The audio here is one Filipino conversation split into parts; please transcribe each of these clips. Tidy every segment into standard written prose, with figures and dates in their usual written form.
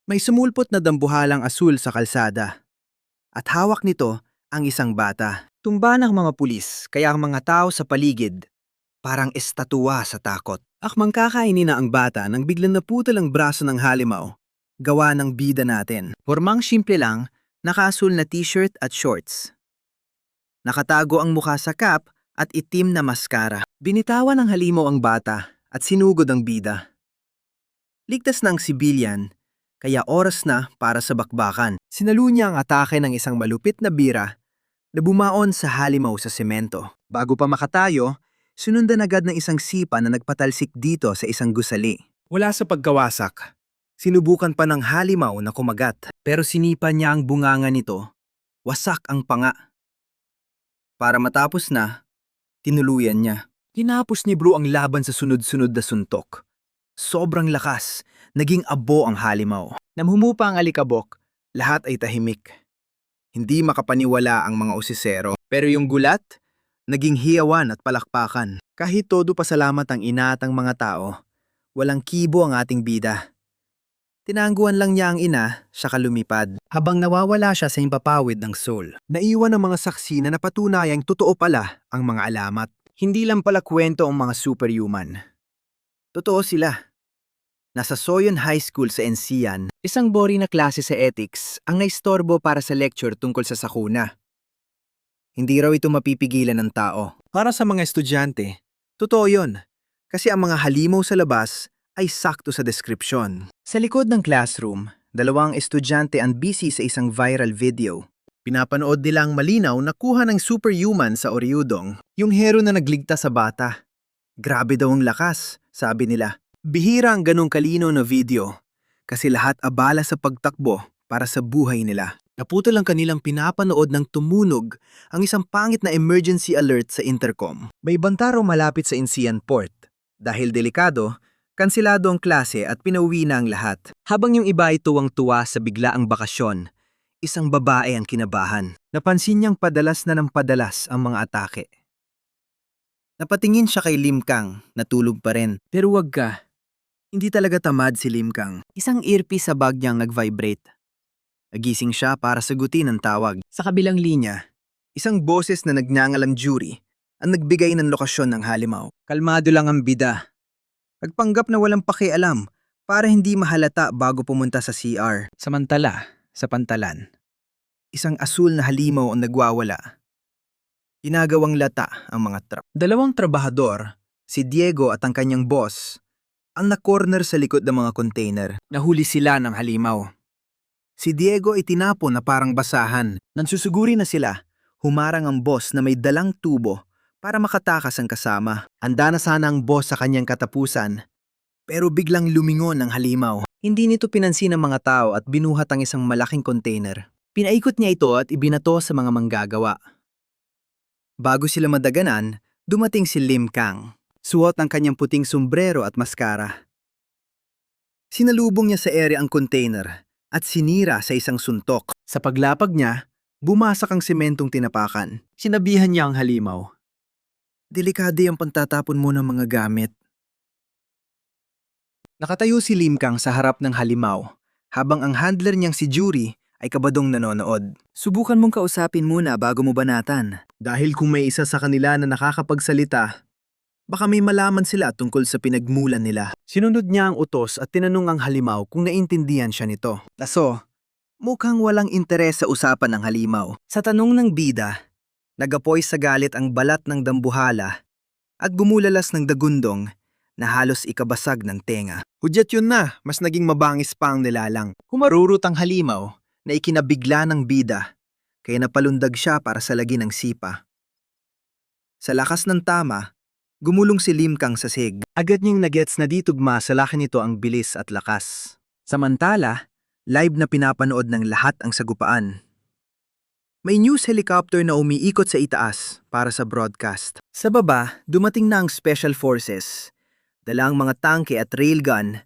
May sumulpot na dambuhalang asul sa kalsada at hawak nito ang isang bata. Tumba ng mga pulis kaya ang mga tao sa paligid parang estatwa sa takot. Akmang kakainin na ang bata nang biglang naputol ang braso ng halimaw, gawa ng bida natin. Formang simple lang, nakaasul na t-shirt at shorts. Nakatago ang mukha sa cap at itim na maskara. Binitawan ng halimaw ang bata at sinugod ang bida. Ligtas ng sibilyan, kaya oras na para sa bakbakan. Sinalo niya ang atake ng isang malupit na bira na bumaon sa halimaw sa semento. Bago pa makatayo, sinundan agad ng isang sipa na nagpatalsik dito sa isang gusali. Wala sa pagkawasak. Sinubukan pa ng halimaw na kumagat, pero sinipa niya ang bunganga nito. Wasak ang panga. Para matapos na, tinuluyan niya. Tinapos ni Bro ang laban sa sunod-sunod na suntok. Sobrang lakas, naging abo ang halimaw. Namhumupa ang alikabok, lahat ay tahimik. Hindi makapaniwala ang mga usisero. Pero yung gulat, naging hiyawan at palakpakan. Kahit todo pasalamat ang ina at ang mga tao, walang kibo ang ating bida. Tinangguan lang niya ang ina, saka lumipad. Habang nawawala siya sa impapawid ng soul, naiwan ang mga saksi na napatunayang totoo pala ang mga alamat. Hindi lang pala kwento ang mga superhuman. Totoo sila. Nasa Soyon High School sa Encian, isang boring na klase sa ethics ang naistorbo para sa lecture tungkol sa sakuna. Hindi raw ito mapipigilan ng tao. Para sa mga estudyante, totoo yun. Kasi ang mga halimaw sa labas ay sakto sa deskripsyon. Sa likod ng classroom, dalawang estudyante ang busy sa isang viral video. Pinapanood nila ang malinaw na kuha ng superhuman sa Oryudong, yung hero na nagligtas sa bata. Grabe daw ang lakas, sabi nila. Bihira ang ganong kalino na video kasi lahat abala sa pagtakbo para sa buhay nila. Naputol ang kanilang pinapanood ng tumunog ang isang pangit na emergency alert sa intercom. May banta raw malapit sa Encian Port. Dahil delikado, kansilado ang klase at pinauwi na ang lahat. Habang yung iba ay tuwang-tuwa sa biglaang bakasyon, isang babae ang kinabahan. Napansin niyang padalas na ng padalas ang mga atake. Napatingin siya kay Lim Kang, natulog pa rin. Pero wag ka. Hindi talaga tamad si Lim Kang. Isang earpiece sa bag niyang nag-vibrate. Nagising siya para sagutin ang tawag. Sa kabilang linya, isang boses na nagngangalang jury ang nagbigay ng lokasyon ng halimaw. Kalmado lang ang bida. Nagpanggap na walang pakialam para hindi mahalata bago pumunta sa CR. Samantala, sa pantalan, isang asul na halimaw ang nagwawala. Ginagawang lata ang mga truck. Dalawang trabahador, si Diego at ang kanyang boss, ang na-corner sa likod ng mga container. Nahuli sila ng halimaw. Si Diego ay tinapon na parang basahan. Nang susuguri na sila, humarang ang boss na may dalang tubo para makatakas ang kasama. Handa na sana ang boss sa kanyang katapusan, pero biglang lumingon ang halimaw. Hindi nito pinansin ng mga tao at binuhat ang isang malaking container. Pinaikot niya ito at ibinato sa mga manggagawa. Bago sila madaganan, dumating si Lim Kang. Suot ang kanyang puting sombrero at maskara. Sinalubong niya sa ere ang container at sinira sa isang suntok. Sa paglapag niya, bumasak ang sementong tinapakan. Sinabihan niya ang halimaw. Delikado ang pagtatapon mo ng mga gamit. Nakatayo si Lim Kang sa harap ng halimaw, habang ang handler niyang si Jury ay kabadong nanonood. Subukan mong kausapin muna bago mo banatan. Dahil kung may isa sa kanila na nakakapagsalita, baka may malaman sila tungkol sa pinagmulan nila. Sinunod niya ang utos at tinanong ang halimaw kung naintindihan siya nito. Kaso, mukhang walang interes sa usapan ng halimaw. Sa tanong ng bida, nagapoy sa galit ang balat ng dambuhala at gumulalas ng dagundong na halos ikabasag ng tenga. Hudyat yun na, mas naging mabangis pa ang nilalang. Humarurot ang halimaw na ikinabigla ng bida, kaya napalundag siya para salagin ang sipa. Sa lakas ng tama, gumulong si Lim Kang sa sig. Agad niyang nagets na ditugma sa laki nito ang bilis at lakas. Samantala, live na pinapanood ng lahat ang sagupaan. May news helicopter na umiikot sa itaas para sa broadcast. Sa baba, dumating na ang Special Forces. Dala ang mga tangke at railgun,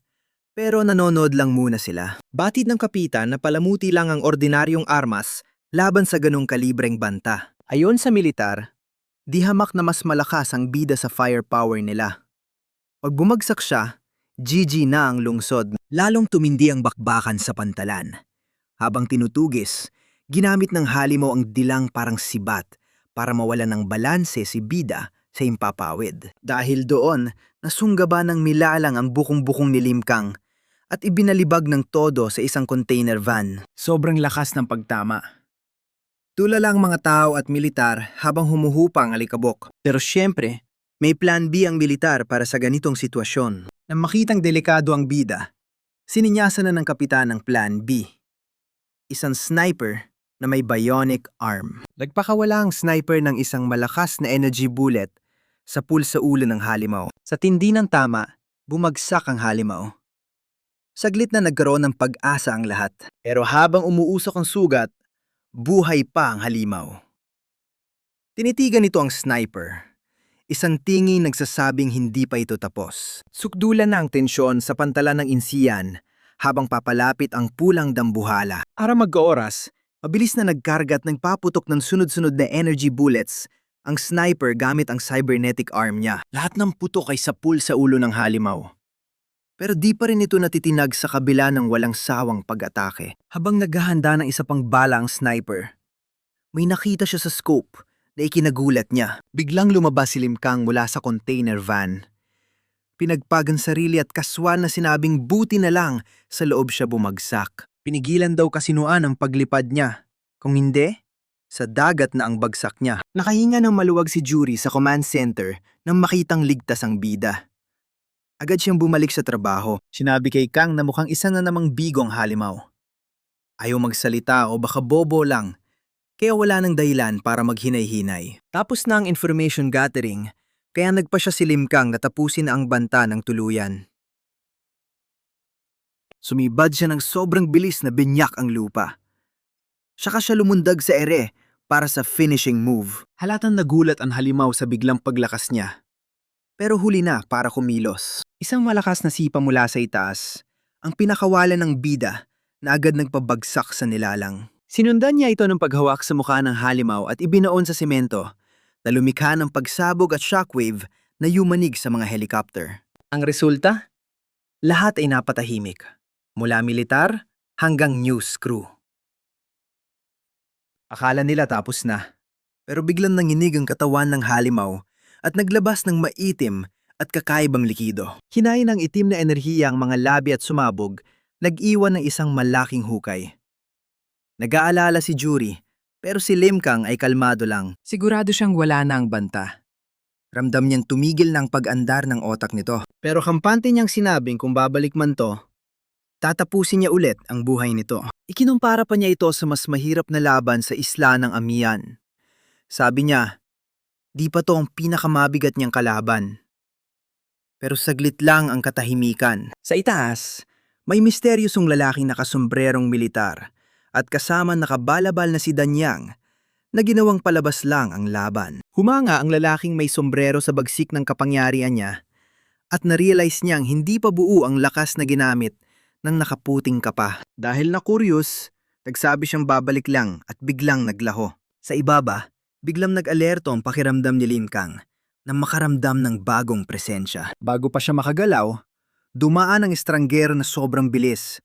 pero nanonood lang muna sila. Batid ng kapitan na palamuti lang ang ordinaryong armas laban sa ganong kalibreng banta. Ayon sa militar, di hamak na mas malakas ang bida sa firepower nila. Pag bumagsak siya, GG na ang lungsod. Lalong tumindi ang bakbakan sa pantalan. Habang tinutugis, ginamit ng halimaw ang dilang parang sibat para mawala ng balanse si bida sa impapawid. Dahil doon, nasunggaba ng milalang ang bukong-bukong ni Limkang at ibinalibag ng todo sa isang container van. Sobrang lakas ng pagtama. Tulala ang mga tao at militar habang humuhupa ang alikabok. Pero syempre, may plan B ang militar para sa ganitong sitwasyon. Nang makitang delikado ang bida, sininyasan na ng kapitan ang plan B. Isang sniper na may bionic arm. Nagpakawala ang sniper ng isang malakas na energy bullet sa pool sa ulo ng halimaw. Sa tindi ng tama, bumagsak ang halimaw. Saglit na nagkaroon ng pag-asa ang lahat. Pero habang umuusok ang sugat, buhay pa ang halimaw. Tinitigan nito ang sniper. Isang tingin nagsasabing hindi pa ito tapos. Sukdulan na ang tensyon sa pantalan ng insiyan habang papalapit ang pulang dambuhala. Para magka-oras, mabilis na nagkarga at nagpaputok ng sunod-sunod na energy bullets ang sniper gamit ang cybernetic arm niya. Lahat ng putok ay sapul sa ulo ng halimaw. Pero di pa rin ito natitinag sa kabila ng walang sawang pag-atake. Habang naghahanda ng isa pang bala ang sniper, may nakita siya sa scope na ikinagulat niya. Biglang lumabas si Limkang mula sa container van. Pinagpag ang sarili at kaswan na sinabing buti na lang sa loob siya bumagsak. Pinigilan daw kasinuan ang paglipad niya. Kung hindi, sa dagat na ang bagsak niya. Nakahinga ng maluwag si Jury sa command center nang makitang ligtas ang bida. Agad siyang bumalik sa trabaho. Sinabi kay Kang na mukhang isa na namang bigong halimaw. Ayaw magsalita o baka bobo lang. Kaya wala nang dahilan para maghinay-hinay. Tapos na ang information gathering, kaya nagpa siya si Limkang na tapusin na ang banta ng tuluyan. Sumibad siya ng sobrang bilis na binyak ang lupa. Saka siya lumundag sa ere para sa finishing move. Halatang nagulat ang halimaw sa biglang paglakas niya. Pero huli na para kumilos. Isang malakas na sipa mula sa itaas, ang pinakawalan ng bida na agad nagpabagsak sa nilalang. Sinundan niya ito ng paghawak sa mukha ng halimaw at ibinaon sa semento na lumikha ng pagsabog at shockwave na yumanig sa mga helicopter. Ang resulta? Lahat ay napatahimik, mula militar hanggang news crew. Akala nila tapos na, pero biglang nanginig ang katawan ng halimaw at naglabas ng maitim at kakaibang likido. Hinain ng itim na enerhiya ang mga labi at sumabog, nag-iwan ng isang malaking hukay. Nag-aalala si Jury, pero si Limkang ay kalmado lang. Sigurado siyang wala na ang banta. Ramdam niyang tumigil ng pag-andar ng otak nito. Pero kampante niyang sinabing kung babalik man to, tatapusin niya ulit ang buhay nito. Ikinumpara pa niya ito sa mas mahirap na laban sa isla ng Amihan. Sabi niya, di pa to ang pinakamabigat niyang kalaban. Pero saglit lang ang katahimikan. Sa itaas, may misteryosong lalaking nakasombrerong militar at kasama nakabalabal na si Danyang na ginawang palabas lang ang laban. Humanga ang lalaking may sombrero sa bagsik ng kapangyarihan niya at narealize niyang hindi pa buo ang lakas na ginamit ng nakaputing kapa. Dahil na curious, nagsabi siyang babalik lang at biglang naglaho. Sa ibaba, biglang nag-alerto ang pakiramdam ni Limkang na makaramdam ng bagong presensya. Bago pa siya makagalaw, dumaan ang estranggero na sobrang bilis.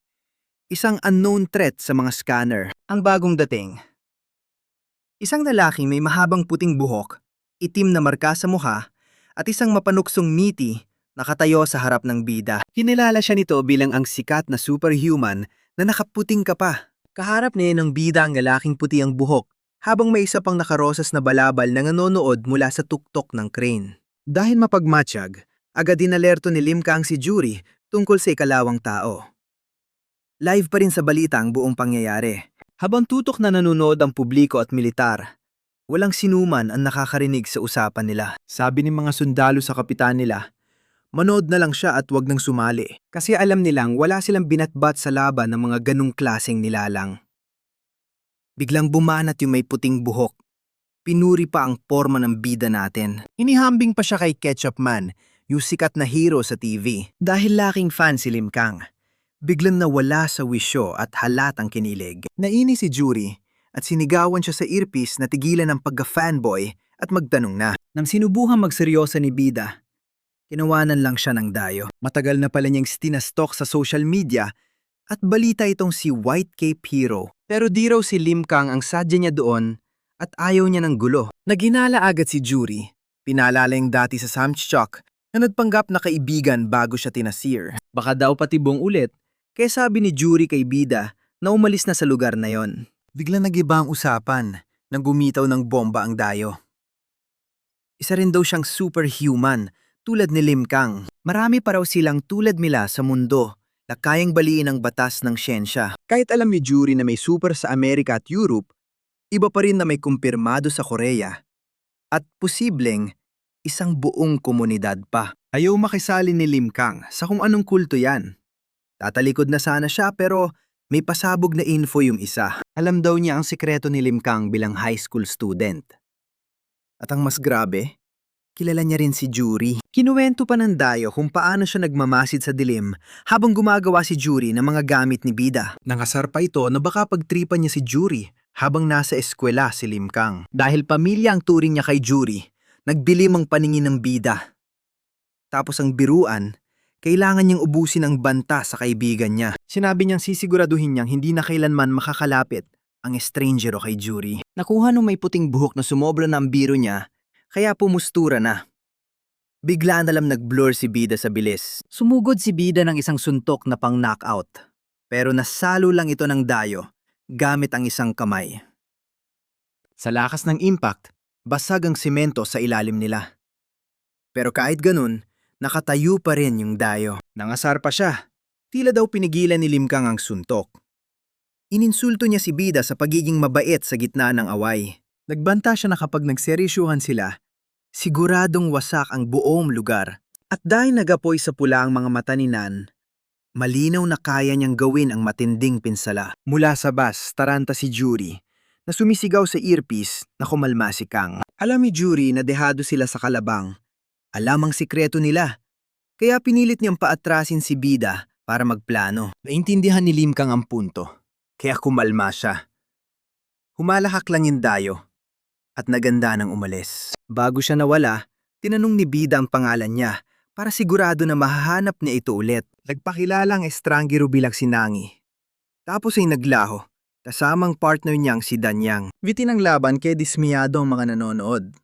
Isang unknown threat sa mga scanner. Ang bagong dating. Isang lalaking may mahabang puting buhok, itim na marka sa mukha, at isang mapanuksong ngiti nakatayo sa harap ng bida. Kinilala siya nito bilang ang sikat na superhuman na nakaputing kapa. Kaharap niya ng bida ang lalaking puti ang buhok, habang may isa pang nakarosas na balabal na nanonood mula sa tuktok ng crane. Dahil mapagmatsyag, agad dinalerto ni Limkang si Jury tungkol sa ikalawang tao. Live pa rin sa balita ang buong pangyayari. Habang tutok na nanonood ang publiko at militar, walang sinuman ang nakakarinig sa usapan nila. Sabi ng mga sundalo sa kapitan nila, manood na lang siya at wag nang sumali. Kasi alam nilang wala silang binatbat sa laban ng mga ganong klaseng nilalang. Biglang bumanat yung may puting buhok. Pinuri pa ang forma ng bida natin. Inihambing pa siya kay Ketchup Man, yung sikat na hero sa TV. Dahil laking fan si Limkang, biglang nawala sa wisyo at halatang kinilig. Naini si Jury at sinigawan siya sa earpiece na tigilan ng pagka-fanboy at magtanong na. Nang sinubuhan magseryosa ni bida, Kinawanan lang siya ng dayo. Matagal na pala niyang tinastok sa social media at balita itong si White Cape Hero. Pero di raw si Lim Kang ang sadya niya doon at ayaw niya ng gulo. Naginala agad si Jury. Pinaalala yung dati sa Samchok na nagpanggap na kaibigan bago siya tinasir. Baka daw patibong ulit, kaya sabi ni Jury kay Bida na umalis na sa lugar na yon. Bigla nag-iba ang usapan nang gumitaw ng bomba ang dayo. Isa rin daw siyang superhuman tulad ni Lim Kang. Marami pa raw silang tulad nila sa mundo na kayang baliin ang batas ng siyensya. Kahit alam ni Jury na may super sa Amerika at Europe, iba pa rin na may kumpirmado sa Korea. At posibleng isang buong komunidad pa. Ayaw makisali ni Lim Kang sa kung anong kulto yan. Tatalikod na sana siya pero may pasabog na info yung isa. Alam daw niya ang sikreto ni Lim Kang bilang high school student. At ang mas grabe, kilala niya rin si Jury. Kinuwento pa ng dayo kung paano siya nagmamasid sa dilim habang gumagawa si Jury ng mga gamit ni Bida. Nangasar pa ito na baka pagtripan niya si Jury habang nasa eskwela si Lim Kang. Dahil pamilya ang turing niya kay Jury, nagbilim ang paningin ng Bida. Tapos ang biruan, kailangan niyang ubusin ang banta sa kaibigan niya. Sinabi niyang sisiguraduhin niyang hindi na kailanman makakalapit ang estrangero kay Jury. Nakuha nung may puting buhok na sumobra na ang biro niya, kaya pumustura na. Bigla na lang nag-blur si Bida sa bilis. Sumugod si Bida ng isang suntok na pang knockout. Pero nasalo lang ito ng dayo, gamit ang isang kamay. Sa lakas ng impact, basag ang simento sa ilalim nila. Pero kahit ganun, nakatayo pa rin yung dayo. Nangasar pa siya. Tila daw pinigilan ni Lim Kang ang suntok. Ininsulto niya si Bida sa pagiging mabait sa gitna ng away. Nagbanta siya na kapag nagseryuhan sila, siguradong wasak ang buong lugar. At dahil nagapoy sa pula ang mga mata ni Nan, malinaw na kaya niyang gawin ang matinding pinsala. Mula sa bus, taranta si Jury, na sumisigaw sa earpiece na kumalma si Kang. Alam ni Jury na dehado sila sa kalabang. Alam ang sikreto nila. Kaya pinilit niyang paatrasin si Bida para magplano. Naintindihan ni Lim Kang ang punto. Kaya kumalma siya. Humalahak lang yung dayo at naganda ng umalis. Bago siya nawala, tinanong ni Bida ang pangalan niya para sigurado na mahahanap niya ito ulit. Nagpakilala ang estrangero bilang si Nangi. Tapos ay naglaho, kasamang partner niyang si Danyang. Bitin ang laban kaya dismiyado ang mga nanonood.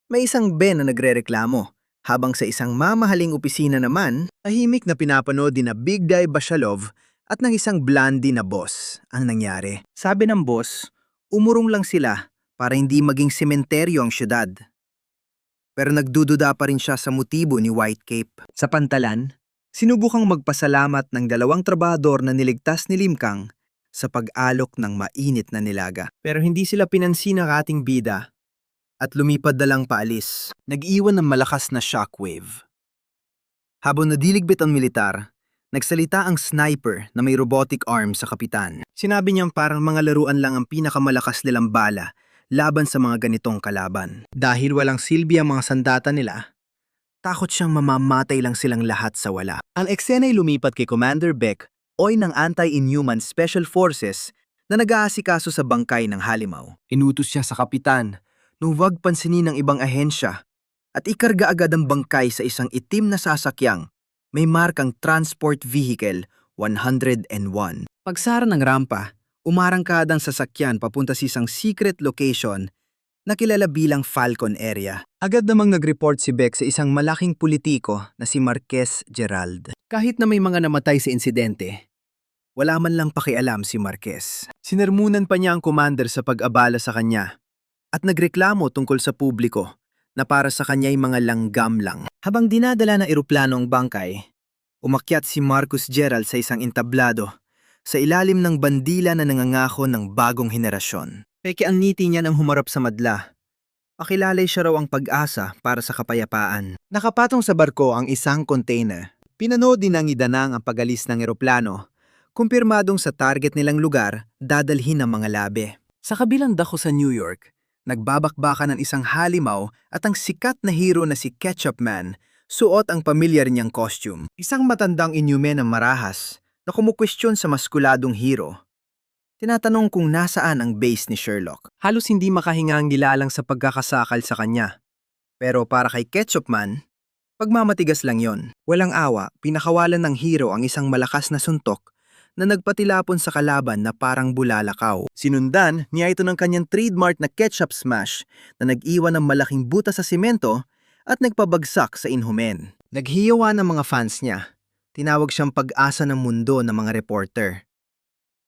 May isang Ben na nagrereklamo, habang sa isang mamahaling opisina naman, tahimik na pinapanood din na Big Day Bashalov at ng isang blondie na boss ang nangyari. Sabi ng boss, umurong lang sila para hindi maging sementeryo ang syudad. Pero nagdududa pa rin siya sa motibo ni White Cape. Sa pantalan, sinubukang magpasalamat ng dalawang trabahador na niligtas ni Lim Kang sa pag-alok ng mainit na nilaga. Pero hindi sila pinansin ng ating bida at lumipad na lang paalis. Nag-iwan ng malakas na shockwave. Habang nadiligpit ang militar, nagsalita ang sniper na may robotic arm sa kapitan. Sinabi niyang parang mga laruan lang ang pinakamalakas nilang bala laban sa mga ganitong kalaban. Dahil walang silbi ang mga sandata nila, takot siyang mamamatay lang silang lahat sa wala. Ang eksena ay lumipat kay Commander Beck, oy ng Anti-Inhuman Special Forces na nag-aasikaso sa bangkay ng halimaw. Inutos siya sa kapitan na huwag pansinin ng ibang ahensya at ikarga agad ang bangkay sa isang itim na sasakyang may markang Transport Vehicle 101. Pagsara ng rampa, umarangkada ang sasakyan papunta sa isang secret location na kilala bilang Falcon Area. Agad namang nag-report si Beck sa isang malaking politiko na si Marquez Gerald. Kahit na may mga namatay sa insidente, wala man lang pakialam si Marquez. Sinermunan pa niya ang commander sa pag-abala sa kanya at nagreklamo tungkol sa publiko na para sa kanya ay mga langgam lang. Habang dinadala ng eroplano ang bangkay, umakyat si Marcus Gerald sa isang entablado sa ilalim ng bandila na nangangako ng bagong henerasyon. Peke ang ngiti niya nang humarap sa madla. Pakilalay siya raw ang pag-asa para sa kapayapaan. Nakapatong sa barko ang isang container. Pinanood din ng idanang ang pag-alis ng eroplano. Kumpirmadong sa target nilang lugar, dadalhin ang mga labi. Sa kabilang dako sa New York, nagbabakbakan ng isang halimaw at ang sikat na hero na si Ketchup Man, suot ang pamilyar niyang costume. Isang matandang inyume na marahas na kumukwestiyon sa maskuladong hero. Tinatanong kung nasaan ang base ni Sherlock. Halos hindi makahinga ang gilalang sa pagkakasakal sa kanya. Pero para kay Ketchup Man, Pagmamatigas lang yon. Walang awa, pinakawalan ng hero ang isang malakas na suntok na nagpatilapon sa kalaban na parang bulalakaw. Sinundan niya ito ng kanyang trademark na ketchup smash na nag-iwan ng malaking buta sa simento at nagpabagsak sa inhumen. Naghiyawa ng mga fans niya. Tinawag siyang pag-asa ng mundo ng mga reporter.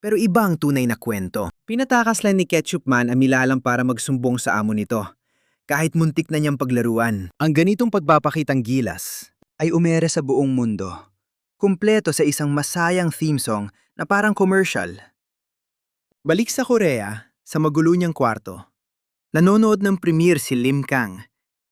Pero iba ang tunay na kwento. Pinatakas lang ni Ketchup Man ang milalang para magsumbong sa amo nito. Kahit muntik na niyang paglaruan. Ang ganitong pagpapakitang gilas ay umere sa buong mundo. Kumpleto sa isang masayang theme song na parang commercial. Balik sa Korea, sa magulo niyang kwarto. Nanonood ng premiere si Lim Kang,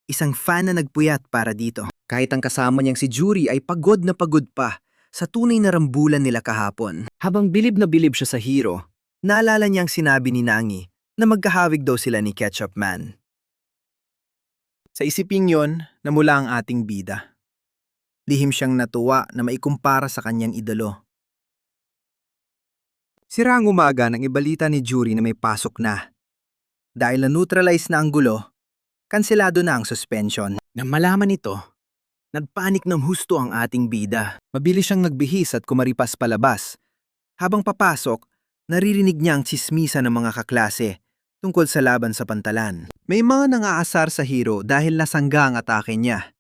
isang fan na nagpuyat para dito. Kahit ang kasama niyang si Juri ay pagod na pagod pa sa tunay na rambulan nila kahapon. Habang bilib na bilib siya sa hero, naalala niyang sinabi ni Nangi na magkahawig daw sila ni Ketchup Man. Sa isiping yon, namula ang ating bida. Lihim siyang natuwa na maikumpara sa kanyang idolo. Sira ang umaga nang ibalita ni Juri na may pasok na. Dahil na-neutralize na ang gulo, kanselado na ang suspension. Nang malaman ito, nagpanik ng husto ang ating bida. Mabilis siyang nagbihis at kumaripas palabas. Habang papasok, naririnig niya ang tsismisa ng mga kaklase tungkol sa laban sa pantalan. May mga nangaasar sa hero dahil nasangga ang atake niya.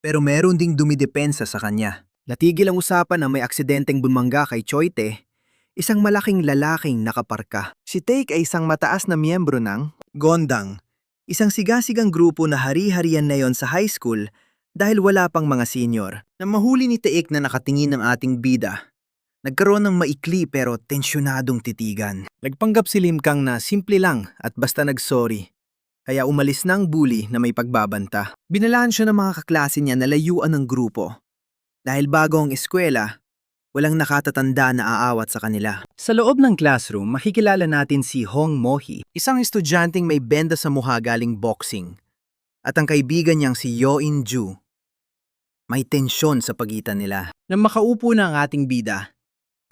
Pero meron ding dumidepensa sa kanya. Natigil ang usapan na may aksidenteng bumangga kay Choite, isang malaking lalaking nakaparka. Si Take ay isang mataas na miyembro ng Gondang, isang sigasigang grupo na hari-harian na yon sa high school dahil wala pang mga senior. Nang mahuli ni Taek na nakatingin ng ating bida, nagkaroon ng maikli pero tensyonadong titigan. Nagpanggap si Lim Kang na simple lang at basta nagsorry. Kaya umalis na ang bully na may pagbabanta. Binalaan siya ng mga kaklase niya na layuan ng grupo. Dahil bago ang eskwela, walang nakatatanda na aawat sa kanila. Sa loob ng classroom, makikilala natin si Hong Mohi, isang estudyanteng may benda sa mukha galing boxing. At ang kaibigan niyang si Yo In Ju. May tensyon sa pagitan nila. Nang makaupo na ang ating bida,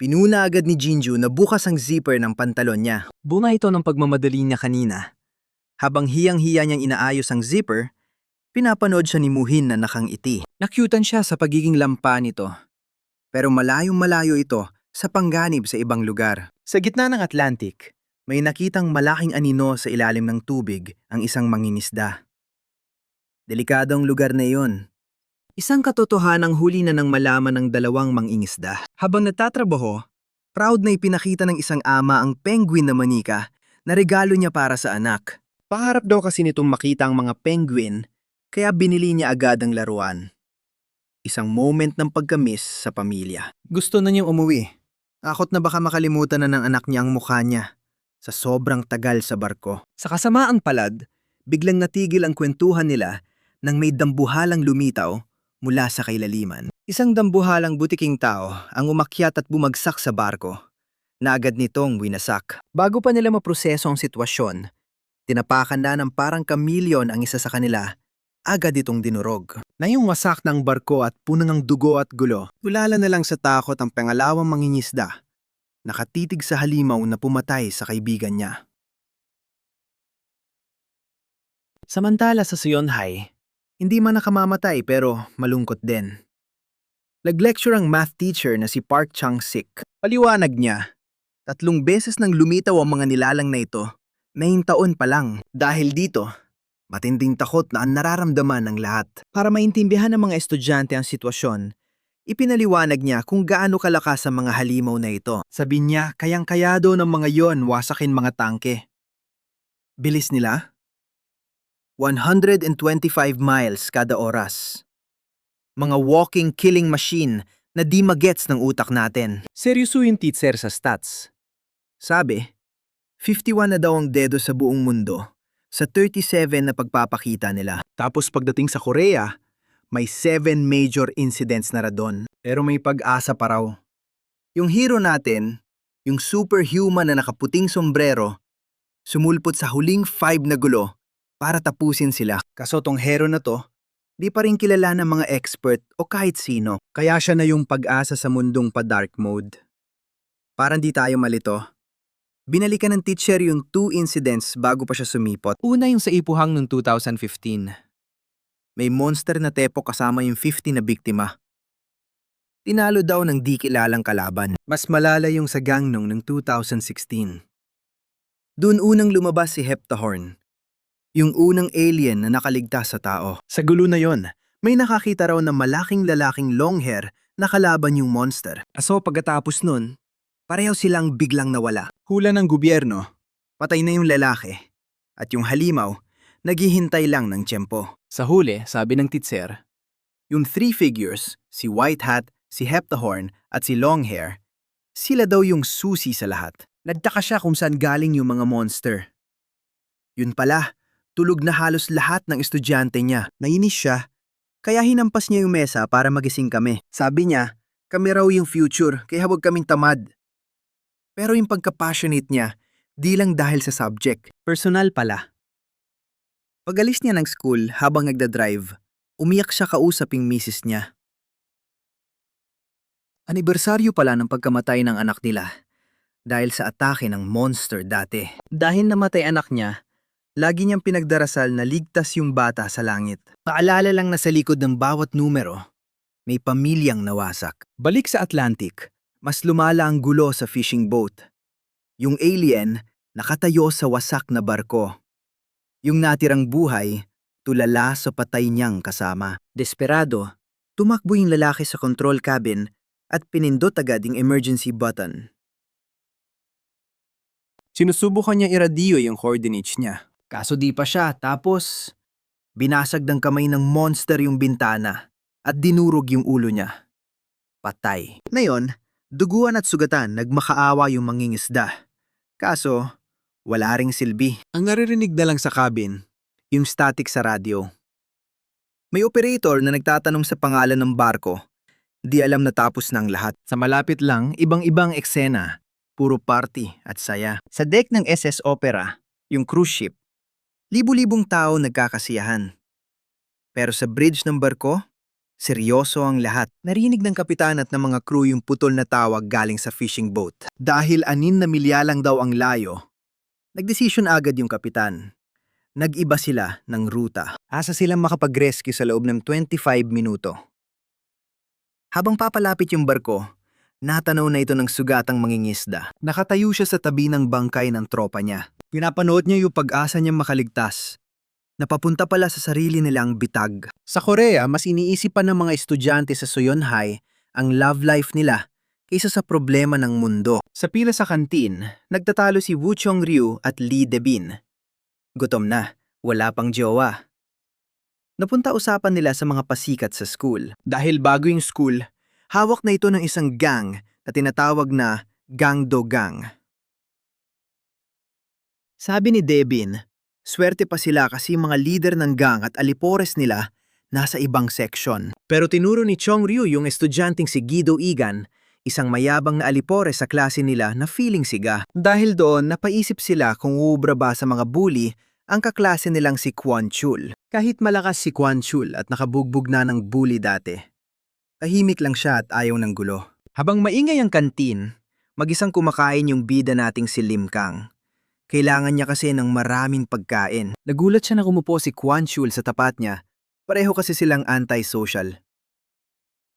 pinuna agad ni Jinju na bukas ang zipper ng pantalon niya. Bunga ito ng pagmamadali niya kanina. Habang hiyang-hiya niyang inaayos ang zipper, pinapanood siya ni Muhin na nakangiti. Nakyutan siya sa pagiging lampa nito. Pero malayong-malayo ito sa pangganib sa ibang lugar. Sa gitna ng Atlantic, may nakitang malaking anino sa ilalim ng tubig ang isang mangingisda. Delikadong lugar na iyon. Isang katotohanang huli na nang malaman ng dalawang mangingisda. Habang natatrabaho, proud na ipinakita ng isang ama ang penguin na manika na regalo niya para sa anak. Pangarap daw kasi nitong makita ang mga penguin, kaya binili niya agad ang laruan. Isang moment ng pagkamiss sa pamilya. Gusto na niyang umuwi. Akot na baka makalimutan na ng anak niya ang mukha niya sa sobrang tagal sa barko. Sa kasamaan palad, biglang natigil ang kwentuhan nila nang may dambuhalang lumitaw mula sa kailaliman. Isang dambuhalang butiking tao ang umakyat at bumagsak sa barko na agad nitong winasak. Bago pa nila maproseso ang sitwasyon, tinapakan na ng parang kamilyon ang isa sa kanila, agad itong dinurog. Na yung wasak ng barko at punang ng dugo at gulo, tulala na lang sa takot ang pangalawang mangingisda, nakatitig sa halimaw na pumatay sa kaibigan niya. Samantala sa Suyonhai, hindi man nakamamatay pero malungkot din. Nag-lecture ang math teacher na si Park Chang-sik. Paliwanag niya, 3 beses nang lumitaw ang mga nilalang na ito, may taon pa lang. Dahil dito, matinding takot na ang nararamdaman ng lahat. Para maintindihan ng mga estudyante ang sitwasyon, ipinaliwanag niya kung gaano kalakas ang mga halimaw na ito. Sabi niya, kayang-kaya daw ng mga yon wasakin mga tangke. Bilis nila? 125 miles kada oras. Mga walking killing machine na di magets ng utak natin. Seryoso yung teacher sa stats. Sabi, 51 na daw ang dedo sa buong mundo sa 37 na pagpapakita nila. Tapos pagdating sa Korea, may 7 major incidents na radon. Pero may pag-asa pa raw. Yung hero natin, yung superhuman na nakaputing sombrero, sumulpot sa huling 5 na gulo para tapusin sila. Kaso tong hero na to, di pa rin kilala ng mga expert o kahit sino. Kaya siya na yung pag-asa sa mundong pa-dark mode. Para di tayo malito, binalikan ng teacher yung 2 incidents bago pa siya sumipot. Una yung sa Ipuhang noong 2015. May monster na tepo kasama yung 50 na biktima. Tinalo daw ng di kilalang kalaban. Mas malala yung sa Gangnong ng 2016. Doon unang lumabas si Heptahorn, yung unang alien na nakaligtas sa tao. Sa gulo na yon, may nakakita raw na malaking lalaking long hair na kalaban yung monster. So pagkatapos nun, pareho silang biglang nawala. Hula ng gobyerno, patay na yung lalaki. At yung halimaw, naghihintay lang ng tiyempo. Sa huli, sabi ng titser, yung three figures, si White Hat, si Heptahorn at si Longhair, sila daw yung susi sa lahat. Nagtaka siya kung saan galing yung mga monster. Yun pala, tulog na halos lahat ng estudyante niya. Nainis siya, kaya hinampas niya yung mesa para magising kami. Sabi niya, kami raw yung future, kaya huwag kaming tamad. Pero yung pagka-passionate niya, di lang dahil sa subject. Personal pala. Pag-alis niya ng school habang nagda-drive, umiyak siya kausap yung misis niya. Anibersaryo pala ng pagkamatay ng anak nila dahil sa atake ng monster dati. Dahil namatay anak niya, lagi niyang pinagdarasal na ligtas yung bata sa langit. Paalala lang na sa likod ng bawat numero, may pamilyang nawasak. Balik sa Atlantic, mas lumala ang gulo sa fishing boat. Yung alien nakatayo sa wasak na barko. Yung natirang buhay, tulala sa patay niyang kasama. Desperado, tumakbo yung lalaki sa control cabin at pinindot agad yung emergency button. Sinusubukan niya iradiyo yung coordinates niya. Kaso di pa siya, tapos binasag ng kamay ng monster yung bintana at dinurog yung ulo niya. Patay. Ngayon, duguan at sugatan nagmakaawa yung mangingisda. Kaso, wala ring silbi. Ang naririnig na lang sa cabin, yung static sa radyo. May operator na nagtatanong sa pangalan ng barko. Di alam na tapos na ang lahat. Sa malapit lang, ibang-ibang eksena. Puro party at saya. Sa deck ng SS Opera, yung cruise ship, libu-libong tao nagkakasiyahan. Pero sa bridge ng barko, seryoso ang lahat. Narinig ng kapitan at ng mga crew yung putol na tawag galing sa fishing boat. Dahil 6 na milya lang daw ang layo, nagdesisyon agad yung kapitan. Nag-iba sila ng ruta. Asa silang makapag-rescue sa loob ng 25 minuto. Habang papalapit yung barko, natanaw na ito ng sugatang mangingisda. Nakatayo siya sa tabi ng bangkay ng tropa niya. Pinapanood niya yung pag-asa niyang makaligtas. Napapunta pala sa sarili nilang bitag. Sa Korea, mas iniisip pa ng mga estudyante sa Soyeon High ang love life nila kaysa sa problema ng mundo. Sa pila sa kantin, nagtatalo si Woo Chong-ryu at Lee De-bin. Gutom na, wala pang jowa. Napunta usapan nila sa mga pasikat sa school. Dahil bago yung school, hawak na ito ng isang gang na tinatawag na Gangdo Gang. Sabi ni De-bin, swerte pa sila kasi mga leader ng gang at alipores nila nasa ibang section. Pero tinuro ni Chong-ryu yung estudyanteng si Guido Igan, isang mayabang na alipores sa klase nila na feeling siga. Dahil doon, napaisip sila kung uubra ba sa mga bully ang kaklase nilang si Kwon Chul. Kahit malakas si Kwon Chul at nakabugbog na ng bully dati, tahimik lang siya at ayaw ng gulo. Habang maingay ang kantin, mag-isang kumakain yung bida nating si Lim Kang. Kailangan niya kasi ng maraming pagkain. Nagulat siya na kumupo si Kwon Chul sa tapat niya. Pareho kasi silang anti-social.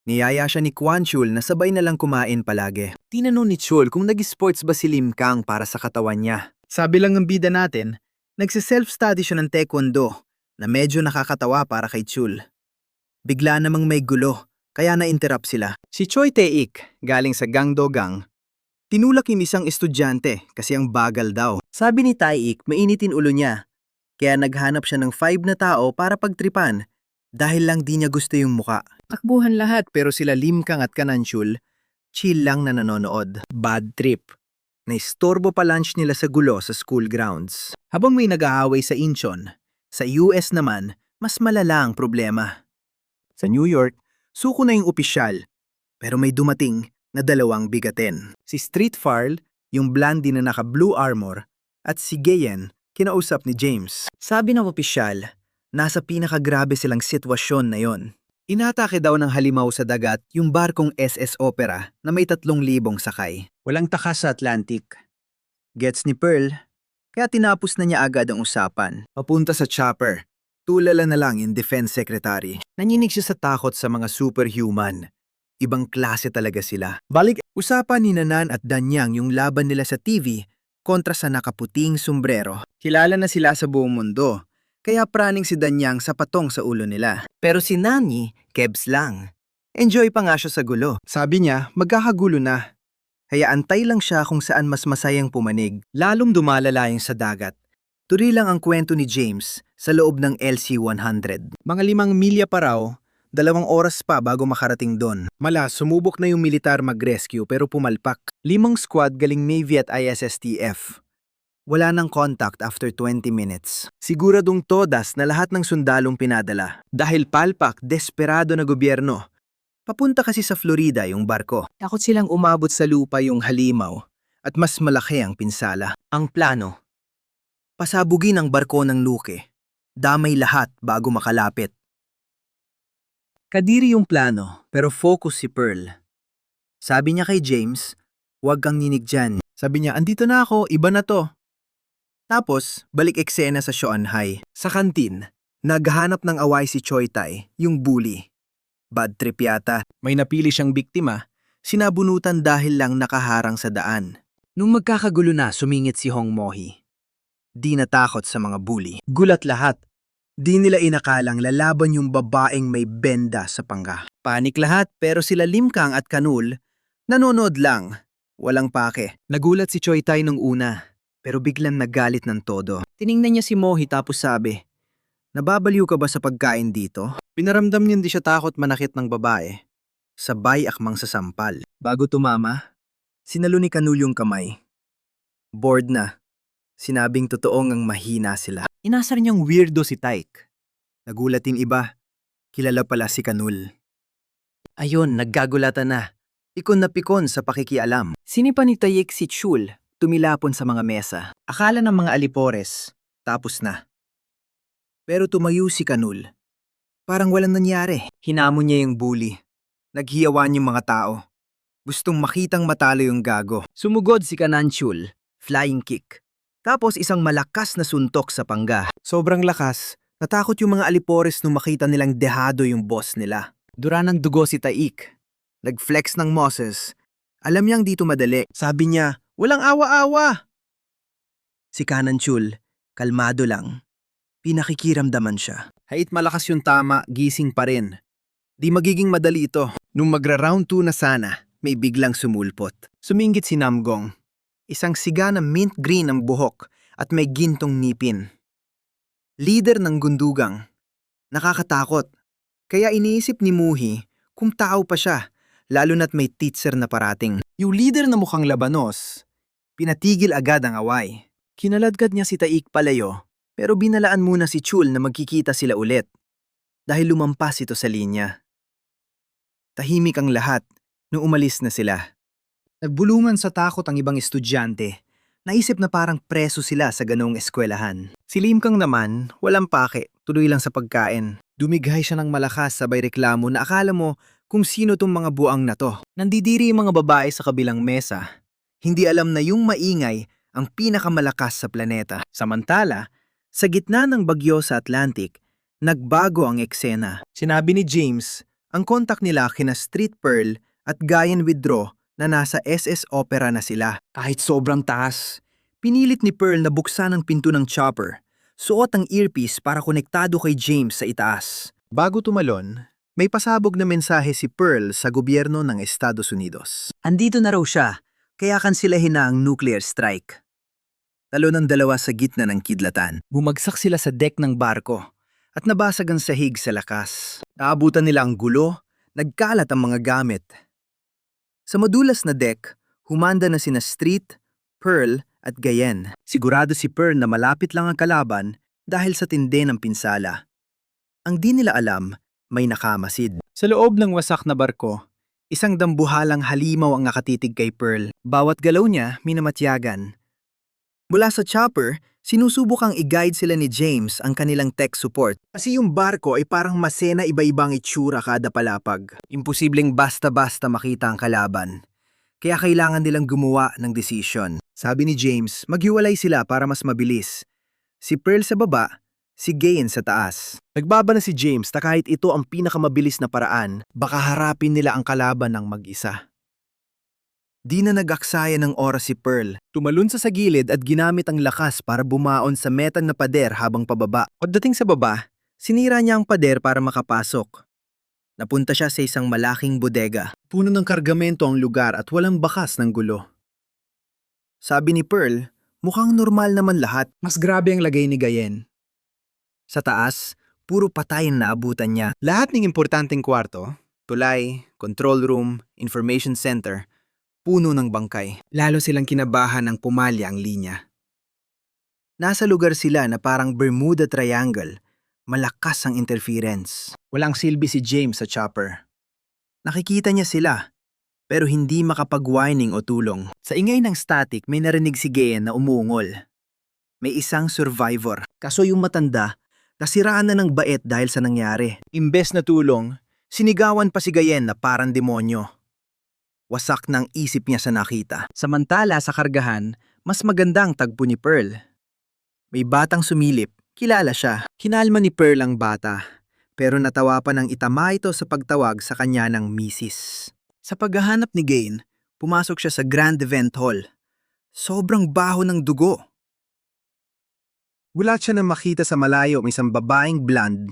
Niyaya siya ni Kwon Chul na sabay na lang kumain palagi. Tinanong ni Chul kung nag-sports ba si Lim Kang para sa katawan niya. Sabi lang ng bida natin, nagsi-self-study siya ng taekwondo na medyo nakakatawa para kay Chul. Bigla namang may gulo, kaya na-interrupt sila. Si Choi Tae-ik, galing sa Gangdo Gang, tinulak yung isang estudyante kasi ang bagal daw. Sabi ni Tae-ik, mainitin ulo niya, kaya naghanap siya ng 5 na tao para pagtripan dahil lang di niya gusto yung muka. Takbuhan lahat pero sila Lim Kang at Kananchul, chill lang na nanonood. Bad trip. Naistorbo pa lunch nila sa gulo sa school grounds. Habang may nag-aaway sa Incheon, sa US naman, mas malala ang problema. Sa New York, suko na yung opisyal, pero may dumating na 2 bigatin. Si Street Farl, yung blondie na naka-blue armor, at si Gayen, kinausap ni James. Sabi ng opisyal, nasa pinakagrabe silang sitwasyon na yon. Inatake daw ng halimaw sa dagat yung barkong SS Opera na may 3,000 sakay. Walang takas sa Atlantic. Gets ni Pearl, kaya tinapos na niya agad ang usapan. Papunta sa chopper. Tulala na lang yung defense secretary. Nanyinig siya sa takot sa mga superhuman. Ibang klase talaga sila. Usapan ni Nanan at Danyang yung laban nila sa TV kontra sa nakaputing sombrero. Kilala na sila sa buong mundo, kaya praning si Danyang sa patong sa ulo nila. Pero si Nani, kebs lang. Enjoy pa nga siya sa gulo. Sabi niya, magkakagulo na. Kaya antay lang siya kung saan mas masayang pumanig. Lalong dumalala yung sa dagat. Turi lang ang kwento ni James sa loob ng LC-100. Mga 5 milya pa raw, 2 oras pa bago makarating doon. Sumubok na yung militar mag-rescue pero pumalpak. 5 squad galing Navy at ISSTF. Wala nang contact after 20 minutes. Siguradong todas na lahat ng sundalong pinadala. Dahil palpak, desperado na gobyerno. Papunta kasi sa Florida yung barko. Takot silang umabot sa lupa yung halimaw at mas malaki ang pinsala. Ang plano, pasabugin ang barko ng Luke. Damay lahat bago makalapit. Kadiri yung plano, pero focus si Pearl. Sabi niya kay James, huwag kang ninig dyan. Sabi niya, andito na ako, iba na to. Tapos, balik eksena sa Seonhai. Sa kantin, naghahanap ng away si Choi Tai, yung bully. Bad trip yata. May napili siyang biktima, sinabunutan dahil lang nakaharang sa daan. Nung magkakagulo na, sumingit si Hong Mohi. Di natakot sa mga bully. Gulat lahat. Di nila inakalang lalaban yung babaeng may benda sa panga. Panik lahat pero sila Lim Kang at Kanul, nanonood lang. Walang pake. Nagulat si Choi Tai nung una, pero biglang nagalit ng todo. Tiningnan niya si Mohi tapos sabi, nababaliw ka ba sa pagkain dito? Pinaramdam niya hindi siya takot manakit ng babae. Sabay akmang sasampal. Bago tumama, sinalo ni Kanul yung kamay. Bored na. Sinabing totoong ang mahina sila. Inasar niyang weirdo si Taik. Nagulat din iba. Kilala pala si Kanul. Ayun, naggagulatan na. Pikon na pikon sa pakikialam. Sinipa ni Taik si Chul, tumilapon sa mga mesa. Akala ng mga alipores, tapos na. Pero tumayo si Kanul. Parang walang nangyari. Hinamon niya yung bully. Naghiyawan yung mga tao. Gustong makitang matalo yung gago. Sumugod si Kanan Chul, flying kick. Tapos isang malakas na suntok sa pangga. Sobrang lakas, natakot yung mga alipores nung makita nilang dehado yung boss nila. Dura ng dugo si Taik. Nag-flex ng Moses. Alam niyang dito madali. Sabi niya, walang awa-awa. Si Kanan Chul, kalmado lang. Pinakikiramdaman siya. Hait malakas yung tama, gising pa rin. Di magiging madali ito. Nung magra-round 2 na sana, may biglang sumulpot. Sumingit si Namgong. Isang siga na mint green ang buhok at may gintong ngipin. Leader ng gundugang. Nakakatakot. Kaya iniisip ni Muhi kung tao pa siya, lalo na't may teacher na parating. Yung leader na mukhang labanos, pinatigil agad ang away. Kinaladkad niya si Taik palayo, pero binalaan muna si Chul na magkikita sila ulit. Dahil lumampas ito sa linya. Tahimik ang lahat nung umalis na sila. Nagbulungan sa takot ang ibang estudyante. Naisip na parang preso sila sa ganoong eskwelahan. Si Lim Kang naman, walang pake, tuloy lang sa pagkain. Dumighay siya ng malakas sabay reklamo na akala mo kung sino tong mga buang na to. Nandidiri yung mga babae sa kabilang mesa. Hindi alam na yung maingay ang pinakamalakas sa planeta. Samantala, sa gitna ng bagyo sa Atlantic, nagbago ang eksena. Sinabi ni James, ang kontak nila kina Street Pearl at Guyan Withdraw na nasa SS Opera na sila. Kahit sobrang taas, pinilit ni Pearl na buksan ang pinto ng chopper. Suot ang earpiece para konektado kay James sa itaas. Bago tumalon, may pasabog na mensahe si Pearl sa gobyerno ng Estados Unidos. Andito na raw siya, kaya kansilahin na ang nuclear strike. Talo ng dalawa sa gitna ng kidlatan. Bumagsak sila sa deck ng barko at nabasag ang sahig sa lakas. Naabutan nila ang gulo, nagkalat ang mga gamit. Sa madulas na deck, humanda na sina Street, Pearl at Guyan. Sigurado si Pearl na malapit lang ang kalaban dahil sa tindi ng pinsala. Ang di nila alam, may nakamasid. Sa loob ng wasak na barko, isang dambuhalang halimaw ang nakatitig kay Pearl. Bawat galaw niya, minamatyagan. Mula sa chopper, sinusubukang i-guide sila ni James ang kanilang tech support. Kasi yung barko ay parang masena iba-ibang itsura kada palapag. Imposibleng basta-basta makita ang kalaban. Kaya kailangan nilang gumawa ng desisyon. Sabi ni James, maghiwalay sila para mas mabilis. Si Pearl sa baba, Si Gayen sa taas. Nagbaba na si James na kahit ito ang pinakamabilis na paraan, baka harapin nila ang kalaban ng mag-isa. Di na nag-aksaya ng oras si Pearl. Tumalon sa gilid at ginamit ang lakas para bumaon sa metal na pader habang pababa. Pagdating sa baba, sinira niya ang pader para makapasok. Napunta siya sa isang malaking bodega. Puno ng kargamento ang lugar at walang bakas ng gulo. Sabi ni Pearl, mukhang normal naman lahat. Mas grabe ang lagay ni Gayen. Sa taas, puro patay ang naabutan niya. Lahat ng importanteng kwarto, tulay, control room, information center, puno ng bangkay. Lalo silang kinabahan ng pumalya ang linya. Nasa lugar sila na parang Bermuda Triangle. Malakas ang interference. Walang silbi si James sa chopper. Nakikita niya sila, pero hindi makapag-whining o tulong. Sa ingay ng static, may narinig si Gayen na umuungol. May isang survivor. Kaso yung matanda, nasiraan na ng bait dahil sa nangyari. Imbes na tulong, sinigawan pa si Gayen na parang demonyo. Wasak ng isip niya sa nakita. Samantala sa kargahan, mas magandang tagpo ni Pearl. May batang sumilip, kilala siya. Kinalma ni Pearl ang bata, pero natawa pa ng itama ito sa pagtawag sa kanya ng Mrs. Sa paghahanap ni Gayen, pumasok siya sa Grand Event Hall. Sobrang baho ng dugo. Gulat siya na makita sa malayo may isang babaeng blonde,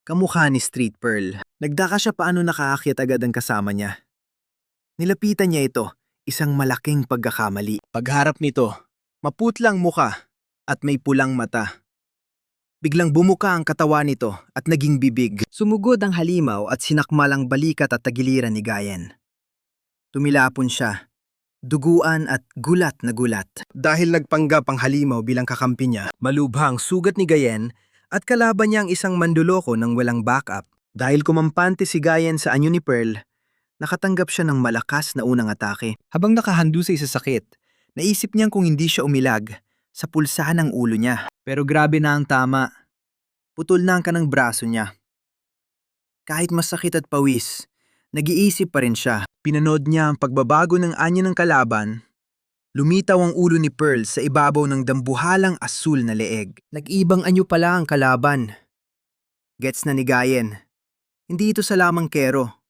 kamukha ni Street Pearl. Nagdaka siya paano nakaakyat agad ang kasama niya. Nilapitan niya ito, isang malaking pagkakamali. Pagharap nito, maputlang muka at may pulang mata. Biglang bumuka ang katawan nito at naging bibig. Sumugod ang halimaw at sinakmal ang balikat at tagiliran ni Gayen. Tumilapon siya, duguan at gulat na gulat. Dahil nagpanggap ang halimaw bilang kakampi niya, malubhang sugat ni Gayen at kalaban niya ang isang manduloko ng walang backup. Dahil kumampante si Gayen sa anyo ni Pearl, nakatanggap siya ng malakas na unang atake. Habang nakahandusay sa sakit, naisip niyang kung hindi siya umilag, sa pulsahan ng ulo niya. Pero grabe na ang tama. Putol na ang kanang braso niya. Kahit masakit at pawis, nag-iisip pa rin siya. Pinanood niya ang pagbabago ng anyo ng kalaban. Lumitaw ang ulo ni Pearl sa ibabaw ng dambuhalang asul na leeg. Nag-ibang anyo pala ang kalaban. Gets na ni Gayen. Hindi ito sa lamang kero.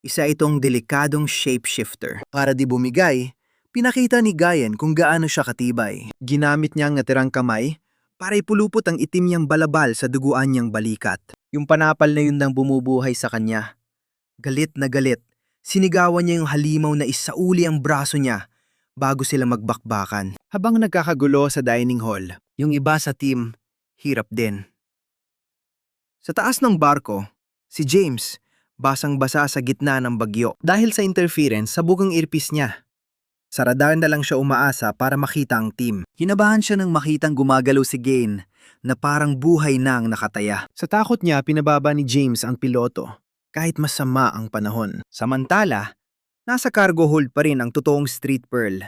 Isa itong delikadong shapeshifter. Para di bumigay, pinakita ni Gayen kung gaano siya katibay. Ginamit niya ang natirang kamay para ipulupot ang itim niyang balabal sa duguan niyang balikat. Yung panapal na yun nang bumubuhay sa kanya. Galit na galit, sinigawan niya yung halimaw na isauli ang braso niya bago sila magbakbakan. Habang nagkakagulo sa dining hall, yung iba sa team, hirap din. Sa taas ng barko, si James, basang-basa sa gitna ng bagyo. Dahil sa interference sa bugang earpiece niya. Sa radar na lang siya umaasa para makita ang team. Kinabahan siya nang makitang gumagalaw si Gayen na parang buhay na ang nakataya. Sa takot niya, pinababa ni James ang piloto kahit masama ang panahon. Samantala, nasa cargo hold pa rin ang totoong Street Pearl.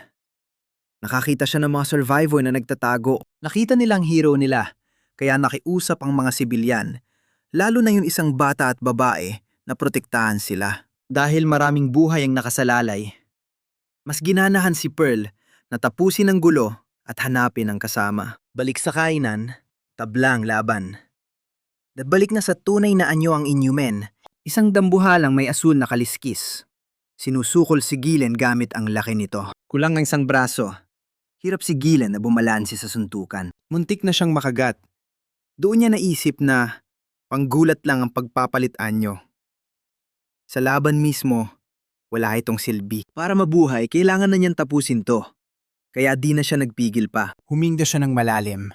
Nakakita siya ng mga survivor na nagtatago. Nakita nilang hero nila, kaya nakiusap ang mga sibilyan, lalo na yung isang bata at babae na protektahan sila. Dahil maraming buhay ang nakasalalay, mas ginanahan si Pearl na tapusin ang gulo at hanapin ang kasama. Balik sa kainan, tablang laban. Nabalik na sa tunay na anyo ang inyumen, isang dambuhalang may asul na kaliskis. Sinusukol si Gilen gamit ang laki nito. Kulang ang isang braso. Hirap si Gilen na bumalansi sa suntukan. Muntik na siyang makagat. Doon niya naisip na panggulat lang ang pagpapalit anyo. Sa laban mismo, wala itong silbi. Para mabuhay, kailangan na niyang tapusin to. Kaya di na siya nagpigil pa. Huminga siya ng malalim.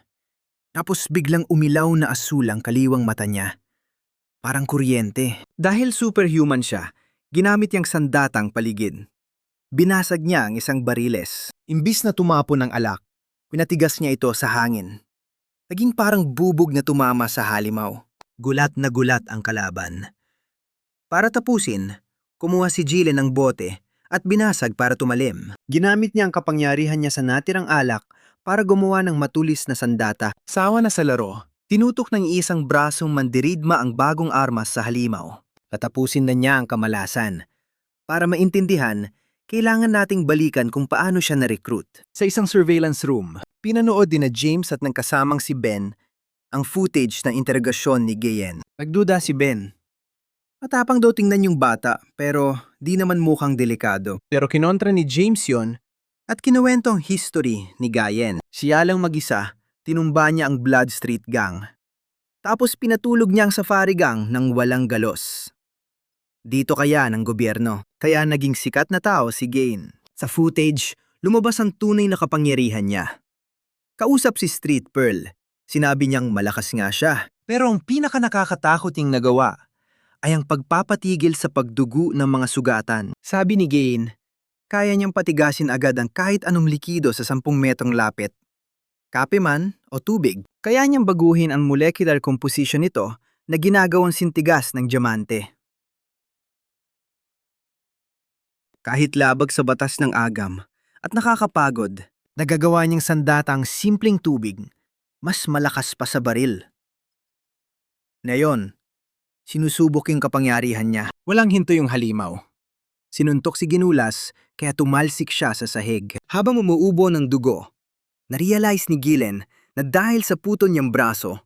Tapos biglang umilaw na asul ang kaliwang mata niya. Parang kuryente. Dahil superhuman siya, ginamit niyang sandatang paligid. Binasag niya ang isang bariles. Imbis na tumapon ng alak, pinatigas niya ito sa hangin. Naging parang bubog na tumama sa halimaw. Gulat na gulat ang kalaban. Para tapusin, kumuha si Gilen ng bote at binasag para tumalim. Ginamit niya ang kapangyarihan niya sa natirang alak para gumawa ng matulis na sandata. Sawa na sa laro, tinutok ng isang brasong mandiridma ang bagong armas sa halimaw. Tatapusin na niya ang kamalasan. Para maintindihan, kailangan nating balikan kung paano siya na-recruit. Sa isang surveillance room, pinanood din na James at ng kasamang si Ben ang footage ng interogasyon ni Gayen. Nagduda si Ben. Matapang daw tingnan yung bata, pero di naman mukhang delikado. Pero kinontra ni James yon at kinuwento ang history ni Gayen. Siya lang mag-isa, tinumba niya ang Blood Street Gang. Tapos pinatulog niya ang Safari Gang ng walang galos. Dito kaya ng gobyerno, kaya naging sikat na tao si Gayen. Sa footage, lumabas ang tunay na kapangyarihan niya. Kausap si Street Pearl. Sinabi niyang malakas nga siya. Pero ang pinaka nakakatakot niyang nagawa ay ang pagpapatigil sa pagdugo ng mga sugatan. Sabi ni Gayen, kaya niyang patigasin agad ang kahit anong likido sa 10 metrong lapit. Kape man o tubig. Kaya niyang baguhin ang molecular composition nito na ginagawang sintigas ng diamante. Kahit labag sa batas ng agam at nakakapagod, nagagawa niyang sandatang simpleng tubig, mas malakas pa sa baril. Ngayon, sinusubok yung kapangyarihan niya. Walang hinto yung halimaw. Sinuntok si Ginulas kaya tumalsik siya sa sahig. Habang umuubo ng dugo, narealize ni Gillen na dahil sa puto niyang braso,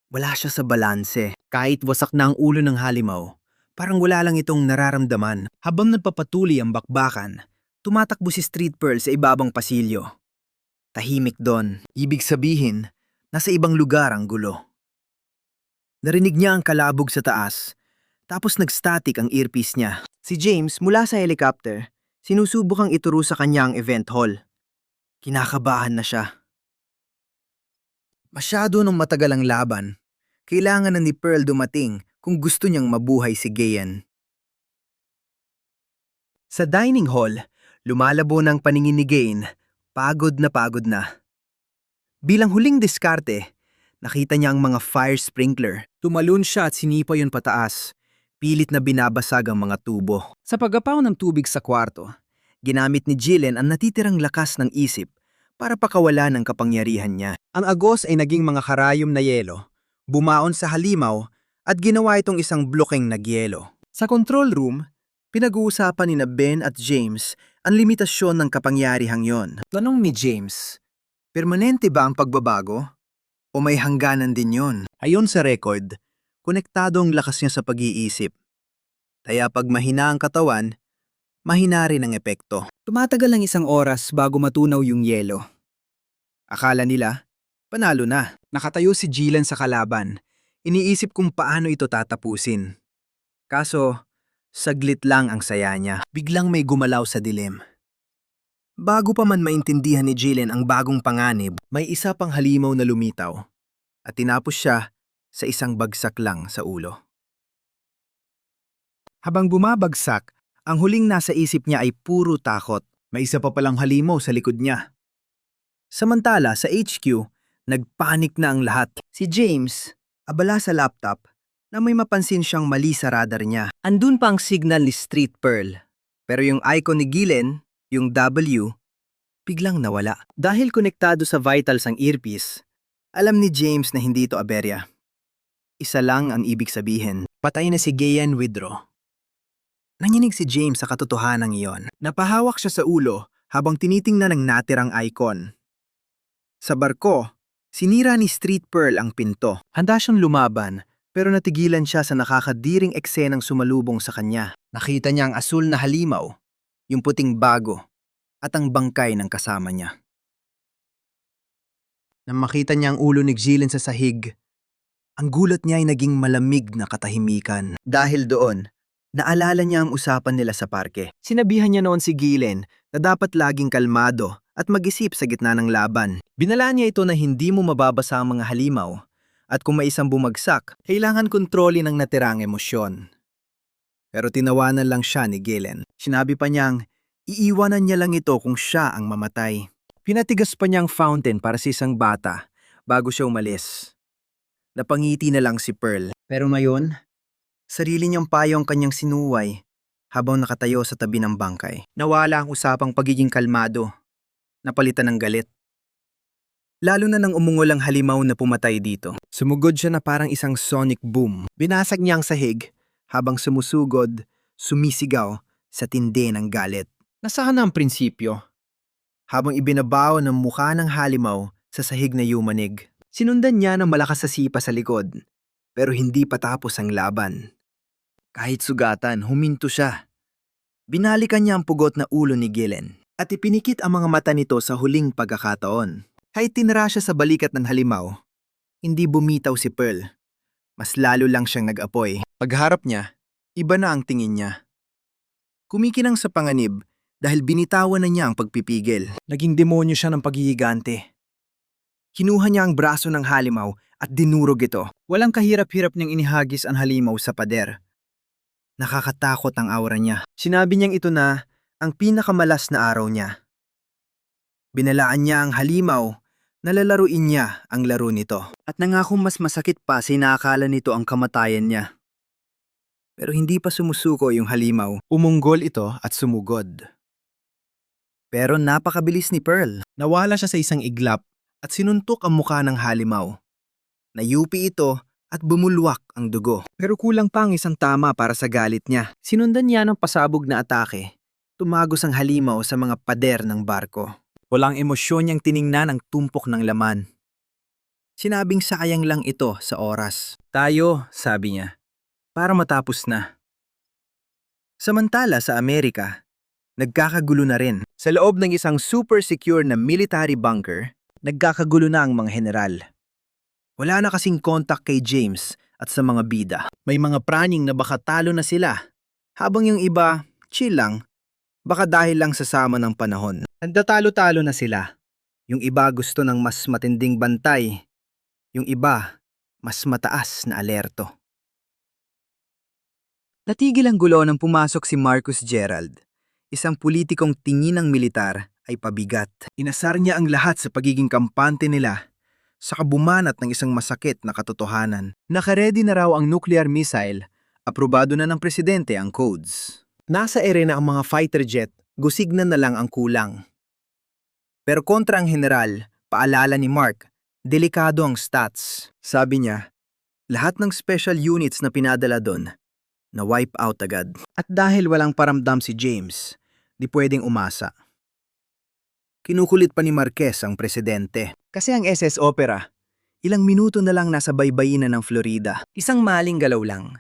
wala siya sa balanse. Kahit wasak na ang ulo ng halimaw, parang wala lang itong nararamdaman. Habang nagpapatuloy ang bakbakan, tumatakbo si Street Pearl sa ibabang pasilyo. Tahimik doon. Ibig sabihin, nasa ibang lugar ang gulo. Narinig niya ang kalabog sa taas, tapos nag-static ang earpiece niya. Si James mula sa helicopter, sinusubukang ituro sa kanya ang event hall. Kinakabahan na siya. Masyado nung matagal ang laban. Kailangan na ni Pearl dumating kung gusto niyang mabuhay si Gayen. Sa dining hall, lumalabo ng paningin ni Gayen, pagod na. Bilang huling diskarte, nakita niya ang mga fire sprinkler. Tumalon siya at sinipa yun pataas. Pilit na binabasag ang mga tubo. Sa pagapaw ng tubig sa kwarto, ginamit ni Gillen ang natitirang lakas ng isip para pakawala ng kapangyarihan niya. Ang agos ay naging mga karayom na yelo, bumaon sa halimaw at ginawa itong isang blokeng nagyelo. Sa control room, pinag-uusapan ni Ben at James ang limitasyon ng kapangyarihang yon. Tanong ni James, permanente ba ang pagbabago? O may hangganan din yon? Ayon sa record, konektado ang lakas niya sa pag-iisip. Kaya pag mahina ang katawan, mahina rin ang epekto. Tumatagal ng 1 oras bago matunaw yung yelo. Akala nila, panalo na. Nakatayo si Gillen sa kalaban. Iniisip kung paano ito tatapusin. Kaso, saglit lang ang saya niya. Biglang may gumalaw sa dilim. Bago pa man maintindihan ni Gillen ang bagong panganib, may isa pang halimaw na lumitaw. At tinapos siya sa isang bagsak lang sa ulo. Habang bumabagsak, ang huling nasa isip niya ay puro takot. May isa pa palang halimaw sa likod niya. Samantala sa HQ, nagpanik na ang lahat. Si James, abala sa laptop, na may mapansin siyang mali sa radar niya. Andun pa ang signal ni Street Pearl. Pero yung icon ni Gillen, yung W, biglang nawala. Dahil konektado sa vitals ang earpiece, alam ni James na hindi ito aberya. Isa lang ang ibig sabihin. Patay na si Gayen Withdraw. Nanginig si James sa katotohanan iyon. Napahawak siya sa ulo habang tinitingnan ang natirang icon. Sa barko, sinira ni Street Pearl ang pinto. Handa siyang lumaban, pero natigilan siya sa nakakadiring eksenang sumalubong sa kanya. Nakita niya ang asul na halimaw, yung puting bago, at ang bangkay ng kasama niya. Nang makita niya ang ulo ni Gillen sa sahig, ang gulat niya ay naging malamig na katahimikan. Dahil doon, naalala niya ang usapan nila sa parke. Sinabihan niya noon si Gillen na dapat laging kalmado at mag-isip sa gitna ng laban. Binala niya ito na hindi mo mababasa ang mga halimaw at kung may isang bumagsak, kailangan kontrolin ang natirang emosyon. Pero tinawanan lang siya ni Gillen. Sinabi pa niyang, iiwanan niya lang ito kung siya ang mamatay. Pinatigas pa niyang fountain para sa isang bata bago siya umalis. Napangiti na lang si Pearl. Pero ngayon, sarili niyang payo ang kanyang sinuway habang nakatayo sa tabi ng bangkay. Nawala ang usapang pagiging kalmado. Napalitan ng galit. Lalo na nang umungol ang halimaw na pumatay dito. Sumugod siya na parang isang sonic boom. Binasag niya ang sahig habang sumusugod, sumisigaw sa tindi ng galit. Nasaan na ang prinsipyo? Habang ibinabaw ng mukha ng halimaw sa sahig na yumanig. Sinundan niya ng malakas sa sipa sa likod, pero hindi pa tapos ang laban. Kahit sugatan, huminto siya. Binalikan niya ang pugot na ulo ni Gillen at ipinikit ang mga mata nito sa huling pagkakataon. Kahit tinira siya sa balikat ng halimaw, hindi bumitaw si Pearl. Mas lalo lang siyang nag-apoy. Pagharap niya, iba na ang tingin niya. Kumikinang sa panganib dahil binitawan na niya ang pagpipigil. Naging demonyo siya ng pagigigante. Kinuha niya ang braso ng halimaw at dinurog ito. Walang kahirap-hirap niyang inihagis ang halimaw sa pader. Nakakatakot ang aura niya. Sinabi niyang ito na ang pinakamalas na araw niya. Binalaan niya ang halimaw na lalaruin niya ang laro nito. At nangakong mas masakit pa sinakala nito ang kamatayan niya. Pero hindi pa sumusuko yung halimaw. Umunggol ito at sumugod. Pero napakabilis ni Pearl. Nawala siya sa isang iglap at sinuntok ang mukha ng halimaw. Nayupi ito at bumulwak ang dugo. Pero kulang pa ang isang tama para sa galit niya. Sinundan niya ng pasabog na atake. Tumagos ang halimaw sa mga pader ng barko. Walang emosyon niyang tiningnan ang tumpok ng laman. Sinabing sayang lang ito sa oras. Tayo, sabi niya, para matapos na. Samantala sa Amerika, nagkakagulo na rin. Sa loob ng isang super secure na military bunker, nagkakagulo na ang mga general. Wala na kasing kontak kay James at sa mga bida. May mga praning na baka talo na sila, habang yung iba, chill lang, baka dahil lang sa sama ng panahon. Nagtatalo-talo na sila. Yung iba gusto ng mas matinding bantay, yung iba, mas mataas na alerto. Natigil ang gulo nang pumasok si Marcus Gerald. Isang politikong tingin ng militar ay pabigat. Inasar niya ang lahat sa pagiging kampante nila. Saka bumanat ng isang masakit na katotohanan. Nakaredy na raw ang nuclear missile, aprobado na ng presidente ang codes. Nasa ere na ang mga fighter jet, gusignan na lang ang kulang. Pero kontra ang general, paalala ni Mark, delikado ang stats. Sabi niya, lahat ng special units na pinadala doon, na wipe out agad. At dahil walang paramdam si James, di pwedeng umasa. Kinukulit pa ni Marquez ang presidente. Kasi ang SS Opera, ilang minuto na lang nasa baybayin ng Florida. Isang maling galaw lang.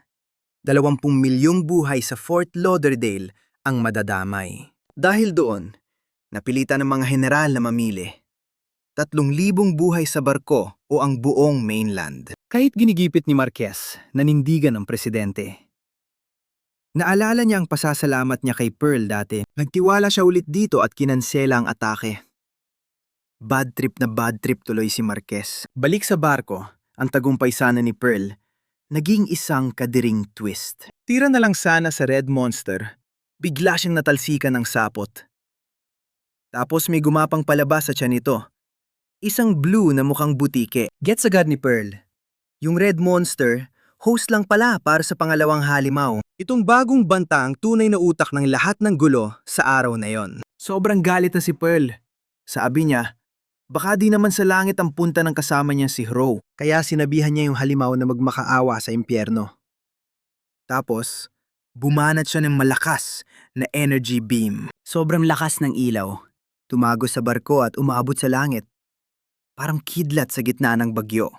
20 milyong buhay sa Fort Lauderdale ang madadamay. Dahil doon, napilitan ng mga general na mamili. 3,000 buhay sa barko o ang buong mainland. Kahit ginigipit ni Marquez, nanindigan ang presidente. Naalala niya ang pasasalamat niya kay Pearl dati. Nagtiwala siya ulit dito at kinansela ang atake. Bad trip na bad trip tuloy si Marquez. Balik sa barko, ang tagumpay sana ni Pearl, naging isang kadiring twist. Tira na lang sana sa Red Monster, bigla siyang natalsikan ng sapot. Tapos may gumapang palabas sa tiyan nito. Isang blue na mukhang butike. Gets agad ni Pearl. Yung Red Monster, host lang pala para sa pangalawang halimaw. Itong bagong banta ang tunay na utak ng lahat ng gulo sa araw na yon. Sobrang galit na si Pearl. Sabi niya, baka di naman sa langit ang punta ng kasama niya si Hro. Kaya sinabihan niya yung halimaw na magmakaawa sa impyerno. Tapos, bumanat siya ng malakas na energy beam. Sobrang lakas ng ilaw. Tumagos sa barko at umaabot sa langit. Parang kidlat sa gitna ng bagyo.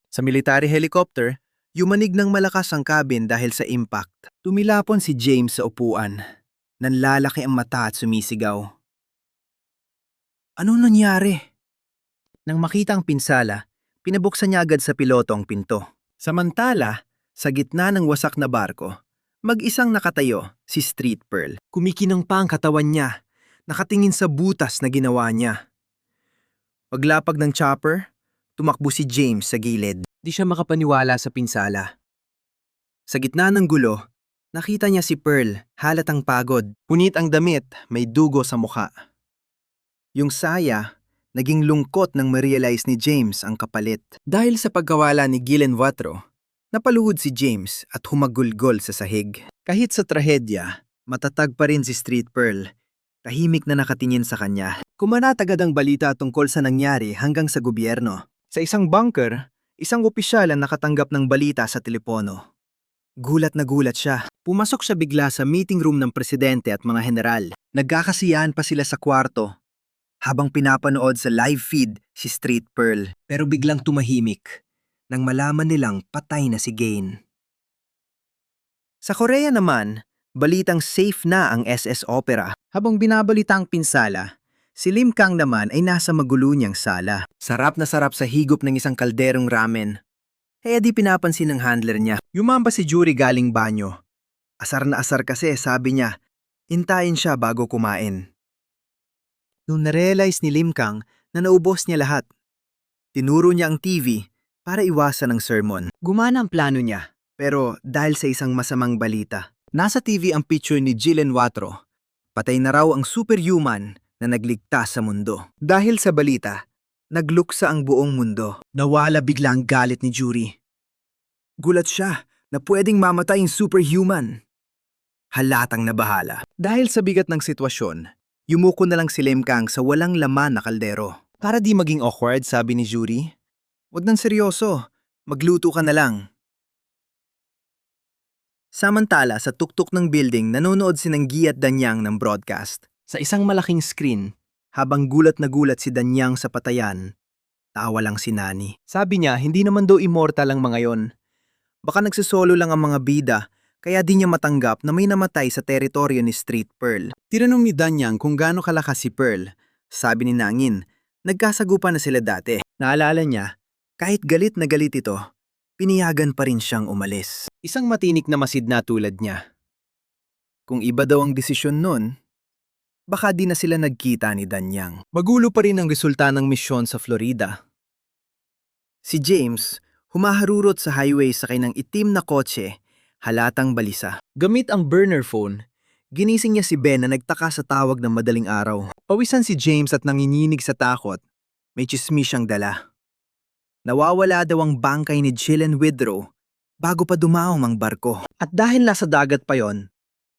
Sa military helicopter, yumanig ng malakas ang cabin dahil sa impact. Tumilapon si James sa upuan. Nanlalaki ang mata at sumisigaw. Ano nangyari? Nang makita ang pinsala, pinabuksan niya agad sa piloto ang pinto. Samantala, sa gitna ng wasak na barko, mag-isang nakatayo, si Street Pearl. Kumikinang pa ang katawan niya, nakatingin sa butas na ginawa niya. Paglapag ng chopper, tumakbo si James sa gilid. Di siya makapaniwala sa pinsala. Sa gitna ng gulo, nakita niya si Pearl, halatang pagod. Punit ang damit, may dugo sa mukha. Yung saya, naging lungkot nang ma-realize ni James ang kapalit. Dahil sa pagkawala ni Gillen Watro, napaluhod si James at humagulgol sa sahig. Kahit sa trahedya, matatag pa rin si Street Pearl. Tahimik na nakatingin sa kanya. Kumanat agad ang balita tungkol sa nangyari hanggang sa gobyerno. Sa isang bunker, isang opisyal ang nakatanggap ng balita sa telepono. Gulat na gulat siya. Pumasok siya bigla sa meeting room ng presidente at mga general. Nagkakasiyahan pa sila sa kwarto. habang pinapanood sa live feed si Street Pearl. Pero biglang tumahimik nang malaman nilang patay na si Gain. Sa Korea naman, balitang safe na ang SS Opera. Habang binabalitang pinsala, si Lim Kang naman ay nasa magulo niyang sala. Sarap na sarap sa higop ng isang kalderong ramen. Kaya di pinapansin ng handler niya. Yumamba si Juri galing banyo. Asar na asar kasi, sabi niya, hintayin siya bago kumain. Nung narealize ni Lim Kang na naubos niya lahat, tinuro niya ang TV para iwasan ang sermon. Gumana ang plano niya, pero dahil sa isang masamang balita, nasa TV ang picture ni Jillian Watro. Patay na raw ang superhuman na nagligtas sa mundo. Dahil sa balita, nagluksa ang buong mundo. Nawala bigla ang galit ni Juri. Gulat siya na pwedeng mamatay ang superhuman. Halatang nabahala. Dahil sa bigat ng sitwasyon, yumuko na lang si Lim Kang sa walang laman na kaldero. Para di maging awkward, sabi ni Juri. Huwag nang seryoso, magluto ka na lang. Samantala, sa tuktok ng building, nanonood si Nanggi at Danyang ng broadcast. Sa isang malaking screen, habang gulat na gulat si Danyang sa patayan, tawa lang si Nani. Sabi niya, hindi naman daw immortal ang mga yon. Baka nagsisolo lang ang mga bida, kaya di niya matanggap na may namatay sa teritoryo ni Street Pearl. Tinanong ni Danyang kung gaano kalakas si Pearl. Sabi ni Nangin, nagkasagupan na sila dati. Naalala niya, kahit galit na galit ito, piniyagan pa rin siyang umalis. Isang matinik na masid na tulad niya. Kung iba daw ang desisyon nun, baka di na sila nagkita ni Danyang. Magulo pa rin ang resulta ng misyon sa Florida. Si James, humaharurot sa highway sakay ng itim na kotse, halatang balisa. Gamit ang burner phone, ginising niya si Ben na nagtaka sa tawag ng madaling araw. Pawisan si James at nanginginig sa takot. May chismis siyang dala. Nawawala daw ang bangkay ni Jillian Widrow bago pa dumaong ang barko. At dahil nasa dagat pa yon,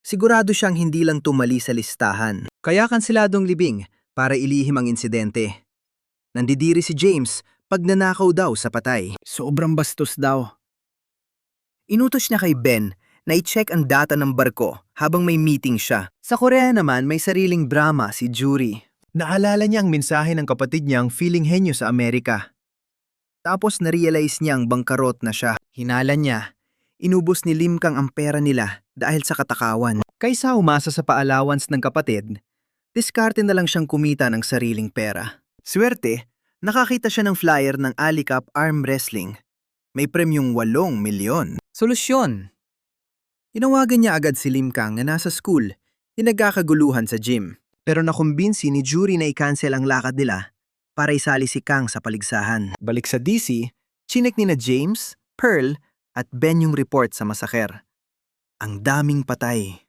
sigurado siyang hindi lang tumali sa listahan. Kaya kanseladong libing para ilihim ang insidente. Nandidiri si James pag nanakaw daw sa patay. Sobrang bastos daw. Inutos niya kay Ben na i-check ang data ng barko habang may meeting siya. Sa Korea naman may sariling drama si Juri. Naalala niya ang mensahe ng kapatid niyang feeling henyo sa Amerika. Tapos narealize niyang bangkarot na siya. Hinala niya, inubos ni Lim Kang ang pera nila dahil sa katakawan. Kaysa umasa sa pa-allowance ng kapatid, diskarte na lang siyang kumita ng sariling pera. Swerte, nakakita siya ng flyer ng Alicap Arm Wrestling. May premyong 8 milyon. Solusyon! Inawagan niya agad si Lim Kang na nasa school, nagkakaguluhan sa gym. Pero nakumbinsi ni Juri na i-cancel ang lakad nila para isali si Kang sa paligsahan. Balik sa DC, chinek ni na James, Pearl, at Ben yung report sa masaker. Ang daming patay.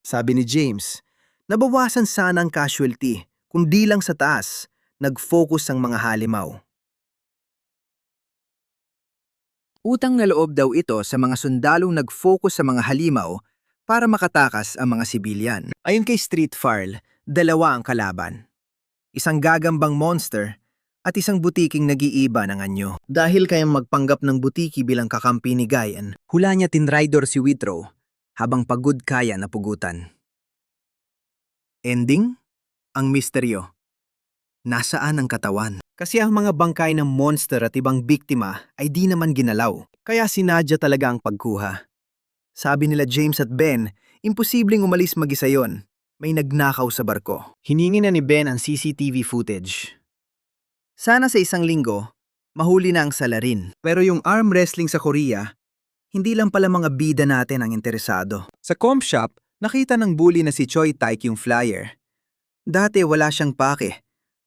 Sabi ni James, nabawasan sana ang casualty, kundi lang sa taas, nag-focus ang mga halimaw. Utang na loob daw ito sa mga sundalong nag-focus sa mga halimaw para makatakas ang mga sibilyan. Ayon kay Street Farl, 2 ang kalaban. Isang gagambang monster at isang butiking nag-iiba ng anyo. Dahil kayang magpanggap ng butiki bilang kakampi ni Guyan, hula niya tinrider si Widrow habang pagod kaya napugutan. Ending? Ang misteryo. Nasaan ang katawan? Kasi ang mga bangkay ng monster at ibang biktima ay di naman ginalaw. Kaya sinadya talaga ang pagkuha. Sabi nila James at Ben, imposibleng umalis mag-isa yon. May nagnakaw sa barko. Hiningi na ni Ben ang CCTV footage. Sana sa isang linggo, mahuli na ang salarin. Pero yung arm wrestling sa Korea, hindi lang pala mga bida natin ang interesado. Sa comp shop, nakita ng bully na si Choi Taik yung flyer. Dati wala siyang pake.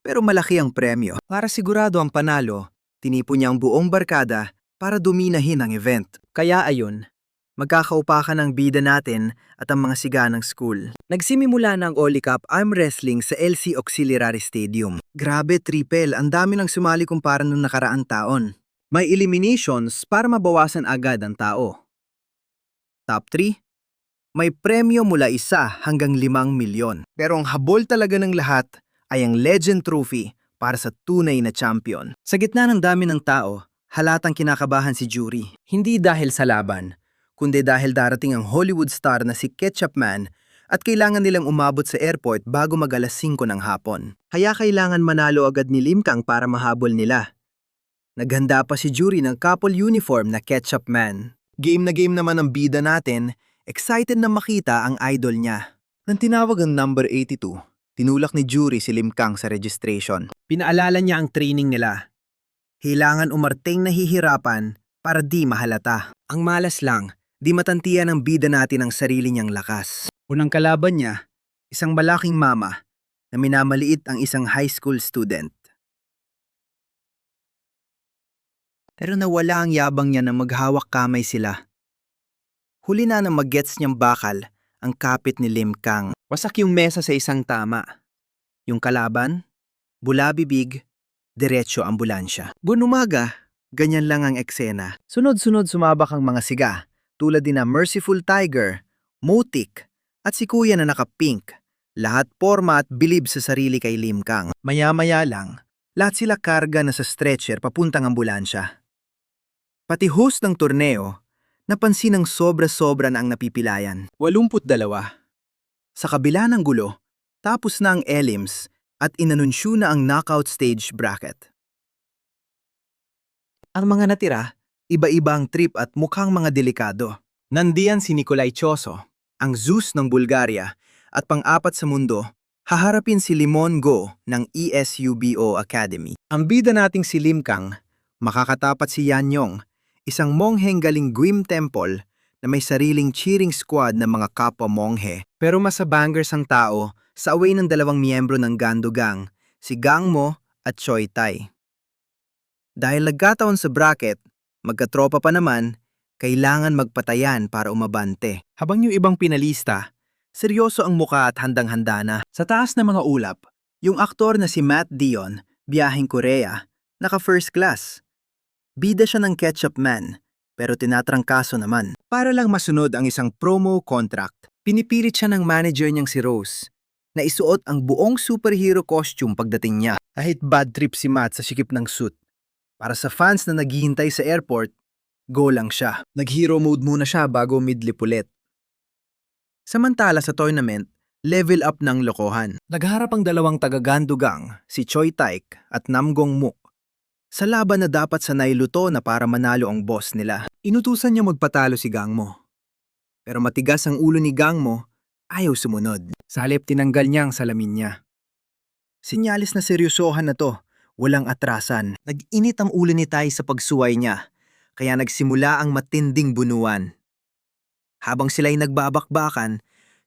Pero malaki ang premyo. Para sigurado ang panalo, tinipo niya ang buong barkada para duminahin ang event. Kaya ayun, magkakaupakan ang bida natin at ang mga siga ng school. Nagsimimula na ang Alicap Arm Wrestling sa LC Auxiliary Stadium. Grabe, triple, ang dami nang sumali kumpara nung nakaraang taon. May eliminations para mabawasan agad ang tao. Top 3, may premyo mula 1 hanggang 5 milyon. Pero ang habol talaga ng lahat ay ang Legend Trophy para sa tunay na champion. Sa gitna ng dami ng tao, halatang kinakabahan si Juri. Hindi dahil sa laban, kundi dahil darating ang Hollywood star na si Ketchup Man At kailangan nilang umabot sa airport bago mag-alas 5 ng hapon. Kaya kailangan manalo agad ni Lim Kang para mahabol nila. Naghanda pa si Jury ng couple uniform na Ketchup Man. Game na game naman ang bida natin, excited na makita ang idol niya. Nang tinawag ang number 82, tinulak ni Jury si Lim Kang sa registration. Pinaalala niya ang training nila. Kailangan umarting nahihirapan para di mahalata. Ang malas lang, di matantiyan ng bida natin ang sarili niyang lakas. Unang kalaban niya, isang malaking mama na minamaliit ang isang high school student. Pero nawala ang yabang niya na maghawak kamay sila. Huli na mag-gets niyang bakal ang kapit ni Lim Kang. Wasak yung mesa sa isang tama. Yung kalaban, bula-bibig, diretso ambulansya. Buong umaga, ganyan lang ang eksena. Sunod-sunod sumabak ang mga siga, tulad din na Merciful Tiger, Motik, at si Kuya na naka-pink. Lahat porma at bilib sa sarili kay Lim Kang. Maya-maya lang, lahat sila karga na sa stretcher papuntang ambulansya. Pati host ng torneo, napansin ng sobra-sobra na ang napipilayan. 82. Sa kabila ng gulo, tapos na ang elims at inanunsyo na ang knockout stage bracket. Ang mga natira, iba-iba ang trip at mukhang mga delikado. Nandiyan si Nikolai Choso, ang Zeus ng Bulgaria, at pang-apat sa mundo, haharapin si Limon Go ng ESUBO Academy. Ang bida nating si Lim Kang, makakatapat si Yan Yong, isang mongheng galing Gwim Temple na may sariling cheering squad ng mga kapwa monghe. Pero mas bangers ang tao sa away ng dalawang miyembro ng Gando Gang, si Gang Mo at Choi Tai. Dahil nagkataon sa bracket, magkatropa pa naman, kailangan magpatayan para umabante. Habang yung ibang pinalista, seryoso ang muka at handang-handa na. Sa taas ng mga ulap, yung aktor na si Matt Dion, biyaheng Korea, naka first class. Bida siya ng Ketchup Man, pero tinatrangkaso naman. Para lang masunod ang isang promo contract, pinipilit siya ng manager niyang si Rose na isuot ang buong superhero costume pagdating niya. Kahit bad trip si Matt sa sikip ng suit. Para sa fans na naghihintay sa airport, go lang siya. Nag-hero mode muna siya bago midlip ulit. Samantala sa tournament, level up ng lokohan. Nagharap ang dalawang taga-Gandugang, si Choi Taik at Namgong Muk, sa laban na dapat sanay luto na para manalo ang boss nila. Inutusan niya magpatalo si Gangmo. Pero matigas ang ulo ni Gangmo, ayaw sumunod. Sa halip tinanggal niya ang salamin niya. Sinyalis na seryosohan na to, walang atrasan. Nag-init ang ulo ni Tai sa pagsuway niya, kaya nagsimula ang matinding bunuan. Habang sila'y nagbabakbakan,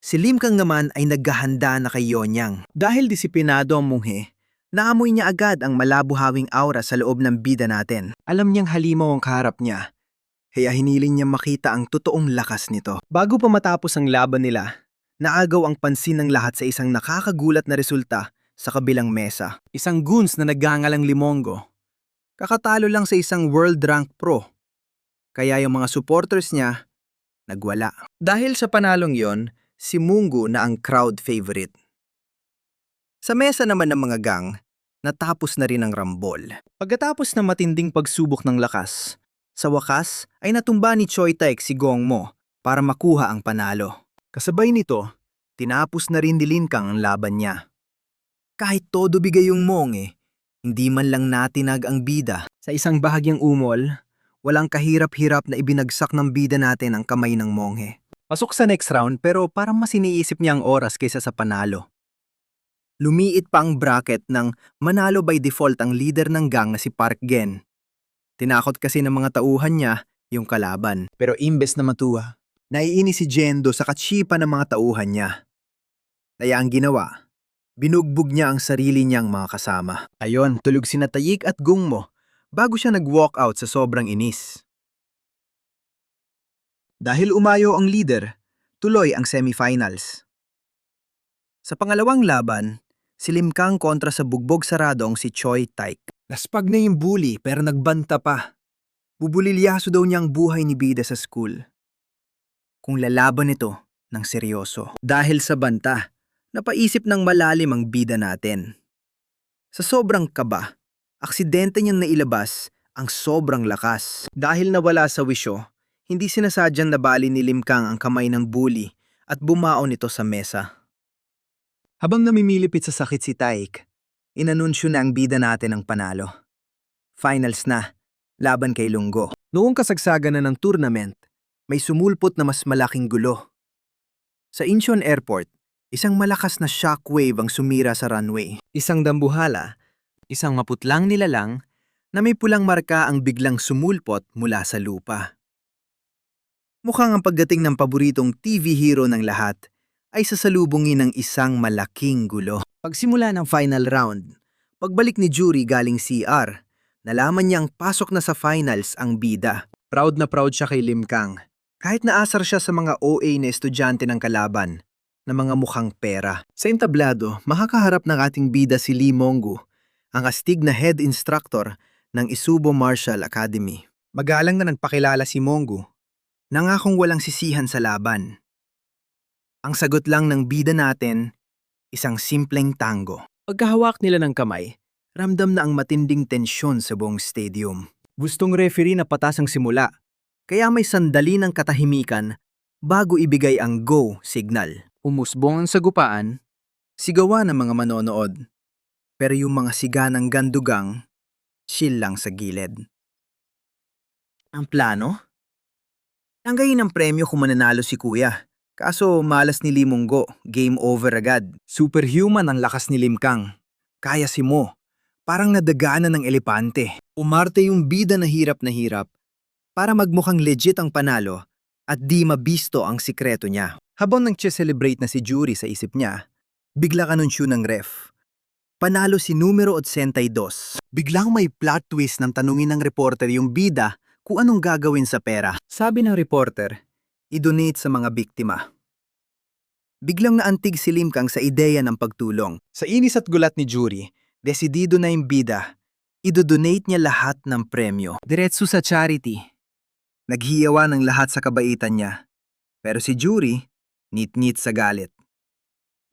si Lim Kang naman ay naghahanda na kay Yonyang. Dahil disiplinado ang munghe, naamoy niya agad ang malabuhawing aura sa loob ng bida natin. Alam niyang halimaw ang kaharap niya, kaya hiniling niya makita ang totoong lakas nito. Bago pa matapos ang laban nila, naagaw ang pansin ng lahat sa isang nakakagulat na resulta sa kabilang mesa. Isang goons na nagngangalang Limongo. Kakatalo lang sa isang world rank pro. Kaya yung mga supporters niya, nagwala. Dahil sa panalong yon, si Mungo na ang crowd favorite. Sa mesa naman ng mga gang, natapos na rin ang rambol. Pagkatapos ng matinding pagsubok ng lakas, sa wakas ay natumba ni Choi Taek si Gong Mo para makuha ang panalo. Kasabay nito, tinapos na rin ni Lim Kang ang laban niya. Kahit todo bigay yung monghe, hindi man lang natinag ang bida. Sa isang bahagyang umol, walang kahirap-hirap na ibinagsak ng bida natin ang kamay ng monghe. Pasok sa next round pero parang mas iniisip niya ang oras kaysa sa panalo. Lumiit pa ang bracket ng manalo by default ang leader ng gang na si Park Gen. Tinakot kasi ng mga tauhan niya yung kalaban. Pero imbes na matuwa, naiinis si Jendo sa katsipa ng mga tauhan niya. Kaya ang ginawa, binugbog niya ang sarili niyang mga kasama. Ayon, tulog sina Tayik at Gungmo bago siya nag-walk out sa sobrang inis. Dahil umayo ang leader, tuloy ang semifinals. Sa pangalawang laban, si Lim Kang kontra sa bugbog saradong si Choi Taek. Laspag na yung bully pero nagbanta pa. Bubulilyaso daw niya ang buhay ni bida sa school. Kung lalaban ito ng seryoso. Dahil sa banta, napaisip ng malalim ang bida natin. Sa sobrang kaba, aksidente niyang nailabas ang sobrang lakas. Dahil nawala sa wisyo, hindi sinasadyang nabali ni Lim Kang ang kamay ng bully at bumaon ito sa mesa. Habang namimilipit sa sakit si Taik, inanunsyo na ang bida natin ang panalo. Finals na, laban kay Lunggo. Noong kasagsagan na ng tournament, may sumulpot na mas malaking gulo. Sa Incheon Airport, isang malakas na shockwave ang sumira sa runway. Isang dambuhala, isang maputlang nilalang, na may pulang marka ang biglang sumulpot mula sa lupa. Mukhang ang pagdating ng paboritong TV hero ng lahat ay sasalubungin ng isang malaking gulo. Pagsimula ng final round, pagbalik ni Jury galing CR, nalaman niyang pasok na sa finals ang bida. Proud na proud siya kay Lim Kang. Kahit naasar siya sa mga OA na estudyante ng kalaban, na mga mukhang pera. Sa entablado, makakaharap ng ating bida si Lee Monggu, ang astig na head instructor ng Isubo Martial Academy. Magalang na nagpakilala si Monggu, nangakong walang sisihan sa laban. Ang sagot lang ng bida natin, isang simpleng tango. Pagkahawak nila ng kamay, ramdam na ang matinding tensyon sa buong stadium. Gustong referee na patas ang simula, kaya may sandali ng katahimikan bago ibigay ang go signal. Umusbong ang sagupaan, sigawa ng mga manonood. Pero yung mga siga ng gandugang, chill lang sa gilid. Ang plano? Tanggayin ang premyo kung mananalo si Kuya. Kaso malas ni Limonggo, game over agad. Superhuman ang lakas ni Limkang. Kaya si Mo, parang nadagaanan ng elepante. Umarte yung bida na hirap para magmukhang legit ang panalo at di mabisto ang sikreto niya. Habang nag-celebrate na si Jury sa isip niya, bigla anunsyo ng ref. Panalo si numero 82. Biglang may plot twist nang tanungin ng reporter yung bida kung anong gagawin sa pera. Sabi ng reporter, i-donate sa mga biktima. Biglang naantig si Lim Kang sa ideya ng pagtulong. Sa inis at gulat ni Jury, desidido na yung bida, i-donate niya lahat ng premyo. Diretso sa charity. Naghiyawa ng lahat sa kabaitan niya. Pero si Jury, nit-nit sa galit.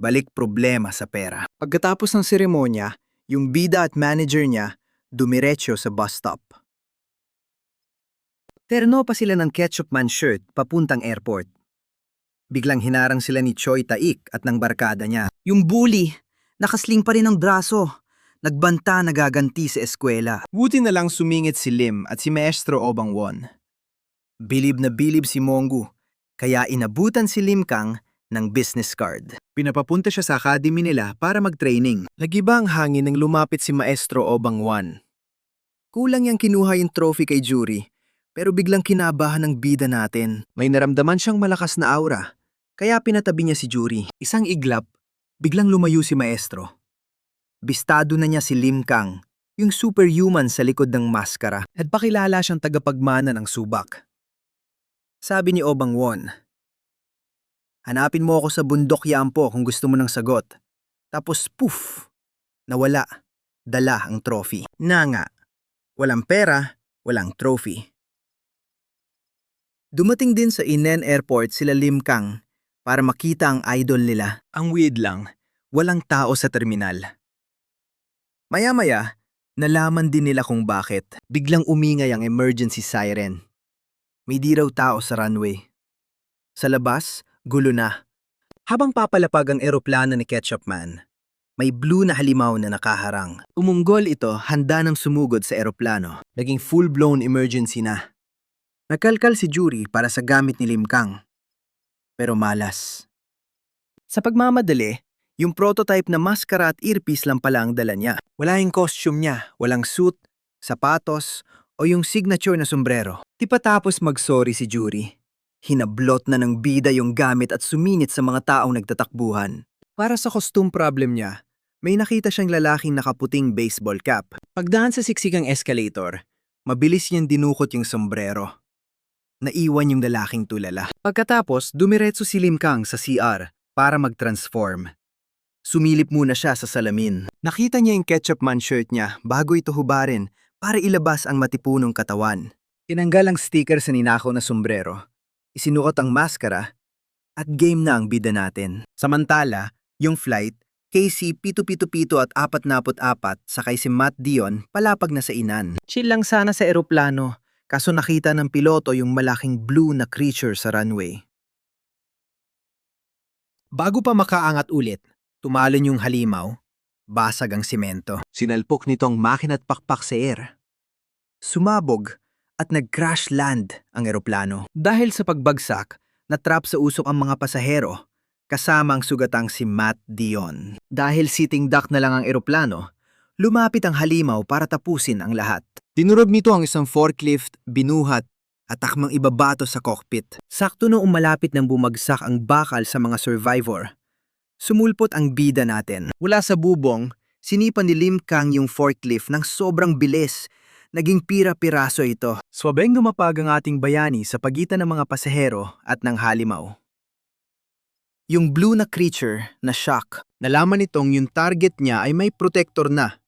Balik problema sa pera. Pagkatapos ng seremonya, yung bida at manager niya dumiretso sa bus stop. Terno pa sila ng Ketchup Man shirt papuntang airport. Biglang hinarang sila ni Choi Taik at ng barkada niya. Yung bully, nakasling pa rin ang braso. Nagbanta nagaganti sa eskwela. Buti na lang sumingit si Lim at si Maestro Obang Won. Bilib na bilib si Monggu, kaya inabutan si Lim Kang ng business card. Pinapapunta siya sa academy nila para mag-training. Nagiba ang hangin nang lumapit si Maestro Obang Won. Kulang yang kinuha yung trophy kay Jury, pero biglang kinabahan ng bida natin. May naramdaman siyang malakas na aura, kaya pinatabi niya si Jury. Isang iglap, biglang lumayo si Maestro. Bistado na niya si Lim Kang, yung superhuman sa likod ng maskara, at pakilala siyang tagapagmana ng subak. Sabi ni Obang Won, hanapin mo ako sa bundok Yampo kung gusto mo ng sagot. Tapos poof, nawala, dala ang trophy. Na nga, walang pera, walang trophy. Dumating din sa Inen Airport sila Lim Kang para makita ang idol nila. Ang weird lang, walang tao sa terminal. Maya-maya, nalaman din nila kung bakit. Biglang umingay ang emergency siren. May di raw tao sa runway. Sa labas, gulo na. Habang papalapag ang eroplano ni Ketchup Man, may blue na halimaw na nakaharang. Umunggol ito, handa ng sumugod sa eroplano. Naging full-blown emergency na. Nakalkal si Jury para sa gamit ni Lim Kang. Pero malas. Sa pagmamadali, yung prototype na maskara at earpiece lang pala ang dala niya. Wala yung costume niya, walang suit, sapatos, o yung signature na sombrero. Di pa tapos mag-sorry si Jury. Hinablot na ng bida yung gamit at suminit sa mga taong nagtatakbuhan. Para sa costume problem niya, may nakita siyang lalaking nakaputing baseball cap. Pagdaan sa siksikang escalator, mabilis niyang dinukot yung sombrero. Naiwan yung lalaking tulala. Pagkatapos, dumiretso si Lim Kang sa CR para mag-transform. Sumilip muna siya sa salamin. Nakita niya yung Ketchup Man shirt niya bago ito hubarin para ilabas ang matipunong katawan. Tinanggal ang sticker sa ninakaw na sombrero. Isinuot ang maskara at game na ang bida natin. Samantala, yung flight, KC 777 at 44 sakay si Matt Dion palapag na sa Inan. Chill lang sana sa eroplano, kaso nakita ng piloto yung malaking blue na creature sa runway. Bago pa makaangat ulit, tumalon yung halimaw, basag ang simento. Sinalpok nitong makina't pakpak sa air. Sumabog at nag-crash land ang eroplano. Dahil sa pagbagsak, natrap sa usok ang mga pasahero, kasama ang sugatang si Matt Dion. Dahil sitting duck na lang ang eroplano, lumapit ang halimaw para tapusin ang lahat. Dinurog nito ang isang forklift, binuhat, at akmang ibabato sa cockpit. Sakto noong malapit nang bumagsak ang bakal sa mga survivor, sumulpot ang bida natin. Mula sa bubong, sinipan ni Lim Kang yung forklift ng sobrang bilis. Naging pira-piraso ito. Swabeng lumapag ang ating bayani sa pagitan ng mga pasahero at ng halimaw. Yung blue na creature na shock, nalaman nitong yung target niya ay may protector na.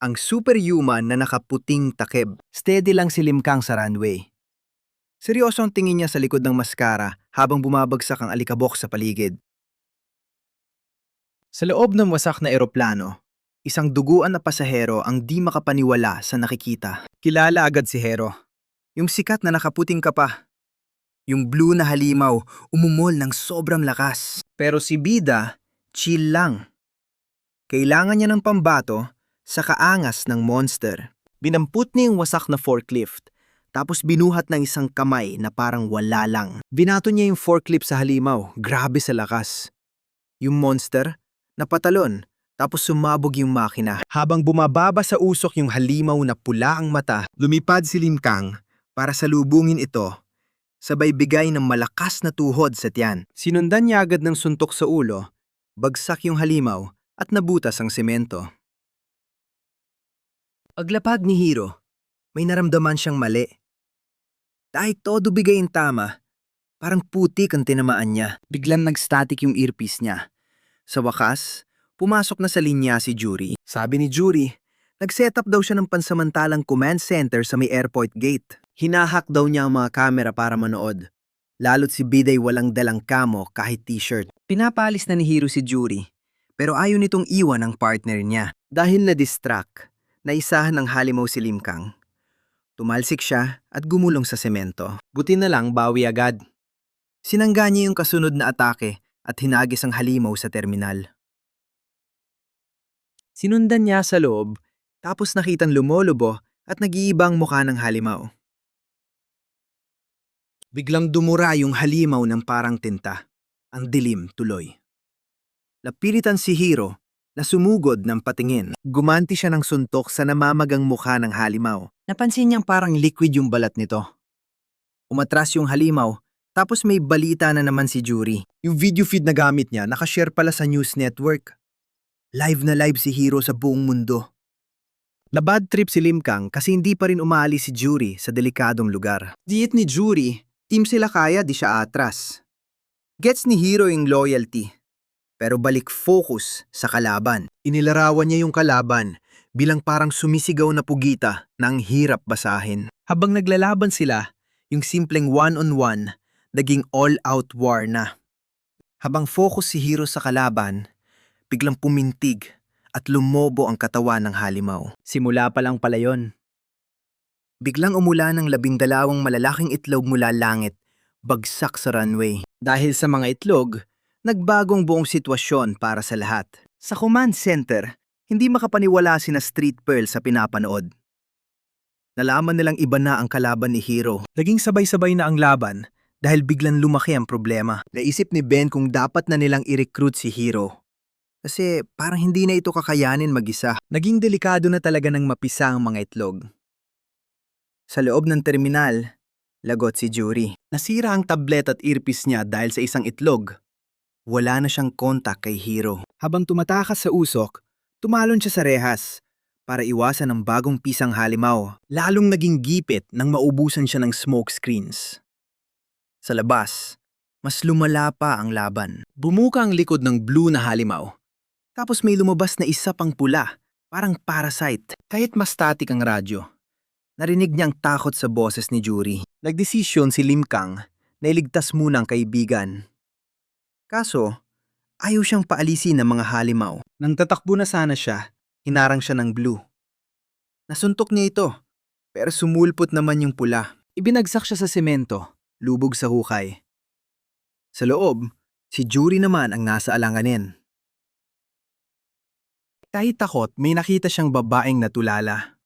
Ang superhuman na nakaputing takeb. Steady lang si Lim Kang sa runway. Seryoso ang tingin niya sa likod ng maskara habang bumabagsak ang alikabok sa paligid. Sa loob ng wasak na eroplano, isang duguan na pasahero ang di makapaniwala sa nakikita. Kilala agad si Hero. Yung sikat na nakaputing kapa. Yung blue na halimaw umumol ng sobrang lakas. Pero si Bida, chill lang. Kailangan niya ng pambato sa kaangas ng monster. Binamput niya yung wasak na forklift, tapos binuhat ng isang kamay na parang wala lang. Binato niya yung forklift sa halimaw, grabe sa lakas. Yung monster, napatalon, tapos sumabog yung makina. Habang bumababa sa usok yung halimaw na pula ang mata, lumipad si Lim Kang para salubungin ito, sabay bigay ng malakas na tuhod sa tiyan. Sinundan niya agad ng suntok sa ulo, bagsak yung halimaw at nabutas ang semento. Paglapag ni Hero, may naramdaman siyang mali. Dahil todo bigay ang tama, parang putik ang tinamaan niya. Biglang nag-static yung earpiece niya. Sa wakas, pumasok na sa linya si Jury. Sabi ni Jury, nag-set up daw siya ng pansamantalang command center sa may airport gate. Hinahack daw niya ang mga kamera para manood. Lalo't si Biday walang dalang kamo kahit t-shirt. Pinapalis na ni Hero si Jury, pero ayaw nitong iwan ang partner niya. Dahil na-distract, naisahan ng halimaw si Lim Kang. Tumalsik siya at gumulong sa semento. Buti na lang bawi agad. Sinangga niya yung kasunod na atake at hinagis ang halimaw sa terminal. Sinundan niya sa loob, tapos nakitang lumolobo at nag-iibang mukha ng halimaw. Biglang dumura yung halimaw ng parang tinta. Ang dilim tuloy. Napilitan si Hero na sumugod ng patingin. Gumanti siya ng suntok sa namamagang mukha ng halimaw. Napansin niyang parang liquid yung balat nito. Umatras yung halimaw, tapos may balita na naman si Jury. Yung video feed na gamit niya nakashare pala sa news network. Live na live si Hero sa buong mundo. Na-bad trip si Lim Kang kasi hindi pa rin umaalis si Jury sa delikadong lugar. Diet ni Jury, team sila kaya di siya atras. Gets ni Hero yung loyalty, pero balik focus sa kalaban. Inilarawan niya yung kalaban bilang parang sumisigaw na pugita na ang hirap basahin. Habang naglalaban sila, yung simpleng one-on-one naging all-out war na. Habang focus si Hero sa kalaban, biglang pumintig at lumobo ang katawan ng halimaw. Simula pa lang pala yon. Biglang umulan ng 12 malalaking itlog mula langit, bagsak sa runway. Dahil sa mga itlog, nagbagong buong sitwasyon para sa lahat. Sa command center, hindi makapaniwala sina Street Pearl sa pinapanood. Nalaman nilang iba na ang kalaban ni Hero. Naging sabay-sabay na ang laban dahil biglang lumaki ang problema. Naisip ni Ben kung dapat na nilang i-recruit si Hero. Kasi parang hindi na ito kakayanin mag-isa. Naging delikado na talaga ng mapisa ang mga itlog. Sa loob ng terminal, lagot si Jury. Nasira ang tablet at earpiece niya dahil sa isang itlog. Wala na siyang kontak kay Hero. Habang tumatakas sa usok, tumalon siya sa rehas para iwasan ang bagong pisang halimaw. Lalong naging gipit nang maubusan siya ng smoke screens. Sa labas, mas lumala pa ang laban. Bumuka ang likod ng blue na halimaw. Tapos may lumabas na isa pang pula, parang parasite. Kahit mas static ang radyo, narinig niyang takot sa boses ni Jury. Nagdesisyon si Lim Kang na iligtas muna ang kaibigan. Kaso, ayaw siyang paalisin ng mga halimaw. Nang tatakbo na sana siya, hinarang siya ng blue. Nasuntok niya ito, pero sumulpot naman yung pula. Ibinagsak siya sa semento, lubog sa hukay. Sa loob, Si Jury naman ang nasa alanganin. Kahit takot, may nakita siyang babaeng natulala.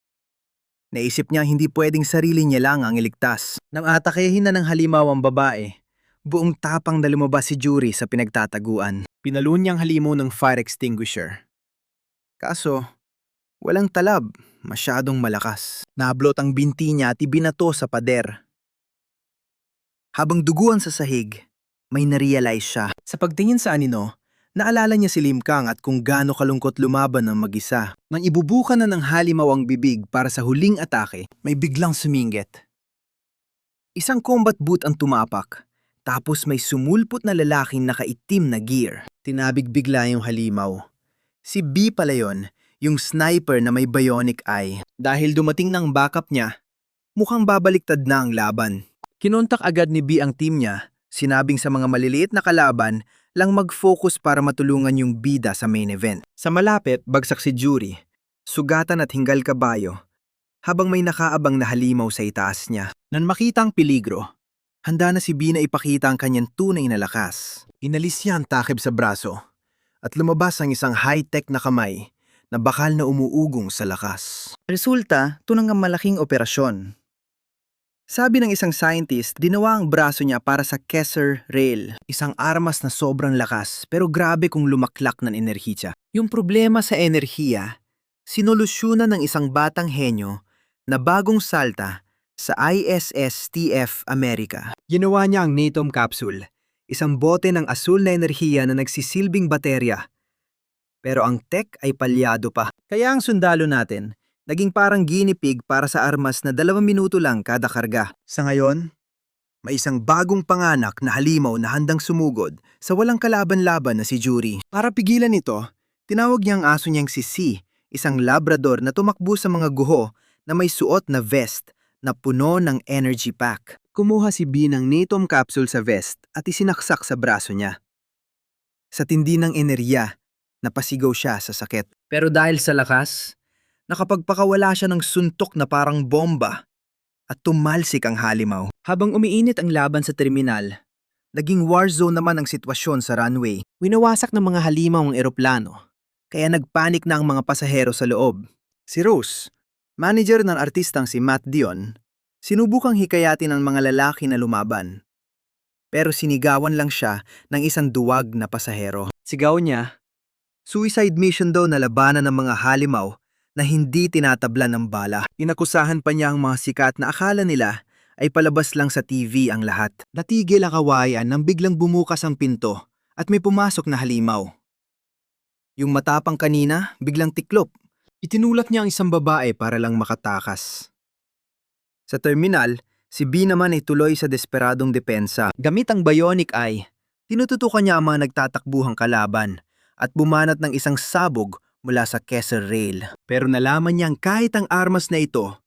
Naisip niya hindi pwedeng sarili niya lang ang iligtas. Nang atakehin na ng halimaw ang babae, buong tapang na lumabas si Jury sa pinagtataguan. Pinalun niyang halimaw ng fire extinguisher. Kaso, walang talab, masyadong malakas. Nablot ang binti niya at ibinato sa pader. Habang duguan sa sahig, may narealize siya. Sa pagtingin sa anino, naalala niya si Lim Kang at kung gaano kalungkot lumaban ng mag-isa. Nang ibubuka na ng halimaw ang bibig para sa huling atake, may biglang suminggit. Isang combat boot ang tumapak, tapos may sumulpot na lalaking nakaitim na gear. Tinabig bigla yung halimaw. Si B pala yon, yung sniper na may bionic eye. Dahil dumating ng backup niya, mukhang babaliktad na ang laban. Kinontak agad ni B ang team niya, sinabing sa mga maliliit na kalaban lang mag-focus para matulungan yung bida sa main event. Sa malapit, bagsak si Jury, sugatan at hinggal kabayo, habang may nakaabang na halimaw sa itaas niya. Nang makita ang peligro, handa na si B na ipakita ang kanyang tunay na lakas. Inalis niya ang takip sa braso, at lumabas ang isang high-tech na kamay na bakal na umuugong sa lakas. Resulta, tunang ang malaking operasyon. Sabi ng isang scientist, dinawa ang braso niya para sa Kessler Rail, isang armas na sobrang lakas pero grabe kung lumaklak ng enerhiya. Yung problema sa enerhiya, sinolusyonan ng isang batang henyo na bagong salta sa ISS-TF America. Ginawa niya ang Natom capsule, isang bote ng asul na enerhiya na nagsisilbing baterya. Pero ang tech ay palyado pa. Kaya ang sundalo natin, naging parang guinea pig para sa armas na 2 minuto lang kada karga. Sa ngayon, may isang bagong panganak na halimaw na handang sumugod sa walang kalaban-laban na si Jury. Para pigilan ito, tinawag niya ang aso niyang si C, isang labrador na tumakbo sa mga guho na may suot na vest na puno ng energy pack. Kumuha si B ng Natom capsule sa vest at isinaksak sa braso niya. Sa tindi ng enerhiya, napasigaw siya sa sakit. Pero dahil sa lakas, nakapagpakawala siya ng suntok na parang bomba at tumalsik ang halimaw. Habang umiinit ang laban sa terminal, naging war zone naman ang sitwasyon sa runway. Winawasak ng mga halimaw ang eroplano, kaya nagpanik na ang mga pasahero sa loob. Si Rose, manager ng artistang si Matt Dion, sinubukang hikayatin ang mga lalaki na lumaban. Pero sinigawan lang siya ng isang duwag na pasahero. Sigaw niya, suicide mission daw na labanan ng mga halimaw na hindi tinatablan ng bala. Inakusahan pa niya ang mga sikat na akala nila ay palabas lang sa TV ang lahat. Natigil ang kawayan nang biglang bumukas ang pinto at may pumasok na halimaw. Yung matapang kanina, biglang tiklop. Itinulak niya ang isang babae para lang makatakas. Sa terminal, si B naman ay tuloy sa desperadong depensa. Gamit ang bionic eye, tinututukan niya ang mga nagtatakbuhang kalaban at bumanat ng isang sabog mula sa Kessler Rail. Pero nalaman niyang kahit ang armas na ito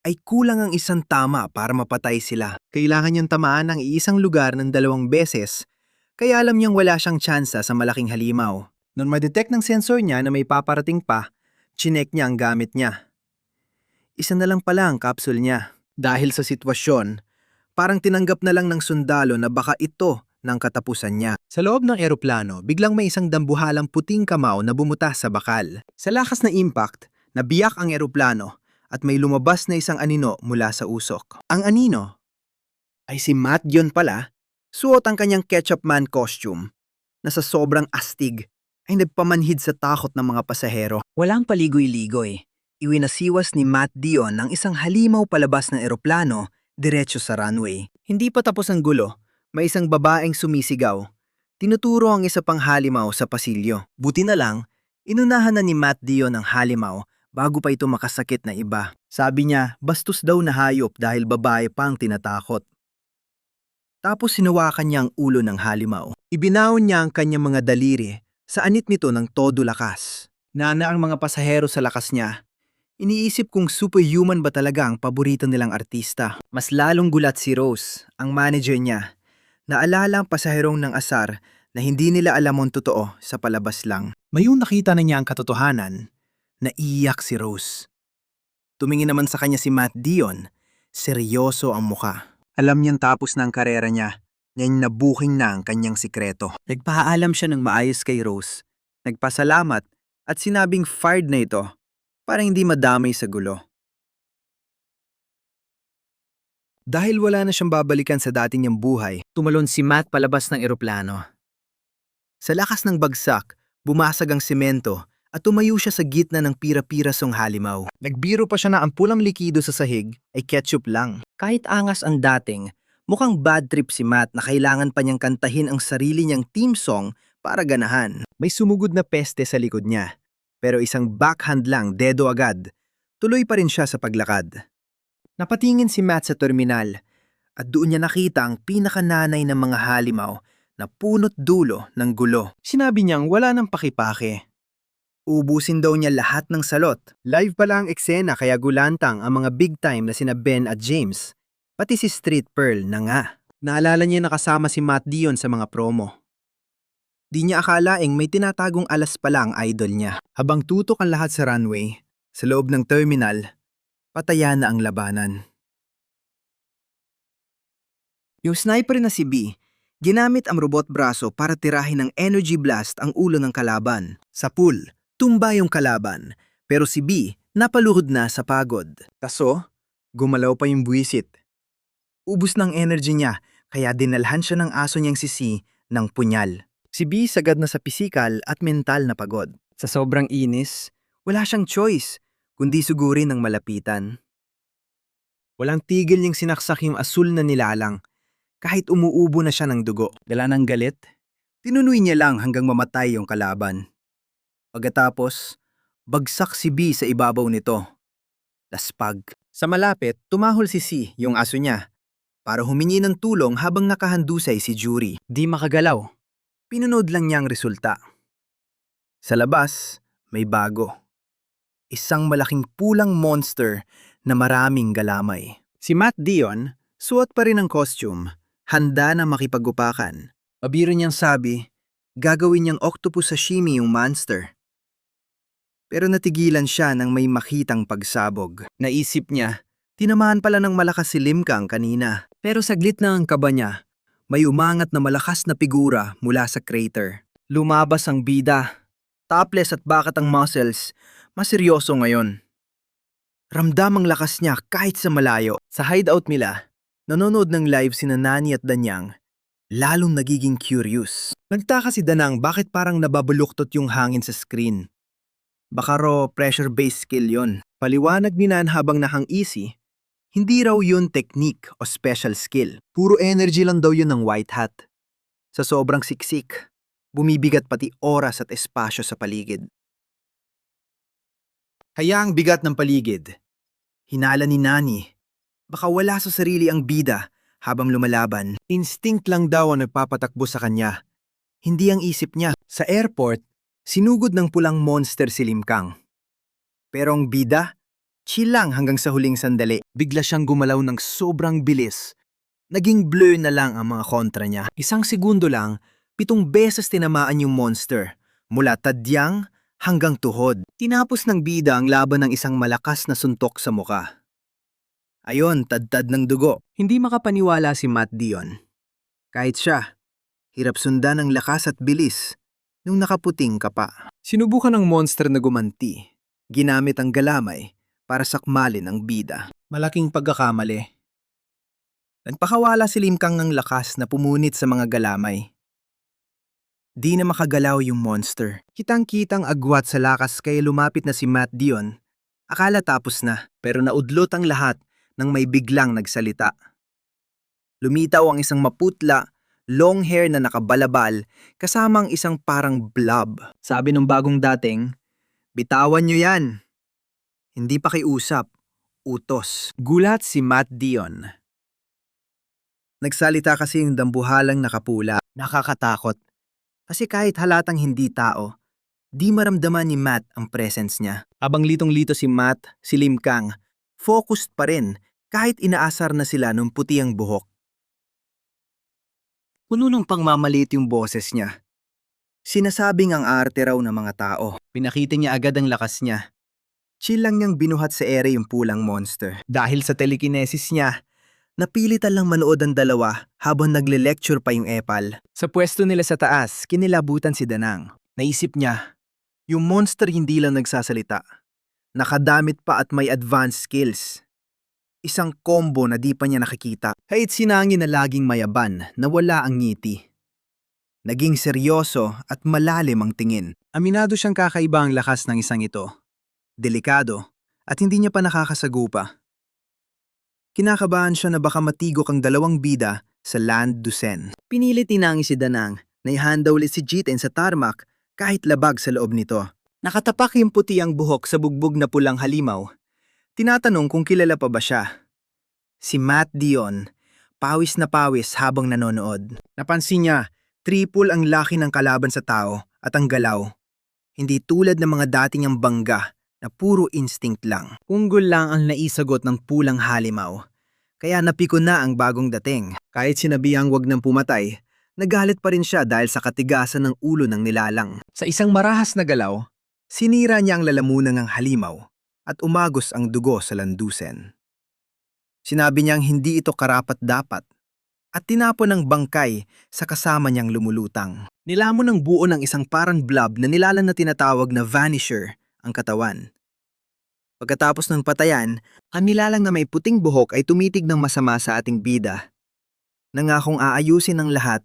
ay kulang ang isang tama para mapatay sila. Kailangan niyang tamaan ang iisang lugar ng 2 beses, kaya alam niyang wala siyang tsansa sa malaking halimaw. Nung ma-detect ng sensor niya na may paparating pa, chinek niya ang gamit niya. Isa na lang pala ang capsule niya. Dahil sa sitwasyon, parang tinanggap na lang ng sundalo na baka ito ng katapusan niya. Sa loob ng eroplano, biglang may isang dambuhalang puting kamao na bumuta sa bakal. Sa lakas na impact, nabiyak ang eroplano at may lumabas na isang anino mula sa usok. Ang anino ay si Matt Dion pala, suot ang kanyang ketchup man costume na sa sobrang astig ay nagpamanhid sa takot ng mga pasahero. Walang paligoy-ligoy. Iwinasiwas ni Matt Dion ang isang halimaw palabas ng eroplano diretso sa runway. Hindi pa tapos ang gulo, may isang babaeng sumisigaw. Tinuturo ang isa pang halimaw sa pasilyo. Buti na lang, inunahan na ni Matt Dion ang halimaw bago pa ito makasakit na iba. Sabi niya, bastos daw na hayop dahil babae pa ang tinatakot. Tapos sinawakan niya ang ulo ng halimaw. Ibinaon niya ang kanyang mga daliri sa anit nito ng todo lakas. Nana ang mga pasahero sa lakas niya. Iniisip kung superhuman ba talaga ang paborito nilang artista. Mas lalong gulat si Rose, ang manager niya. Naalala ang pasaherong ng asar na hindi nila alam ang totoo sa palabas lang. Mayong nakita na niya ang katotohanan, naiyak si Rose. Tumingin naman sa kanya si Matt Dion, seryoso ang muka. Alam niyang tapos na ang karera niya. Ngayon nabuking na ang kanyang sikreto. Nagpaalam siya ng maayos kay Rose. Nagpasalamat at sinabing fired na ito para hindi madamay sa gulo. Dahil wala na siyang babalikan sa dati niyang buhay, tumalon si Matt palabas ng eroplano. Sa lakas ng bagsak, bumasag ang semento at tumayo siya sa gitna ng pira-pirasong halimaw. Nagbiro pa siya na ang pulang likido sa sahig ay ketchup lang. Kahit angas ang dating, mukhang bad trip si Matt na kailangan pa niyang kantahin ang sarili niyang team song para ganahan. May sumugod na peste sa likod niya, pero isang backhand lang, dedo agad. Tuloy pa rin siya sa paglakad. Napatingin si Matt sa terminal at doon niya nakita ang pinakananay ng mga halimaw na punot dulo ng gulo. Sinabi niyang wala nang pakipake. Ubusin daw niya lahat ng salot. Live pala ang eksena kaya gulantang ang mga big time na sina Ben at James. Pati si Street Pearl na nga. Naalala niya nakasama si Matt Dion sa mga promo. Di niya akalaing may tinatagong alas pala ang idol niya. Habang tutok ang lahat sa runway, sa loob ng terminal, pataya na ang labanan. Yung sniper na si B, ginamit ang robot braso para tirahin ng energy blast ang ulo ng kalaban. Sa pool, tumba yung kalaban, pero si B napaluhod na sa pagod. Kaso, gumalaw pa yung buwisit. Ubus ng energy niya, kaya dinalhan siya ng aso niyang si C ng punyal. Si B sagad na sa pisikal at mental na pagod. Sa sobrang inis, wala siyang choice, kundi sugurin ng malapitan. Walang tigil niyang sinaksak yung asul na nilalang, kahit umuubo na siya ng dugo. Dala ng galit, tinunoy niya lang hanggang mamatay yung kalaban. Pagkatapos, bagsak si B sa ibabaw nito. Laspag. Sa malapit, tumahol si C, yung aso niya, para humingi ng tulong habang nakahandusay si Jury. Di makagalaw. Pinunod lang niya ang resulta. Sa labas, may bago. Isang malaking pulang monster na maraming galamay. Si Matt Dion, suot pa rin ang costume, handa na makipag-upakan. Pabiro niyang sabi, gagawin niyang octopus sashimi yung monster. Pero natigilan siya nang may makitang pagsabog. Naisip niya, tinamaan pala ng malakas si Lim Kang kanina. Pero saglit na ang kaba niya, may umangat na malakas na figura mula sa crater. Lumabas ang bida. Topless at bakat ang muscles, mas seryoso ngayon. Ramdam ang lakas niya kahit sa malayo. Sa hideout nila, nanonood ng live sina Nani at Danyang, lalong nagiging curious. Nagtaka si Danang bakit parang nababuluktot yung hangin sa screen. Baka raw pressure-based skill yon. Paliwanag ni Nan habang nakang-easy, hindi raw yun technique o special skill. Puro energy lang daw yun ng white hat. Sa sobrang siksik, bumibigat pati oras at espasyo sa paligid. Kaya ang bigat ng paligid. Hinala ni Nani. Baka wala sa sarili ang bida habang lumalaban. Instinct lang daw ang nagpapatakbo sa kanya. Hindi ang isip niya. Sa airport, sinugod ng pulang monster si Lim Kang. Pero ang bida, chill lang hanggang sa huling sandali. Bigla siyang gumalaw ng sobrang bilis. Naging blur na lang ang mga kontra niya. Isang segundo lang, 7 beses tinamaan yung monster. Mula tadyang hanggang tuhod. Tinapos ng bida ang laban ng isang malakas na suntok sa muka. Ayon, tad-tad ng dugo. Hindi makapaniwala si Matt Dion. Kahit siya, hirap sundan ang lakas at bilis nung nakaputing kapa. Sinubukan ng monster na gumanti. Ginamit ang galamay para sakmalin ang bida. Malaking pagkakamali. Nagpakawala si Lim Kang ng lakas na pumunit sa mga galamay. Di na makagalaw yung monster. Kitang-kitang agwat sa lakas kaya lumapit na si Matt Dion. Akala tapos na, pero naudlot ang lahat nang may biglang nagsalita. Lumitaw ang isang maputla, long hair na nakabalabal kasama ang isang parang blob. Sabi ng bagong dating, bitawan nyo yan. Hindi pa kiusap, utos. Gulat si Matt Dion. Nagsalita kasi yung dambuhalang nakapula. Nakakatakot. Kasi kahit halatang hindi tao, di maramdaman ni Matt ang presence niya. Habang litong-lito si Matt, si Lim Kang, focused pa rin kahit inaasar na sila nung puti ang buhok. Puno ng pangmamalit yung boses niya. Sinasabing ang arte raw ng mga tao. Pinakita niya agad ang lakas niya. Chill lang niyang binuhat sa ere yung pulang monster. Dahil sa telekinesis niya, Napilitan lang manood ang dalawa habang nagle-lecture pa yung epal. Sa pwesto nila sa taas, kinilabutan si Danang. Naisip niya, yung monster hindi lang nagsasalita. Nakadamit pa at may advanced skills. Isang combo na di pa niya nakikita. Kahit sinangin na laging mayaban na wala ang ngiti. Naging seryoso at malalim ang tingin. Aminado siyang kakaiba ang lakas ng isang ito. Delikado at hindi niya pa nakakasagupa. Kinakabahan siya na baka matigok ang dalawang bida sa Land Dusen. Pinilit tinangi si Danang na ihanda ulit si Jiten sa tarmac kahit labag sa loob nito. Nakatapak yung puti ang buhok sa bugbog na pulang halimaw. Tinatanong kung kilala pa ba siya. Si Matt Dion, pawis na pawis habang nanonood. Napansin niya, triple ang laki ng kalaban sa tao at ang galaw. Hindi tulad ng mga dating ang bangga na puro instinct lang. Unggol lang ang naisagot ng pulang halimaw. Kaya napiko na ang bagong dating. Kahit sinabihang wag nang pumatay, nagalit pa rin siya dahil sa katigasan ng ulo ng nilalang. Sa isang marahas na galaw, sinira niya ang lalamunan ng halimaw at umagos ang dugo sa landusen. Sinabi niyang hindi ito karapat-dapat at tinapon ng bangkay sa kasama niyang lumulutang. Nilamon ng buo ng isang parang blob na nilalang na tinatawag na vanisher ang katawan. Pagkatapos ng patayan, ang nilalang na may puting buhok ay tumitig ng masama sa ating bida. Nangakong aayusin ang lahat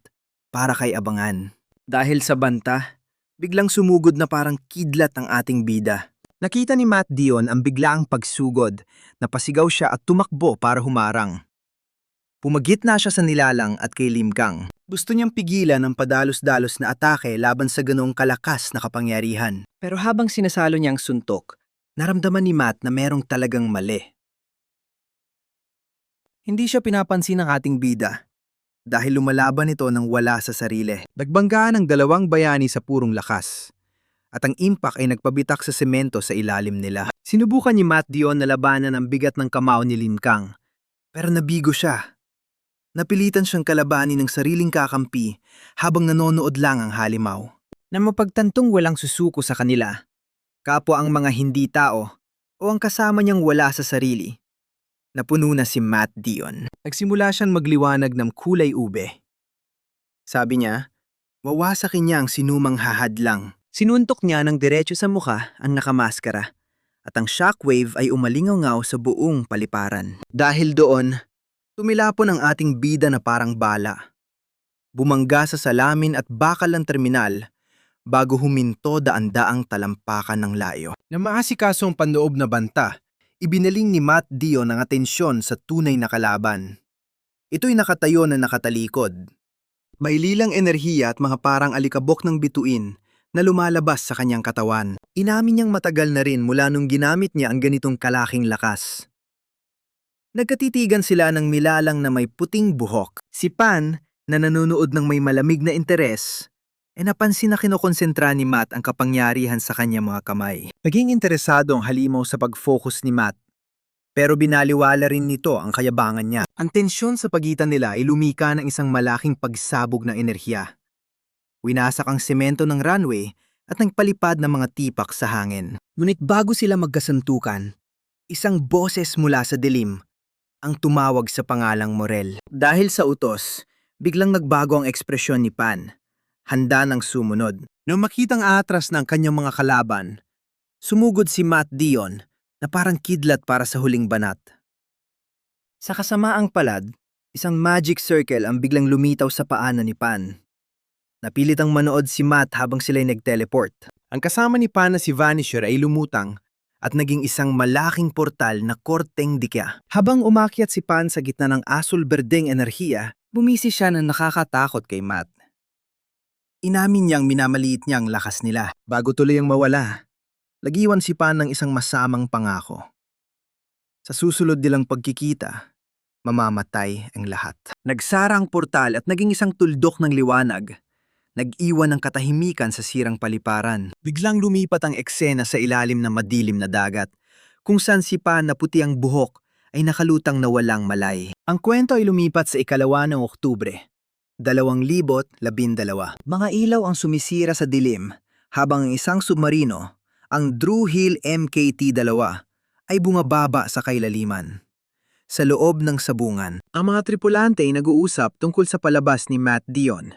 para kay Abangan. Dahil sa banta, biglang sumugod na parang kidlat ang ating bida. Nakita ni Matt Dion ang biglaang pagsugod, napasigaw siya at tumakbo para humarang. Pumagit na siya sa nilalang at kay Lim Kang. Gusto niyang pigilan ang padalos-dalos na atake laban sa ganong kalakas na kapangyarihan. Pero habang sinasalo niyang suntok, naramdaman ni Matt na merong talagang mali. Hindi siya pinapansin ng ating bida dahil lumalaban ito ng wala sa sarili. Nagbanggaan ang dalawang bayani sa purong lakas at ang impact ay nagpabitak sa semento sa ilalim nila. Sinubukan ni Matt Dion na labanan ang bigat ng kamao ni Lim Kang pero nabigo siya. Napilitan siyang kalabanin ng sariling kakampi habang nanonood lang ang halimaw. Na mapagtantong walang susuko sa kanila, kapwa ang mga hindi tao o ang kasama niyang wala sa sarili. Napuno na si Matt Dion. Nagsimula siyang magliwanag ng kulay ube. Sabi niya, wawasakin niya ang sinumang hahadlang. Sinuntok niya ng diretso sa mukha ang nakamaskara at ang shockwave ay umalingaw-ngaw sa buong paliparan. Dahil doon, tumilapon ang ating bida na parang bala. Bumangga sa salamin at bakal ng terminal bago huminto daan-daang talampakan ng layo. Na maasikaso ang panloob na banta, ibinaling ni Matt Dion ang atensyon sa tunay na kalaban. Ito'y nakatayo na nakatalikod. May lilang enerhiya at mga parang alikabok ng bituin na lumalabas sa kanyang katawan. Inamin niyang matagal na rin mula nung ginamit niya ang ganitong kalaking lakas. Nagkatitigan sila ng nilalang na may puting buhok. Si Pan, na nanonood ng may malamig na interes, napansin na kinokonsentra ni Matt ang kapangyarihan sa kanyang mga kamay. Naging interesado ang halimaw sa pag-focus ni Matt, pero binaliwala rin nito ang kayabangan niya. Ang tensyon sa pagitan nila ay lumika ng isang malaking pagsabog ng enerhiya. Winasak ang semento ng runway at nagpalipad ng mga tipak sa hangin. Ngunit bago sila magkasuntukan, isang boses mula sa dilim ang tumawag sa pangalang Morel. Dahil sa utos, biglang nagbago ang ekspresyon ni Pan. Handa ng sumunod. Nung makitang aatras ng kanyang mga kalaban, sumugod si Matt Dion na parang kidlat para sa huling banat. Sa kasamaang palad, isang magic circle ang biglang lumitaw sa paanan ni Pan. Napilit ang manood si Matt habang sila'y nag-teleport. Ang kasama ni Pan na si Vanisher ay lumutang at naging isang malaking portal na korteng dikya. Habang umakyat si Pan sa gitna ng asul-berdeng enerhiya, bumisi siya na nakakatakot kay Matt. Inamin niyang minamaliit niya ang lakas nila. Bago tuloy ang mawala, lagiwan si Pan ng isang masamang pangako. Sa susunod nilang pagkikita, mamamatay ang lahat. Nagsara ang portal at naging isang tuldok ng liwanag. Nag-iwan ng katahimikan sa sirang paliparan. Biglang lumipat ang eksena sa ilalim ng madilim na dagat, kung saan si Pan na puti ang buhok ay nakalutang na walang malay. Ang kwento ay lumipat sa 2 ng Oktubre, 2012. Mga ilaw ang sumisira sa dilim, habang ang isang submarino, ang Drew Hill MKT-2, ay bumababa sa kailaliman. Sa loob ng sabungan, ang mga tripulante ay nag-uusap tungkol sa palabas ni Matt Dion.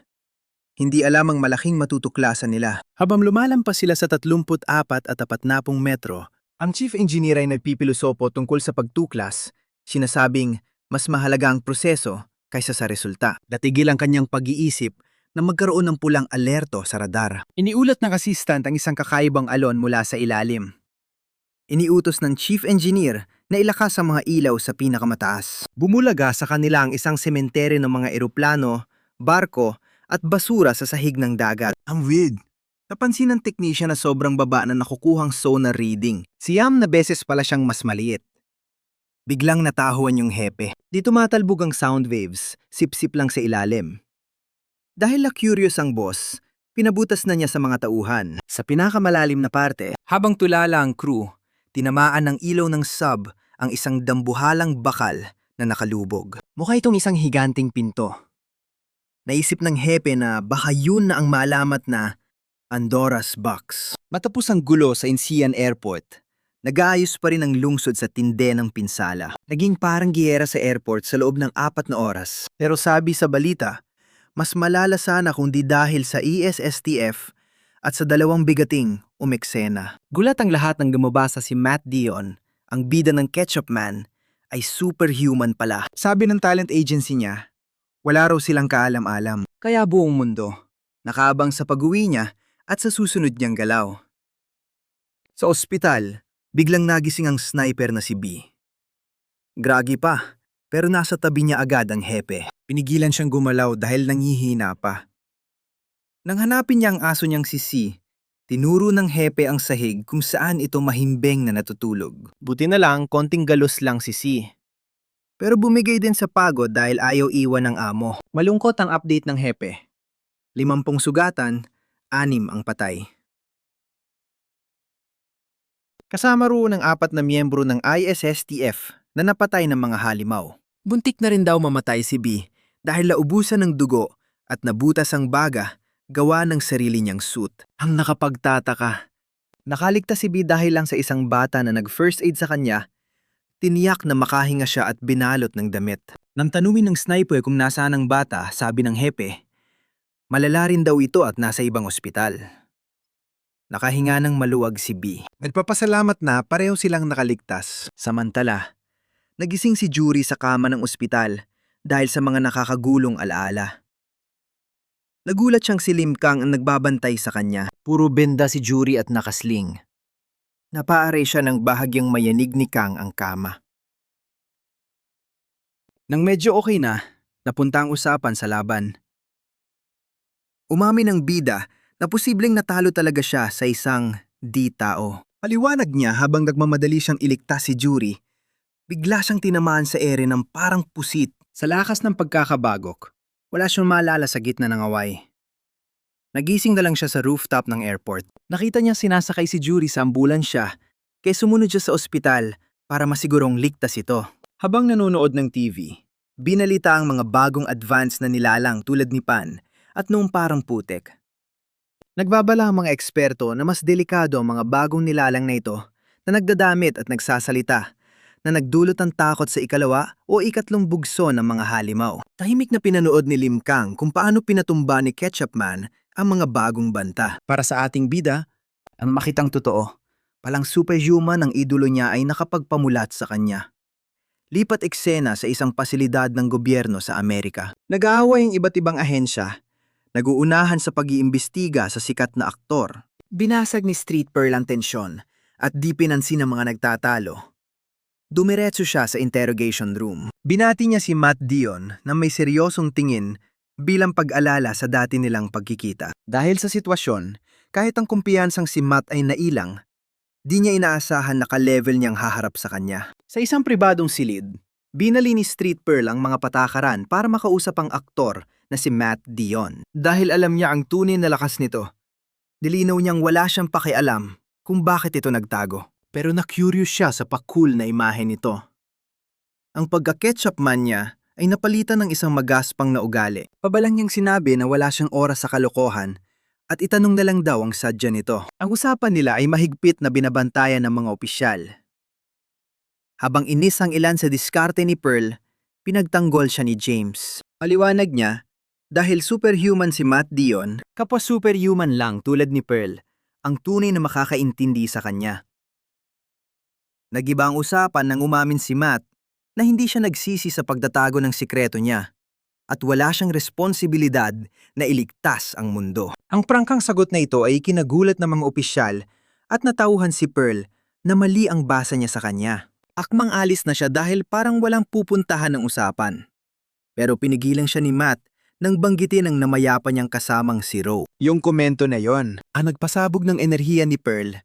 Hindi alam ang malaking matutuklasan nila. Habang lumalampas sila sa 34 at 40 metro, ang chief engineer ay nagpipilosopo tungkol sa pagtuklas, sinasabing mas mahalaga ang proseso kaysa sa resulta. Natigil ang kanyang pag-iisip na magkaroon ng pulang alerto sa radar. Iniulat ng assistant ang isang kakaibang alon mula sa ilalim. Iniutos ng chief engineer na ilakas ang mga ilaw sa pinakamataas. Bumulaga sa kanila ang isang sementeryo ng mga eroplano, barko, at basura sa sahig ng dagat. Ang weird. Napansin ng technician na sobrang baba na nakukuhang sonar reading. Siyam na beses pala siyang mas maliit. Biglang natahuan yung hepe. Di tumatalbog ang sound waves, sip-sip lang sa ilalim. Dahil na-curious ang boss, pinabutas na niya sa mga tauhan. Sa pinakamalalim na parte, habang tulala ang crew, tinamaan ng ilaw ng sub ang isang dambuhalang bakal na nakalubog. Mukha itong isang higanting pinto. Naisip ng hepe na baka yun na ang malamat na Pandora's Box. Matapos ang gulo sa Incheon Airport, nag-aayos pa rin ang lungsod sa tinde ng pinsala. Naging parang giyera sa airport sa loob ng 4 na oras. Pero sabi sa balita, mas malala sana kung di dahil sa ESSTF at sa 2 bigating umeksena. Gulat ang lahat ng gumabasa si Matt Dion, ang bida ng Ketchup Man, ay superhuman pala. Sabi ng talent agency niya, wala raw silang kaalam-alam. Kaya buong mundo, nakaabang sa pag-uwi niya at sa susunod niyang galaw. Sa ospital, biglang nagising ang sniper na si B. Groggy pa, pero nasa tabi niya agad ang hepe. Pinigilan siyang gumalaw dahil nangihina pa. Nang hanapin niya ang aso niyang si C, tinuro ng hepe ang sahig kung saan ito mahimbing na natutulog. Buti na lang, konting galos lang si C. Pero bumigay din sa pagod dahil ayaw iwan ng amo. Malungkot ang update ng hepe. 50 sugatan, 6 ang patay. Kasama roon ang 4 na miyembro ng ISSTF na napatay ng mga halimaw. Buntik na rin daw mamatay si B dahil naubusan ng dugo at nabutas ang baga gawa ng sarili niyang suit. Ang nakapagtataka. Nakaligtas si B dahil lang sa isang bata na nag-first aid sa kanya. Tiniyak na makahinga siya at binalot ng damit. Nang tanungin ng sniper kung nasaan ang bata, sabi ng hepe, malala rin daw ito at nasa ibang ospital. Nakahinga ng maluwag si B. Nagpapasalamat na pareho silang nakaligtas. Samantala, nagising si Jury sa kama ng ospital dahil sa mga nakakagulong alaala. Nagulat siyang si Lim Kang ang nagbabantay sa kanya. Puro benda si Jury at nakasling. Napaare siya ng bahagyang mayanig ni Kang ang kama. Nang medyo okay na, napunta ang usapan sa laban. Umamin ng bida na posibleng natalo talaga siya sa isang di-tao. Paliwanag niya habang nagmamadali siyang iligtas si Jury, bigla siyang tinamaan sa ere ng parang pusit. Sa lakas ng pagkakabagok, wala siyang maalala sa gitna ng away. Nagising na lang siya sa rooftop ng airport. Nakita niya sinasakay si Jury sa ambulansya, kaya sumunod siya sa ospital para masigurong ligtas ito. Habang nanonood ng TV, binalita ang mga bagong advance na nilalang tulad ni Pan at noong parang putek. Nagbabala ang mga eksperto na mas delikado ang mga bagong nilalang na ito na nagdadamit at nagsasalita na nagdulot ng takot sa 2 o 3 bugso ng mga halimaw. Tahimik na pinanood ni Lim Kang kung paano pinatumba ni Ketchup Man ang mga bagong banta. Para sa ating bida, ang makitang totoo, palang superhuman ang idolo niya ay nakapagpamulat sa kanya. Lipat eksena sa isang pasilidad ng gobyerno sa Amerika. Nag-aaway ang iba't ibang ahensya, naguunahan sa pag-iimbestiga sa sikat na aktor. Binasag ni Street Pearl ang tensyon at di pinansin ang mga nagtatalo. Dumiretso siya sa interrogation room. Binati niya si Matt Dion na may seryosong tingin bilang pag-alala sa dati nilang pagkikita. Dahil sa sitwasyon, kahit ang kumpiyansang si Matt ay nailang, di niya inaasahan na ka-level niyang haharap sa kanya. Sa isang pribadong silid, binali ni Street Pearl ang mga patakaran para makausap ang aktor na si Matt Dion. Dahil alam niya ang tunay na lakas nito, nilinaw niyang wala siyang pakialam kung bakit ito nagtago. Pero na-curious siya sa pa-cool na imahe nito. Ang pagka-Ketchup Man niya ay napalitan ng isang magaspang na ugali. Pabalang niyang sinabi na wala siyang oras sa kalokohan at itanong na lang daw ang sadya nito. Ang usapan nila ay mahigpit na binabantayan ng mga opisyal. Habang inis ang ilan sa diskarte ni Pearl, pinagtanggol siya ni James. Paliwanag niya, dahil superhuman si Matt Dion, kapwa superhuman lang tulad ni Pearl, ang tunay na makakaintindi sa kanya. Nagiba ang usapan nang umamin si Matt na hindi siya nagsisi sa pagtatago ng sikreto niya at wala siyang responsibilidad na iligtas ang mundo. Ang prangkang sagot na ito ay kinagulat ng mga opisyal at natauhan si Pearl na mali ang basa niya sa kanya. Akmang alis na siya dahil parang walang pupuntahan ng usapan. Pero pinigilan siya ni Matt nang banggitin ang namayapa niyang kasamang si Ro. Yung komento na yon, ang nagpasabog ng enerhiya ni Pearl,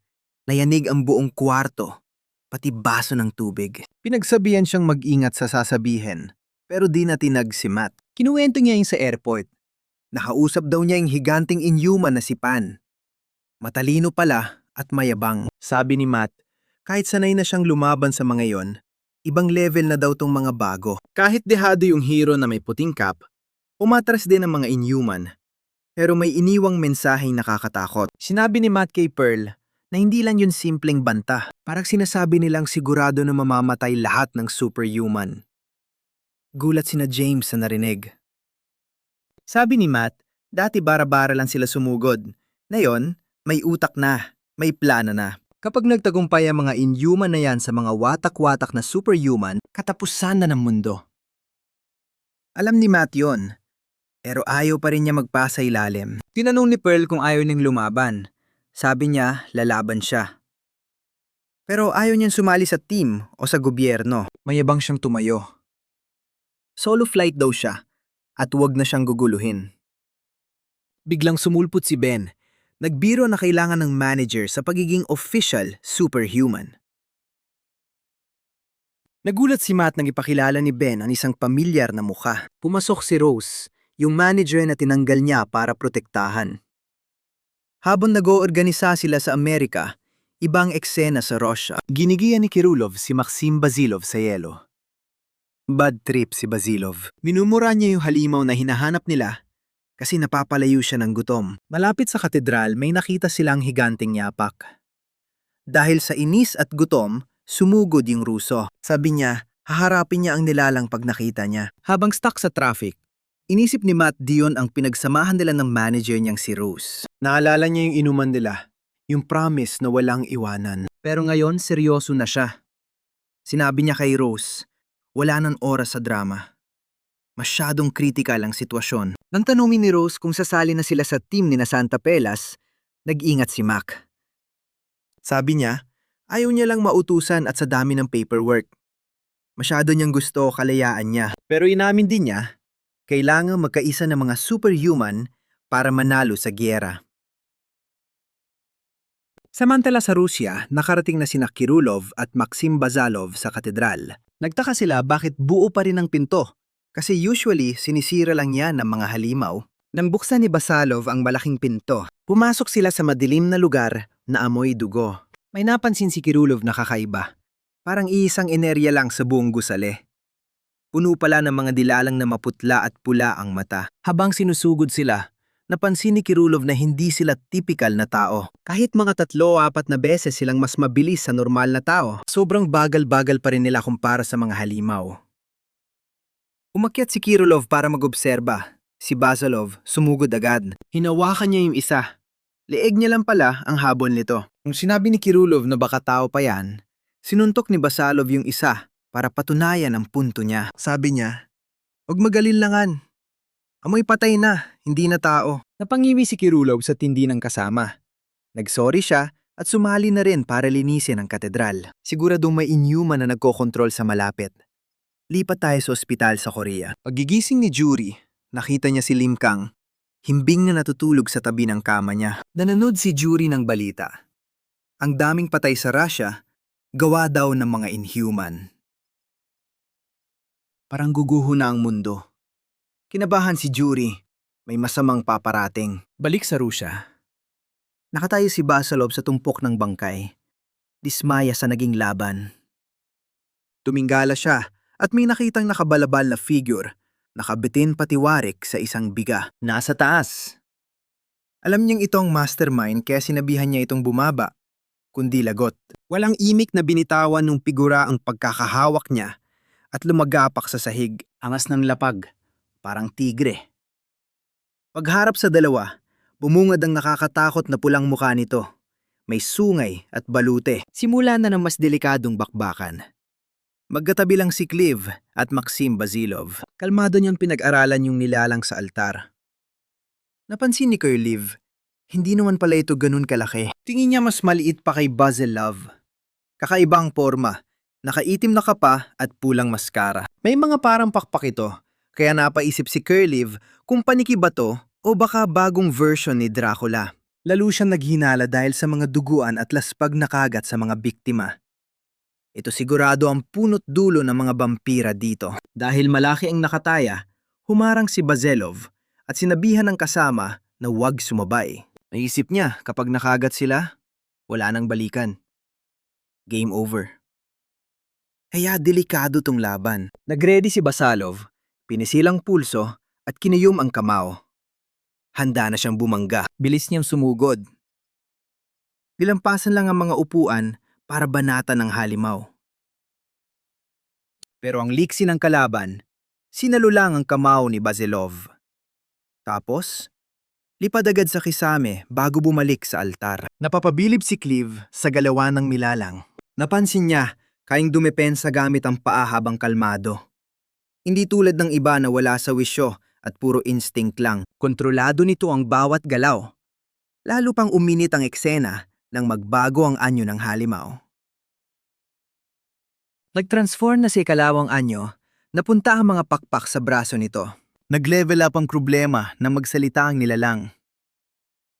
nayanig ang buong kwarto, pati baso ng tubig. Pinagsabihan siyang mag-ingat sa sasabihin, pero di natinag si Matt. Kinuwento niya yung sa airport. Nakausap daw niya yung higanting inhuman na si Pan. Matalino pala at mayabang. Sabi ni Matt, kahit sanay na siyang lumaban sa mga yon, ibang level na daw tong mga bago. Kahit dehado yung hero na may puting cap, umatras din ang mga inhuman. Pero may iniwang mensaheng nakakatakot. Sinabi ni Matt kay Pearl na hindi lang yun simpleng banta. Parang sinasabi nilang sigurado na mamamatay lahat ng superhuman. Gulat sina James sa narinig. Sabi ni Matt, dati bara-bara lang sila sumugod. Ngayon, may utak na, may plano na. Kapag nagtagumpay ang mga inhuman na yan sa mga watak-watak na superhuman, katapusan na ng mundo. Alam ni Matt yon, pero ayaw pa rin niya magpasa ilalim. Tinanong ni Pearl kung ayaw niyang lumaban. Sabi niya, lalaban siya. Pero ayaw niyang sumali sa team o sa gobyerno. Mayabang siyang tumayo. Solo flight daw siya at huwag na siyang guguluhin. Biglang sumulpot si Ben. Nagbiro na kailangan ng manager sa pagiging official superhuman. Nagulat si Matt nang ipakilala ni Ben ang isang pamilyar na mukha. Pumasok si Rose, yung manager na tinanggal niya para protektahan. Habang nag-oorganisa sila sa Amerika, ibang eksena sa Russia. Ginigiya ni Kirillov si Maxim Basilov sa yelo. Bad trip si Basilov. Minumura niya yung halimaw na hinahanap nila kasi napapalayo siya ng gutom. Malapit sa katedral may nakita silang higanting yapak. Dahil sa inis at gutom, sumugod yung Ruso. Sabi niya, haharapin niya ang nilalang pag nakita niya. Habang stuck sa traffic, inisip ni Matt Dion ang pinagsamahan nila ng manager niyang si Rose. Naalala niya yung inuman nila, yung promise na walang iwanan. Pero ngayon, seryoso na siya. Sinabi niya kay Rose, wala nang oras sa drama. Masyadong critical ang sitwasyon. Nang tanungin ni Rose kung sasali na sila sa team ni na Santa Pelas, nag-ingat si Mac. Sabi niya, ayaw niya lang mautusan at sa dami ng paperwork. Masyado niyang gusto kalayaan niya. Pero inamin din niya, kailangan magkaisa ng mga superhuman para manalo sa giyera. Samantala sa Rusya, nakarating na sina Kirillov at Maxim Bazalov sa katedral. Nagtaka sila bakit buo pa rin ang pinto, kasi usually sinisira lang yan ng mga halimaw. Nang buksan ni Bazalov ang malaking pinto, pumasok sila sa madilim na lugar na amoy dugo. May napansin si Kirillov na kakaiba. Parang iisang enerya lang sa buong gusali. Puno pala ng mga dilalang na maputla at pula ang mata. Habang sinusugod sila, napansin ni Kirillov na hindi sila typical na tao. Kahit mga 3-4 na beses silang mas mabilis sa normal na tao, sobrang bagal-bagal pa rin nila kumpara sa mga halimaw. Umakyat si Kirillov para mag-obserba. Si Bazalov sumugod agad. Hinawakan niya yung isa. Leeg niya lang pala ang habon nito. Nung sinabi ni Kirillov na baka tao pa yan, sinuntok ni Bazalov yung isa para patunayan ang punto niya. Sabi niya, huwag magalinlangan. Amoy patay na, hindi na tao. Napangiwi si Kirillov sa tindi ng kasama. Nagsorry siya at sumali na rin para linisin ang katedral. Siguradong may inhuman na nagkokontrol sa malapit. Lipat tayo sa ospital sa Korea. Pagigising ni Jury, nakita niya si Lim Kang, himbing na natutulog sa tabi ng kama niya. Nanonood si Jury ng balita. Ang daming patay sa Russia, gawa daw ng mga inhuman. Parang guguho na ang mundo. Kinabahan si Jury, may masamang paparating. Balik sa Rusya. Nakatayo si Bazalov sa tumpok ng bangkay. Dismaya sa naging laban. Tumingala siya at may nakitang nakabalabal na figure, nakabitin patiwarik sa isang biga. Nasa taas. Alam niyang itong mastermind kaya sinabihan niya itong bumaba. kundi lagot. Walang imik na binitawan ng figura ang pagkakahawak niya at lumagapak sa sahig. Angas ng lapag, parang tigre. Pagharap sa dalawa, bumungad ang nakakatakot na pulang mukha nito. May sungay at balute. Simula na ng mas delikadong bakbakan. Magkatabi lang si Clive at Maxim Basilov. Kalmado niyang pinag-aralan yung nilalang sa altar. Napansin ni Curliv, hindi naman pala ito ganun kalaki. Tingin niya mas maliit pa kay Basilov. Kakaibang forma, nakaitim na kapa at pulang maskara. May mga parang pakpak ito, kaya napaisip si Curliv kung paniki ba to o baka bagong version ni Dracula. Lalo siyang naghinala dahil sa mga duguan at laspag na kagat sa mga biktima. Ito sigurado ang punot dulo ng mga vampira dito. Dahil malaki ang nakataya, humarang si Basilov at sinabihan ng kasama na huwag sumabay. Naisip niya kapag nakagat sila, wala nang balikan. Game over. Kaya delikado tong laban. Nagready si Basilov, pinisilang pulso at kinayom ang kamao. Handa na siyang bumangga. Bilis niyang sumugod. Nilampasan lang ang mga upuan para banatan ng halimaw. Pero ang liksi ng kalaban, sinalo lang ang kamao ni Basilov. Tapos, lipad agad sa kisame bago bumalik sa altar. Napapabilib si Clive sa galawan ng milalang. Napansin niya, kayang dumepensa gamit ang paa habang kalmado. Hindi tulad ng iba na wala sa wisyo at puro instinct lang. Kontrolado nito ang bawat galaw. Lalo pang uminit ang eksena nang magbago ang anyo ng halimaw. Nag-transform na si Kalawang Anyo, napunta ang mga pakpak sa braso nito. Nag-level up ang problema na magsalita ang nilalang.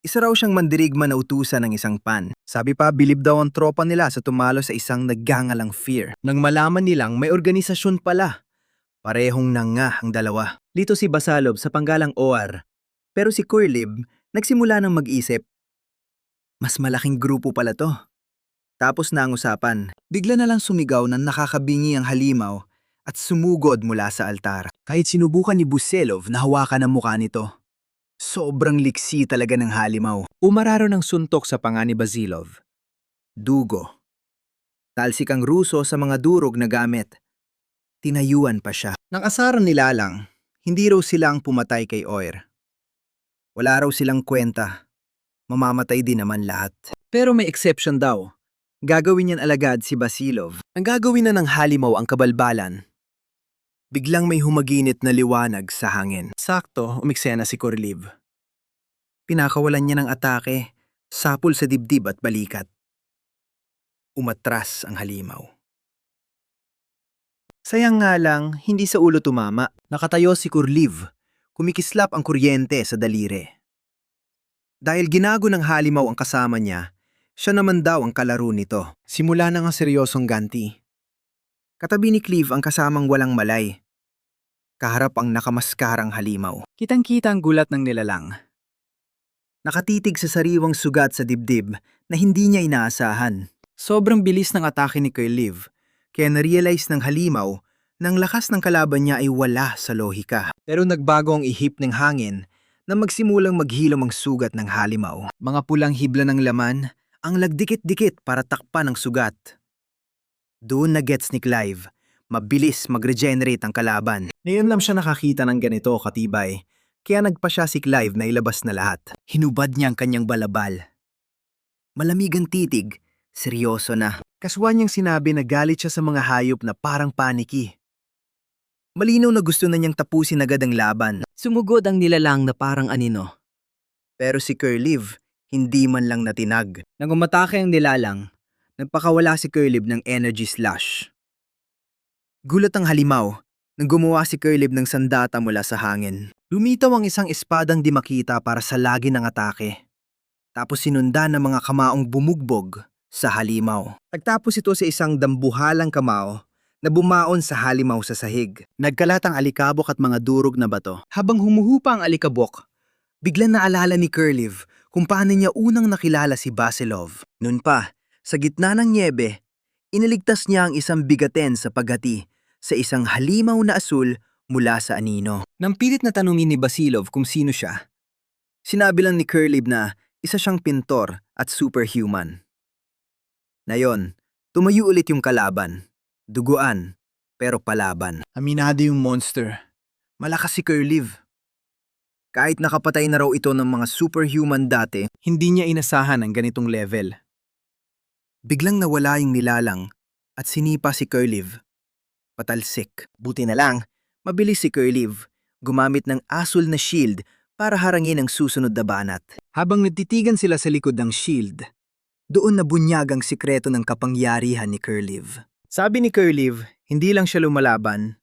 Isa raw siyang mandirigma na utusan ng isang pan. Sabi pa, bilib daw ang tropa nila sa tumalo sa isang naggangalang fear. Nang malaman nilang may organisasyon pala, parehong nanga ang dalawa. Lito si Basilov sa panggalang OR, pero si Curliv nagsimula ng mag-isip. Mas malaking grupo pala to. Tapos na ang usapan. Bigla na lang sumigaw na nakakabingi ang halimaw at sumugod mula sa altar. Kahit sinubukan ni Basilov na hawakan ang mukha nito. Sobrang liksi talaga ng halimaw. Umararo ng suntok sa panga ni Basilov. Dugo. Talsik ang Ruso sa mga durog na gamit. Tinayuan pa siya. Nang asaran nilalang, hindi raw sila ang pumatay kay Oir. Wala raw silang kwenta. Mamamatay din naman lahat. Pero may exception daw. Gagawin niyan alagad si Basilov. Ang gagawin na ng halimaw ang kabalbalan. Biglang may humaginit na liwanag sa hangin. Sakto, umiksena si Curliv. Pinakawalan niya ng atake, sapul sa dibdib at balikat. Umatras ang halimaw. Sayang nga lang, hindi sa ulo tumama. Nakatayo si Curliv. Kumikislap ang kuryente sa daliri. Dahil ginago ng halimaw ang kasama niya, siya naman daw ang kalaro nito. Simula na nga seryosong ganti. Katabi ni Clive ang kasamang walang malay. Kaharap ang nakamaskarang halimaw. Kitang-kita ang gulat ng nilalang. Nakatitig sa sariwang sugat sa dibdib na hindi niya inaasahan. Sobrang bilis ng atake ni Curliv, kaya na-realize ng halimaw na ang lakas ng kalaban niya ay wala sa lohika. Pero nagbago ang ihip ng hangin na magsimulang maghilom ang sugat ng halimaw. Mga pulang hibla ng laman ang lagdikit-dikit para takpan ang sugat. Doon na gets ni Clive, mabilis mag-regenerate ang kalaban. Ngayon lang siya nakakita ng ganito katibay, kaya nagpa siya si Clive na ilabas na lahat. Hinubad niya ang kanyang balabal. Malamig ang titig, seryoso na. Kaswan niyang sinabi na galit siya sa mga hayop na parang paniki. Malinaw na gusto na niyang tapusin agad ang laban. Sumugod ang nilalang na parang anino. Pero si Curliv, hindi man lang natinag. Nang umatake ang nilalang, nagpakawala si Curliv ng energy slash. Gulat ang halimaw nang gumawa si Curliv ng sandata mula sa hangin. Lumitaw ang isang espadang di makita para sa lagi ng atake. Tapos sinundan ng mga kamaong bumugbog sa halimaw. Nagtapos ito sa isang dambuhalang kamao na bumaon sa halimaw sa sahig. Nagkalat ang alikabok at mga durog na bato. Habang humuhupa ang alikabok, biglang naalala ni Curliv kung paano niya unang nakilala si Basilov. Noon pa, sa gitna ng niebe, iniligtas niya ang isang bigaten sa paghati sa isang halimaw na asul mula sa anino. Nang pilit na tanungin ni Basilov kung sino siya, sinabi lang ni Curliv na isa siyang pintor at superhuman. Ngayon, tumayo ulit yung kalaban. Duguan, pero palaban. Aminado yung monster. Malakas si Curlive. Kahit nakapatay na raw ito ng mga superhuman dati, hindi niya inasahan ang ganitong level. Biglang nawala yung nilalang at sinipa si Curlive. Patalsik. Buti na lang, mabilis si Curlive. Gumamit ng asul na shield para harangin ang susunod na banat. Habang nagtitigan sila sa likod ng shield, doon nabunyag ang sikreto ng kapangyarihan ni Curlive. Sabi ni Curlive, hindi lang siya lumalaban.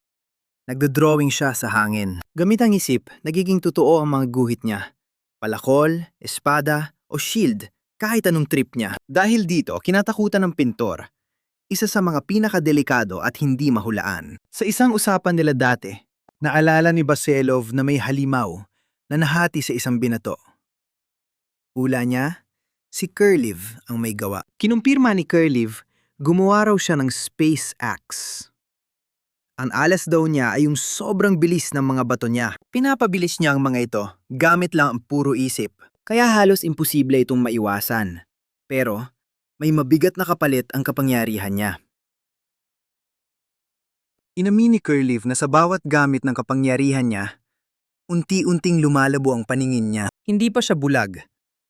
Nagdodrawing siya sa hangin. Gamit ang isip, nagiging totoo ang mga guhit niya. Palakol, espada, o shield, kahit anong trip niya. Dahil dito, kinatakutan ng pintor. Isa sa mga pinakadelikado at hindi mahulaan. Sa isang usapan nila dati, naalala ni Basilov na may halimaw na nahati sa isang binato. Ula niya, si Curlive ang may gawa. Kinumpirma ni Curlive, gumawa raw siya ng space axe. Ang alas daw niya ay yung sobrang bilis ng mga bato niya. Pinapabilis niya ang mga ito, gamit lang ang puro isip. Kaya halos imposible itong maiwasan. Pero, may mabigat na kapalit ang kapangyarihan niya. Inamin ni Curlive na sa bawat gamit ng kapangyarihan niya, unti-unting lumalabo ang paningin niya. Hindi pa siya bulag,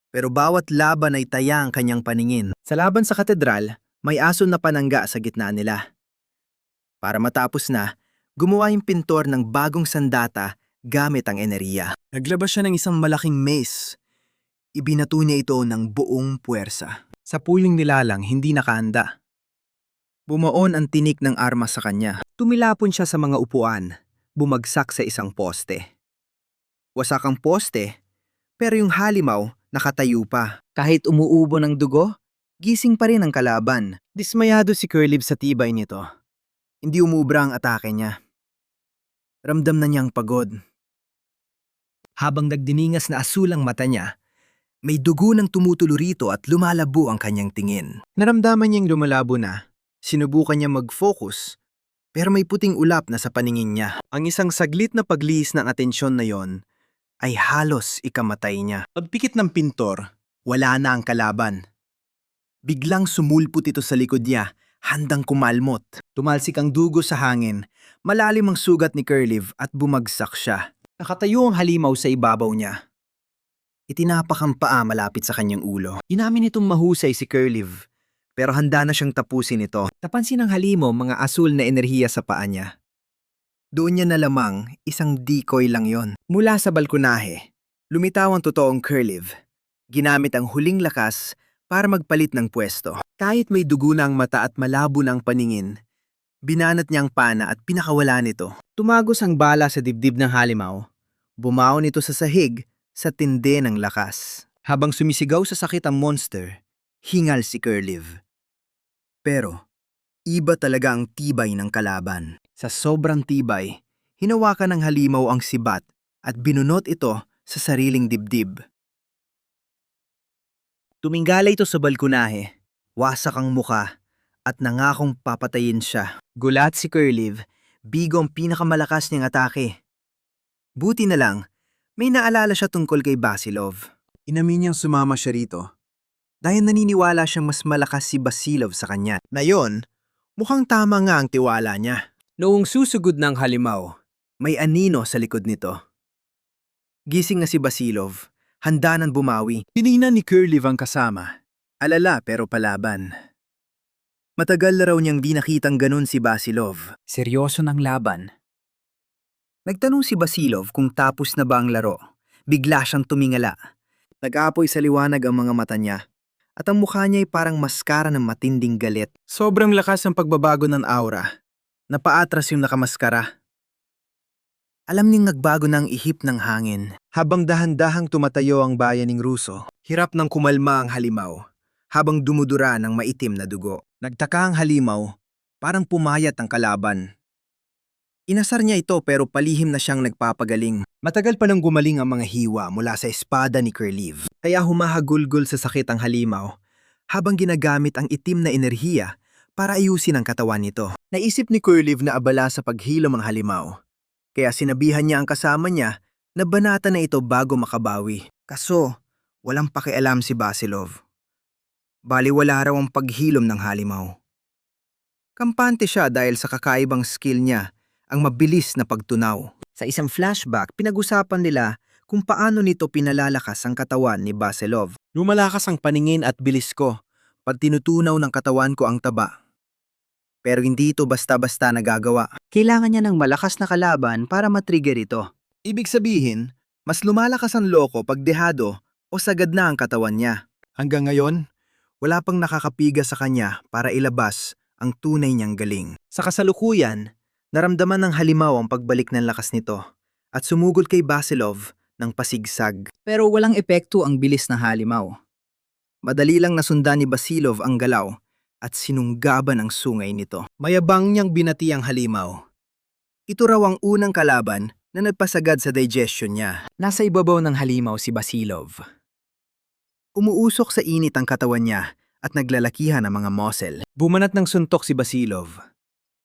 pero bawat laban ay taya ang kanyang paningin. Sa laban sa katedral, may aso na panangga sa gitna nila. Para matapos na, gumawa yung pintor ng bagong sandata gamit ang enerhiya. Naglabas siya ng isang malaking mace. Ibinato niya ito ng buong puwersa. Sa puling nilalang, hindi nakahanda. Bumaon ang tinik ng armas sa kanya. Tumilapon siya sa mga upuan, bumagsak sa isang poste. Wasak ang poste, pero yung halimaw nakatayo pa. Kahit umuubo ng dugo, gising pa rin ang kalaban. Dismayado si Curlive sa tibay nito. Hindi umubra ang atake niya. Ramdam na niyang pagod. Habang nagdiningas na asul ang mata niya, may dugo ng tumutulo rito at lumalabo ang kanyang tingin. Naramdaman niyang lumalabo na. Sinubukan niya mag-focus, pero may puting ulap na sa paningin niya. Ang isang saglit na paglihis ng atensyon na yon ay halos ikamatay niya. Pagpikit ng pintor, wala na ang kalaban. Biglang sumulpot ito sa likod niya, handang kumalmot. Tumalsik ang dugo sa hangin, malalim ang sugat ni Curlive at bumagsak siya. Nakatayo ang halimaw sa ibabaw niya. Itinapak ang paa malapit sa kanyang ulo. Inamin itong mahusay si Curlive, pero handa na siyang tapusin ito. Napansin ng halimaw mga asul na enerhiya sa paa niya. Doon niya nalamang isang decoy lang yon. Mula sa balkonahe, lumitaw ang totoong Curlive. Ginamit ang huling lakas para magpalit ng pwesto. Kahit may dugo na ang mata at malabo na ang paningin, binanat niya ang pana at pinakawala nito. Tumagos ang bala sa dibdib ng halimaw. Bumaon ito sa sahig sa tindi ng lakas. Habang sumisigaw sa sakit ang monster, hingal si Curlive. Pero, iba talaga ang tibay ng kalaban. Sa sobrang tibay, hinawakan ng halimaw ang sibat at binunot ito sa sariling dibdib. Tumingala ito sa balkonahe, wasak ang muka, at nangakong papatayin siya. Gulat si Curlive, bigo ang pinakamalakas niyang atake. Buti na lang, may naalala siya tungkol kay Basilov. Inamin niyang sumama siya rito, dahil naniniwala siyang mas malakas si Basilov sa kanya. Ngayon, mukhang tama nga ang tiwala niya. Noong susugod ng halimaw, may anino sa likod nito. Gising na si Basilov. Handa nang bumawi. Tinignan ni Curlive ang kasama. Alala pero palaban. Matagal na raw niyang di nakitang ganun si Basilov. Seryoso ng laban. Nagtanong si Basilov kung tapos na ba ang laro. Bigla siyang tumingala. Nag-apoy sa liwanag ang mga mata niya. At ang mukha niya ay parang maskara ng matinding galit. Sobrang lakas ang pagbabago ng aura. Napaatras yung nakamaskara. Alam niyang nagbago na ang ihip ng hangin. Habang dahan-dahang tumatayo ang bayaning Ruso, hirap nang kumalma ang halimaw, habang dumudura ng maitim na dugo. Nagtaka ang halimaw, parang pumayat ang kalaban. Inasar niya ito pero palihim na siyang nagpapagaling. Matagal pa nang gumaling ang mga hiwa mula sa espada ni Curlive. Kaya humahagulgol sa sakit ang halimaw, habang ginagamit ang itim na enerhiya para ayusin ang katawan nito. Naisip ni Curlive na abala sa paghilom ang halimaw. Kaya sinabihan niya ang kasama niya na banata na ito bago makabawi. Kaso, walang pakialam si Basilov. Baliwala raw ang paghilom ng halimaw. Kampante siya dahil sa kakaibang skill niya, ang mabilis na pagtunaw. Sa isang flashback, pinag-usapan nila kung paano nito pinalalakas ang katawan ni Basilov. Lumalakas ang paningin at bilis ko pag tinutunaw ng katawan ko ang taba. Pero hindi ito basta-basta nagagawa. Kailangan niya ng malakas na kalaban para matrigger ito. Ibig sabihin, mas lumalakas ang loko pag dehado o sagad na ang katawan niya. Hanggang ngayon, wala pang nakakapiga sa kanya para ilabas ang tunay niyang galing. Sa kasalukuyan, naramdaman ng halimaw ang pagbalik ng lakas nito at sumugod kay Basilov ng pasigsag. Pero walang epekto ang bilis ng halimaw. Madali lang nasundan ni Basilov ang galaw at sinunggaban ang sungay nito. Mayabang niyang binati ang halimaw. Ito raw ang unang kalaban na nagpasagad sa digestion niya. Nasa ibabaw ng halimaw si Basilov. Umuusok sa init ang katawan niya at naglalakihan ang mga muscle. Bumanat ng suntok si Basilov.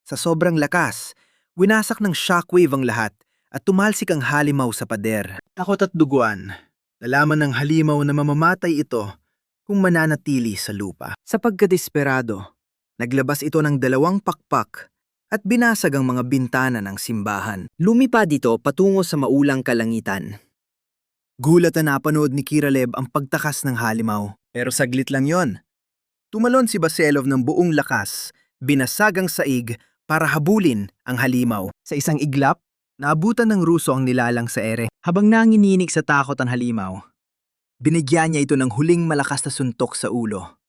Sa sobrang lakas, winasak ng shockwave ang lahat at tumalsik ang halimaw sa pader. Takot at duguan. Nalaman ng halimaw na mamamatay ito kung mananatili sa lupa. Sa pagkadesperado, naglabas ito ng 2 pakpak at binasag ang mga bintana ng simbahan. Lumipad ito patungo sa maulang kalangitan. Gulat na napanood ni Kiralev ang pagtakas ng halimaw. Pero saglit lang yon. Tumalon si Basilov ng buong lakas, binasag ang saig para habulin ang halimaw. Sa isang iglap, naabutan ng Ruso ang nilalang sa ere. Habang nanginginig sa takot ang halimaw, binigyan niya ito ng huling malakas na suntok sa ulo.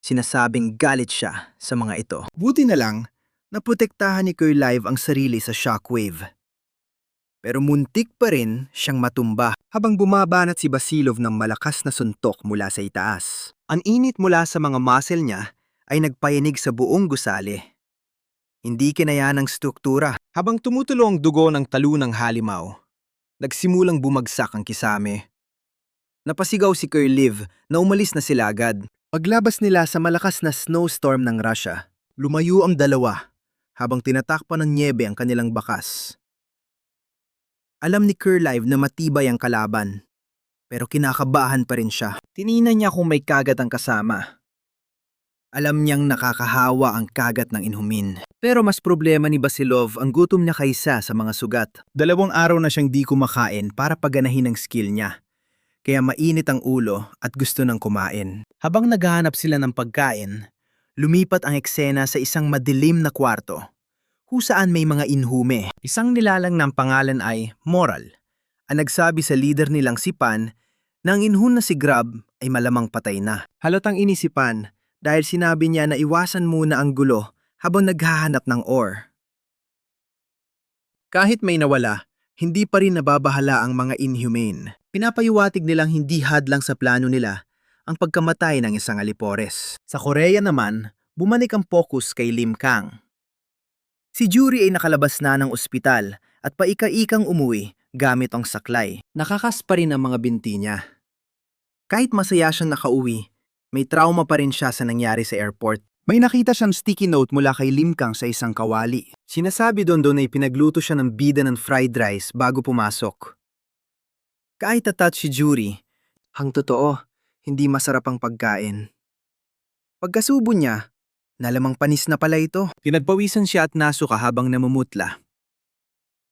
Sinasabing galit siya sa mga ito. Buti na lang, naprotektahan ni Kirlev ang sarili sa shockwave. Pero muntik pa rin siyang matumba habang bumabanat si Basilov ng malakas na suntok mula sa itaas. Ang init mula sa mga muscle niya ay nagpayanig sa buong gusali. Hindi kinaya ng struktura. Habang tumutulo ang dugo ng talunang halimaw, nagsimulang bumagsak ang kisame. Napasigaw si Kirlev na umalis na sila agad. Paglabas nila sa malakas na snowstorm ng Russia, lumayo ang dalawa habang tinatakpan ng niebe ang kanilang bakas. Alam ni Kirlev na matibay ang kalaban, pero kinakabahan pa rin siya. Tininan niya kung may kagat ang kasama. Alam niyang nakakahawa ang kagat ng inhumin. Pero mas problema ni Basilov ang gutom niya kaysa sa mga sugat. 2 araw na siyang di kumakain para paganahin ang skill niya. Kaya mainit ang ulo at gusto nang kumain. Habang naghahanap sila ng pagkain, lumipat ang eksena sa isang madilim na kwarto, kung saan may mga inhume. Isang nilalang ng pangalan ay Moral, ang nagsabi sa leader nilang si Pan na ang inhun na si Grab ay malamang patay na. Halatang inisipan dahil sinabi niya na iwasan muna ang gulo habang naghahanap ng ore. Kahit may nawala, hindi pa rin nababahala ang mga inhumane. Pinapayuwatig nilang hindi hadlang sa plano nila ang pagkamatay ng isang alipores. Sa Korea naman, bumalik ang focus kay Lim Kang. Si Yuri ay nakalabas na ng ospital at paika-ikang umuwi gamit ang saklay. Nakakas pa rin ang mga binti niya. Kahit masaya siyang nakauwi, may trauma pa rin siya sa nangyari sa airport. May nakita siyang sticky note mula kay Lim Kang sa isang kawali. Sinasabi doon ay pinagluto siya ng bida ng fried rice bago pumasok. Kahit tatat si Yuri, ang totoo, hindi masarap ang pagkain. Pagkasubo niya, nalamang panis na pala ito. Pinagpawisan siya at nasuka habang namumutla.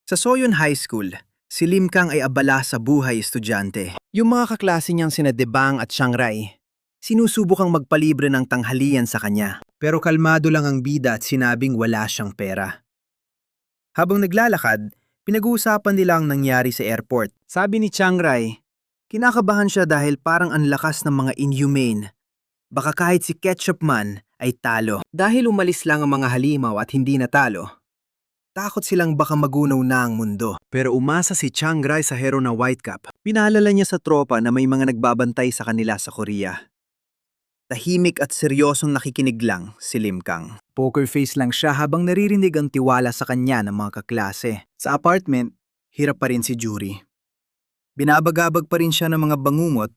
Sa Soyun High School, si Lim Kang ay abala sa buhay estudyante. Yung mga kaklase niyang sina Debang at Shanghai, sinusubukang magpalibre ng tanghalian sa kanya. Pero kalmado lang ang bida at sinabing wala siyang pera. Habang naglalakad, pinag-uusapan nila ang nangyari sa airport. Sabi ni Shanghai, kinakabahan siya dahil parang ang lakas ng mga inhumane. Baka kahit si Ketchup man ay talo. Dahil umalis lang ang mga halimaw at hindi natalo, takot silang baka magunaw na ang mundo. Pero umasa si Shanghai sa hero na Whitecap. Pinaalala niya sa tropa na may mga nagbabantay sa kanila sa Korea. Tahimik at seryosong nakikinig lang si Lim Kang. Poker face lang siya habang naririnig ang tiwala sa kanya ng mga kaklase. Sa apartment, hirap pa rin si Yuri. Binabagabag pa rin siya ng mga bangungot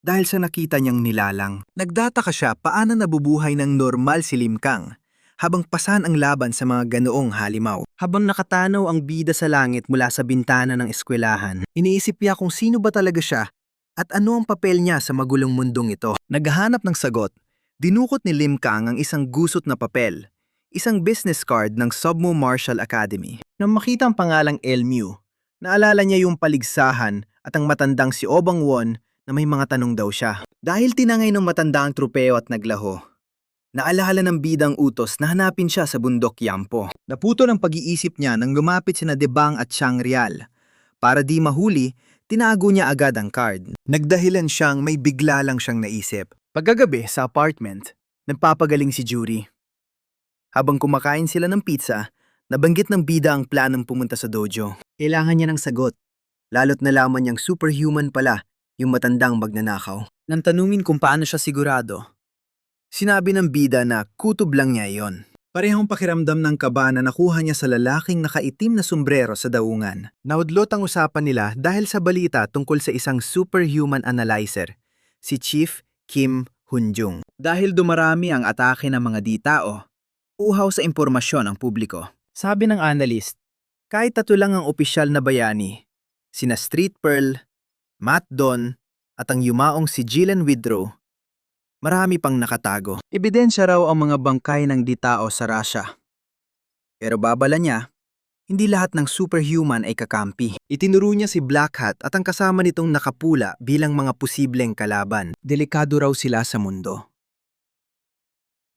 dahil sa nakita niyang nilalang. Nagdataka siya paano nabubuhay ng normal si Lim Kang habang pasan ang laban sa mga ganoong halimaw. Habang nakatanaw ang bida sa langit mula sa bintana ng eskwelahan, iniisip niya kung sino ba talaga siya at ano ang papel niya sa magulong mundong ito. Naghahanap ng sagot, Dinukot ni Lim Kang ang isang gusot na papel, isang business card ng Submo Martial Academy. Nang makita ang pangalang Elmu, naalala niya yung paligsahan at ang matandang si Obang Won na may mga tanong daw siya. Dahil tinangay ng matanda ang trupeo at naglaho, naalala ng bidang utos na hanapin siya sa bundok Yampo. Naputo ng pag-iisip niya nang lumapit sina Debang at Chang Rial. Para di mahuli, tinago niya agad ang card. Nagdahilan siyang may bigla lang siyang naisip. Pagkagabi sa apartment, nagpapagaling si Jury. Habang kumakain sila ng pizza, nabanggit ng bida ang planong pumunta sa dojo. Kailangan niya ng sagot, lalo't nalaman niyang superhuman pala yung matandang magnanakaw. Nang tanungin kung paano siya sigurado, sinabi ng bida na kutob lang niya iyon. Parehong pakiramdam ng kaba na nakuha niya sa lalaking nakaitim na sombrero sa daungan. Naudlot ang usapan nila dahil sa balita tungkol sa isang superhuman analyzer, si Chief Kim Hunjung. Dahil dumarami ang atake ng mga di-tao, uhaw sa impormasyon ang publiko. Sabi ng analyst, kahit 3 lang ang opisyal na bayani, sina Street Pearl, Matt Don, at ang yumaong si Jillian Widrow, marami pang nakatago. Ebidensya raw ang mga bangkay ng di-tao sa Russia. Pero babala niya, hindi lahat ng superhuman ay kakampi. Itinuro niya si Black Hat at ang kasama nitong nakapula bilang mga posibleng kalaban. Delikado raw sila sa mundo.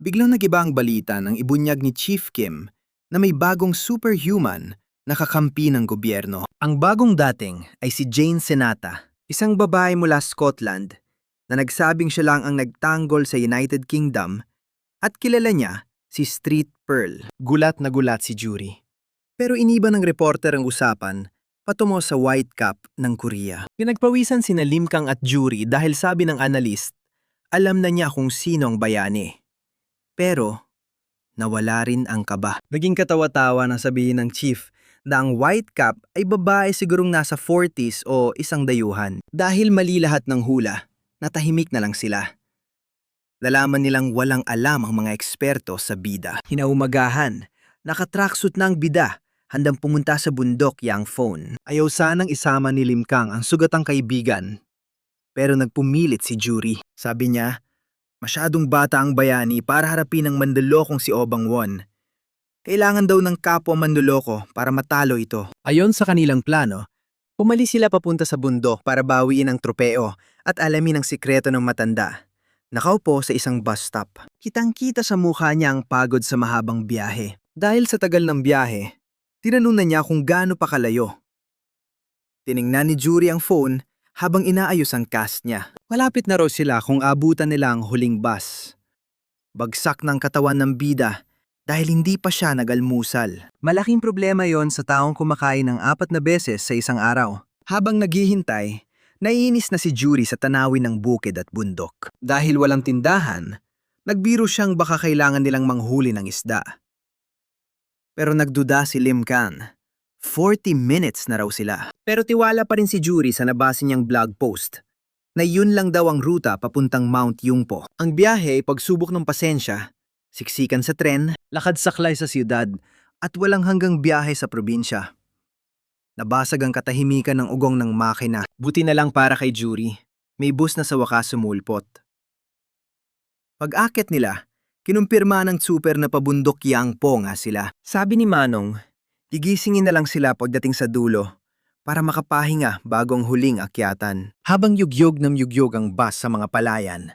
Biglang nagiba ang balita ng ibunyag ni Chief Kim na may bagong superhuman na kakampi ng gobyerno. Ang bagong dating ay si Jane Senata, isang babae mula Scotland na nagsabing siya lang ang nagtanggol sa United Kingdom at kilala niya si Street Pearl. Gulat na gulat si Jury. Pero iniba ng reporter ang usapan patungo sa White Cap ng Korea. Pinagpawisan sina Lim Kang at Jury dahil sabi ng analyst, alam na niya kung sino ang bayani. Pero nawala rin ang kaba. Naging katawa-tawa na sabihin ng chief na ang White Cap ay babae sigurong nasa 40s o isang dayuhan. Dahil mali lahat ng hula, natahimik na lang sila. Nalaman nilang walang alam ang mga eksperto sa bida. Hinaumagahan, nakatracksuit na ang bida, handang pumunta sa bundok Yang Phone. Ayaw sanang isama ni Lim Kang ang sugatang kaibigan. Pero nagpumilit si Jury. Sabi niya, masyadong bata ang bayani para harapin ang mandulokong si Obang Won. Kailangan daw ng kapwa manduloko para matalo ito. Ayon sa kanilang plano, pumalis sila papunta sa bundok para bawiin ang tropeo at alamin ang sikreto ng matanda. Nakaupo sa isang bus stop. Kitang-kita sa mukha niya ang pagod sa mahabang biyahe. Dahil sa tagal ng biyahe, tinanong na niya kung gaano pa kalayo. Tiningnan ni Jury ang phone habang inaayos ang cast niya. Malapit na raw sila kung abutan nila ang huling bus. Bagsak ng katawan ng bida dahil hindi pa siya nagalmusal. Malaking problema yon sa taong kumakain ng 4 na beses sa isang araw. Habang naghihintay, naiinis na si Jury sa tanawin ng bukid at bundok. Dahil walang tindahan, nagbiro siyang baka kailangan nilang manghuli ng isda. Pero nagduda si Lim Kang. 40 minutes na raw sila. Pero tiwala pa rin si Jury sa nabasa niyang blog post na yun lang daw ang ruta papuntang Mount Yungpo. Ang biyahe ay pagsubok ng pasensya, siksikan sa tren, lakad saklay sa siyudad, at walang hanggang biyahe sa probinsya. Nabasag ang katahimikan ng ugong ng makina. Buti na lang para kay Jury, may bus na sa wakas sumulpot. Pag-akit nila, kinumpirma ng super na pabundok Yangpo nga sila. Sabi ni Manong, gigisingin na lang sila pagdating sa dulo para makapahinga bago ang huling akyatan. Habang yugyog ng yugyog ang bus sa mga palayan,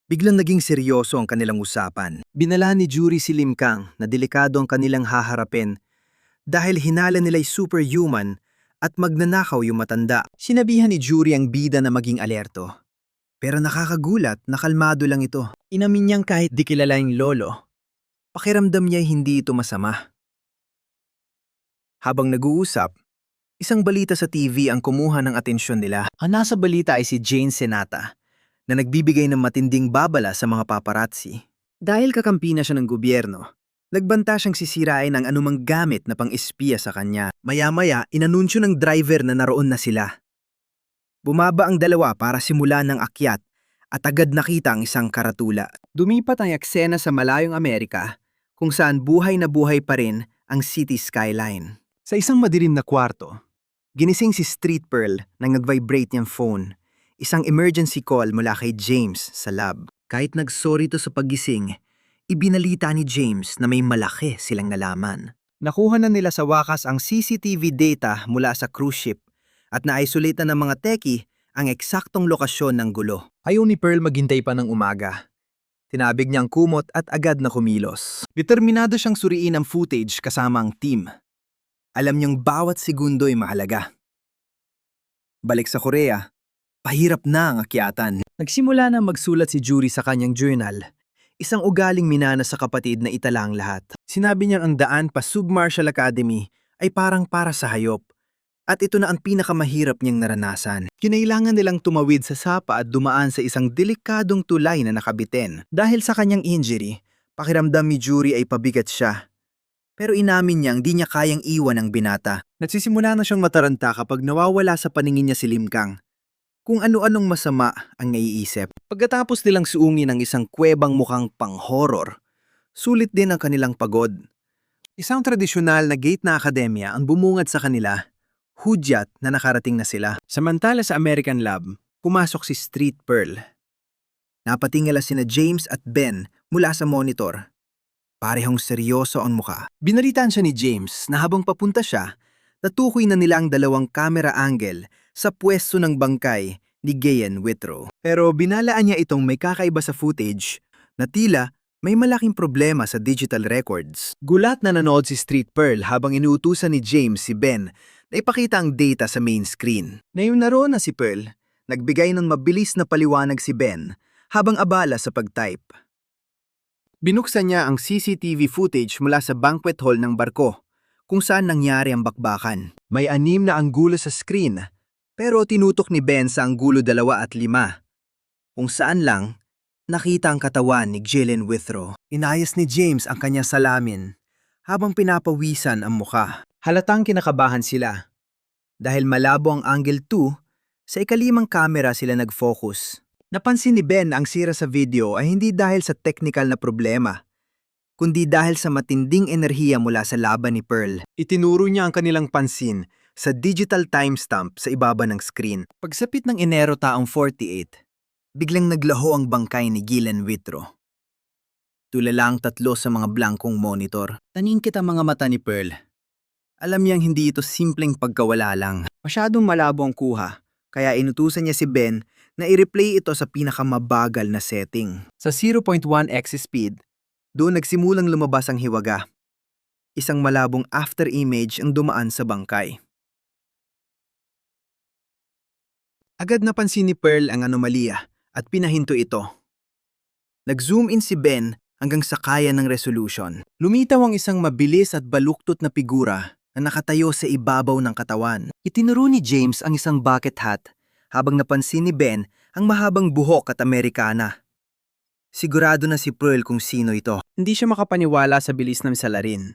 biglang naging seryoso ang kanilang usapan. Binala ni Jury si Lim Kang na delikado ang kanilang haharapin dahil hinala nila'y superhuman at magnanakaw yung matanda. Sinabihan ni Jury ang bida na maging alerto. Pero nakakagulat na kalmado lang ito. Inamin niyang kahit di kilala yung lolo, pakiramdam niya'y hindi ito masama. Habang nag-uusap, isang balita sa TV ang kumuha ng atensyon nila. Ang nasa balita ay si Jane Senata na nagbibigay ng matinding babala sa mga paparazzi. Dahil kakampi na siya ng gobyerno, nagbanta siyang sisirain ang anumang gamit na pang-espiya sa kanya. Maya-maya, inanunsyo ng driver na naroon na sila. Bumaba ang dalawa para simulan ng akyat at agad nakita ang isang karatula. Dumipat ang eksena sa malayong Amerika kung saan buhay na buhay pa rin ang city skyline. Sa isang madilim na kwarto, ginising si Street Pearl nang nag-vibrate niyang phone, isang emergency call mula kay James sa lab. Kahit nagsorry to sa pagising, ibinalita ni James na may malaki silang nalaman. Nakuha na nila sa wakas ang CCTV data mula sa cruise ship at na-isolate na ng mga teki ang eksaktong lokasyon ng gulo. Ayaw ni Pearl maghintay pa ng umaga. Tinabig niyang kumot at agad na kumilos. Determinado siyang suriin ang footage kasama ang team. Alam niyang bawat segundo ay mahalaga. Balik sa Korea, pahirap na ang akyatan. Nagsimula na magsulat si Yuri sa kanyang journal. Isang ugaling minana sa kapatid na itala ang lahat. Sinabi niyang ang daan pa Submartial Academy ay parang para sa hayop. At ito na ang pinakamahirap niyang naranasan. Kinailangan nilang tumawid sa sapa at dumaan sa isang delikadong tulay na nakabitin. Dahil sa kanyang injury, pakiramdam ni Yuri ay pabigat siya. Pero inamin niyang di niya kayang iwan ang binata. Nagsisimula na siyang mataranta kapag nawawala sa paningin niya si Limkang. Kung ano-anong masama ang naiisip. Pagkatapos nilang suungin ang isang kuwebang mukhang pang-horror, sulit din ang kanilang pagod. Isang tradisyonal na gate na akademya ang bumungad sa kanila, hudyat na nakarating na sila. Samantala sa American Lab, pumasok si Street Pearl. Napatingala sina James at Ben mula sa monitor. Parehong seryoso ang mukha. Binalitaan siya ni James na habang papunta siya, natukoy na nila ang dalawang camera angle sa pwesto ng bangkay ni Galen Withrow. Pero binalaan niya itong may kakaiba sa footage na tila may malaking problema sa digital records. Gulat na nanood si Street Pearl habang inuutusan ni James si Ben na ipakita ang data sa main screen. Ngayon naroon na si Pearl, nagbigay ng mabilis na paliwanag si Ben habang abala sa pag-type. Binuksan niya ang CCTV footage mula sa banquet hall ng barko, kung saan nangyari ang bakbakan. May 6 na anggulo sa screen, pero tinutok ni Ben sa anggulo 2 at 5, kung saan lang nakita ang katawan ni Galen Withrow. Inayos ni James ang kanyang salamin habang pinapawisan ang muka. Halatang kinakabahan sila. Dahil malabo ang angle 2, sa ikalimang camera sila nag-focus. Napansin ni Ben ang sira sa video ay hindi dahil sa technical na problema, kundi dahil sa matinding enerhiya mula sa laban ni Pearl. Itinuro niya ang kanilang pansin sa digital timestamp sa ibaba ng screen. Pagsapit ng Enero taong 48, biglang naglaho ang bangkay ni Galen Withrow. Tulala ang 3 sa mga blankong monitor. Taningkit ang mga mata ni Pearl. Alam niyang hindi ito simpleng pagkawala lang. Masyadong malabo ang kuha, kaya inutusan niya si Ben na i-replay ito sa pinakamabagal na setting. Sa 0.1x speed, doon nagsimulang lumabas ang hiwaga. Isang malabong after image ang dumaan sa bangkay. Agad napansin ni Pearl ang anomalya at pinahinto ito. Nag-zoom in si Ben hanggang sa kaya ng resolution. Lumitaw ang isang mabilis at baluktot na figura na nakatayo sa ibabaw ng katawan. Itinuro ni James ang isang bucket hat habang napansin ni Ben ang mahabang buhok at Amerikana. Sigurado na si Pearl kung sino ito. Hindi siya makapaniwala sa bilis ng salarin.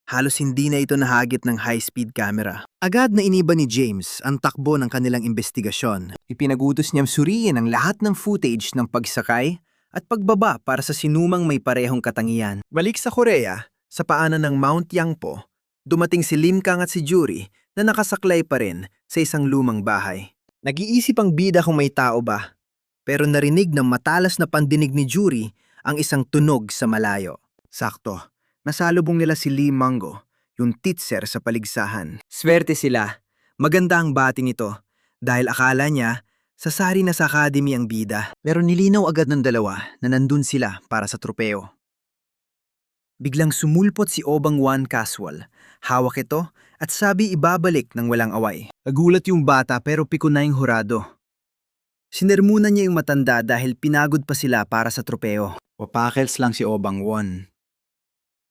Halos hindi na ito nahagip ng high-speed camera. Agad na iniba ni James ang takbo ng kanilang investigasyon. Ipinagutos niyang suriin ang lahat ng footage ng pagsakay at pagbaba para sa sinumang may parehong katangian. Balik sa Korea, sa paanan ng Mount Yangpo, dumating si Limkang at si Yuri na nakasaklay pa rin sa isang lumang bahay. Nag-iisip ang bida kung may tao ba, pero narinig ng matalas na pandinig ni Yuri ang isang tunog sa malayo. Sakto, nasalubong nila si Lee Mango, yung teacher sa paligsahan. Swerte sila. Maganda ang bati nito dahil akala niya sasari na sa academy ang bida. Pero nilinaw agad ng dalawa na nandun sila para sa tropeo. Biglang sumulpot si Obang Wan casual. Hawak ito at sabi ibabalik ng walang away. Nagulat yung bata pero piko na yung hurado. Sinermunan niya yung matanda dahil pinagod pa sila para sa tropeo. Papakels lang si Obang Wan.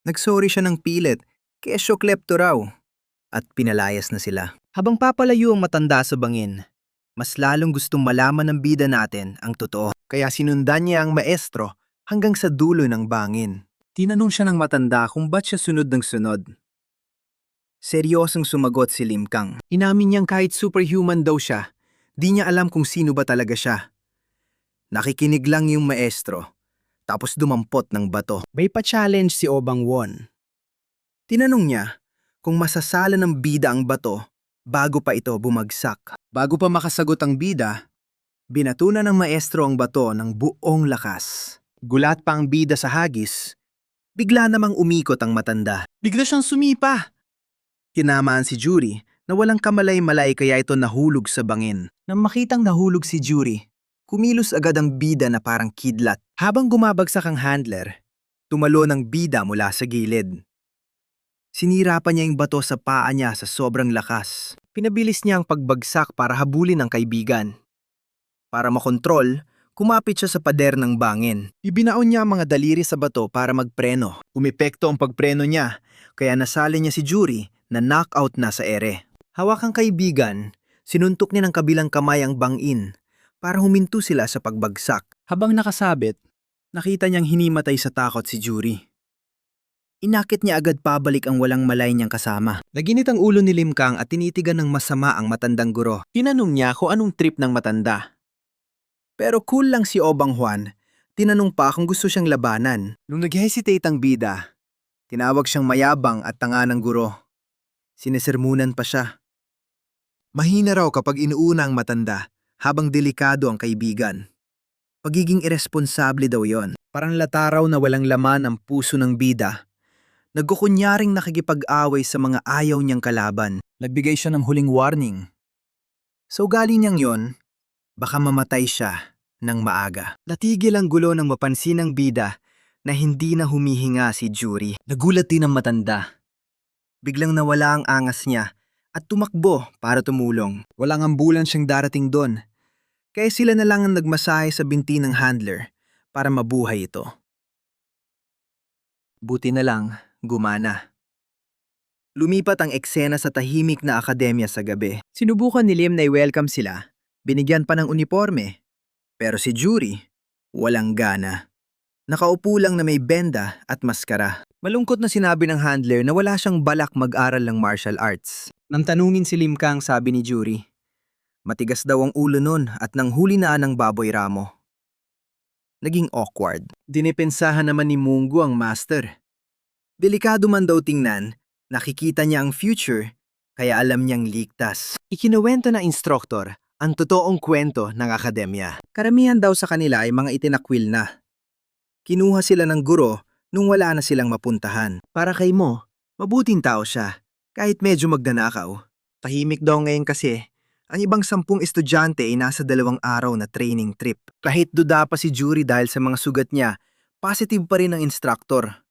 Nagsorry siya ng pilit, kesyo klepto raw. At pinalayas na sila. Habang papalayo ang matanda sa bangin, mas lalong gustong malaman ng bida natin ang totoo. Kaya sinundan niya ang maestro hanggang sa dulo ng bangin. Tinanong siya ng matanda kung ba't siya sunod ng sunod. Seryosong sumagot si Limkang. Inamin niyang kahit superhuman daw siya, di niya alam kung sino ba talaga siya. Nakikinig lang yung maestro, tapos dumampot ng bato. May pa-challenge si Obang Won. Tinanong niya kung masasala ng bida ang bato bago pa ito bumagsak. Bago pa makasagot ang bida, Binatunan ng maestro ang bato ng buong lakas. Gulat pa ang bida sa hagis. Bigla namang umikot ang matanda. Bigla siyang sumipa. Tinamaan si Jury na walang kamalay-malay kaya ito nahulog sa bangin. Nang makitang nahulog si Jury, kumilos agad ang bida na parang kidlat. Habang gumabagsak ang handler, tumalo ng bida mula sa gilid. Sinira pa niya yung bato sa paa niya sa sobrang lakas. Pinabilis niya ang pagbagsak para habulin ang kaibigan. Para makontrol, kumapit siya sa pader ng bangin. Ibinaon niya ang mga daliri sa bato para magpreno. Umepekto ang pagpreno niya, kaya nasali niya si Jury na knockout na sa ere. Hawak ang kaibigan, sinuntok niya ng kabilang kamay ang bangin para huminto sila sa pagbagsak. Habang nakasabit, nakita niyang hinimatay sa takot si Jury. Inakit niya agad pabalik ang walang malay niyang kasama. Naginit ang ulo ni Lim Kang at tinitigan ng masama ang matandang guro. Tinanong niya kung anong trip ng matanda. Pero cool lang si Obang Juan, tinanong pa kung gusto siyang labanan. Nung nag-hesitate ang bida, tinawag siyang mayabang at tanga ng guro. Sinesermunan pa siya. Mahina raw kapag inuuna ang matanda, habang delikado ang kaibigan. Pagiging iresponsable daw yon. Parang lataraw na walang laman ang puso ng bida. Nagkukunyaring nakikipag-away sa mga ayaw niyang kalaban. Nagbigay siya ng huling warning. So galing niyang yon, baka mamatay siya ng maaga. Natigil ang gulo ng mapansin ng bida na hindi na humihinga si Jury. Nagulat din ang matanda. Biglang nawala ang angas niya at tumakbo para tumulong. Walang ambulans siyang darating doon. Kaya sila na lang ang nagmasahe sa binti ng handler para mabuhay ito. Buti na lang, gumana. Lumipat ang eksena sa tahimik na akademya sa gabi. Sinubukan ni Lim na i-welcome sila. Binigyan pa ng uniforme. Pero si Jury, walang gana. Nakaupo lang na may benda at maskara. Malungkot na sinabi ng handler na wala siyang balak mag-aral ng martial arts. Nang tanungin si Lim Kang, sabi ni Jury, matigas daw ang ulo nun at nang huli na ng baboy ramo. Naging awkward. Dinipensahan naman ni Munggo ang master. Delikado man daw tingnan, nakikita niya ang future, kaya alam niyang ligtas. Ikinuwento ng instruktor ang totoong kwento ng akademya. Karamihan daw sa kanila ay mga itinakwil na. Kinuha sila ng guro nung wala na silang mapuntahan. Para kay Mo, mabuting tao siya, kahit medyo magdanakaw. Tahimik daw ngayon kasi, ang ibang 10 estudyante ay nasa 2 araw na training trip. Kahit duda pa si Jury dahil sa mga sugat niya, positive pa rin ang instructor.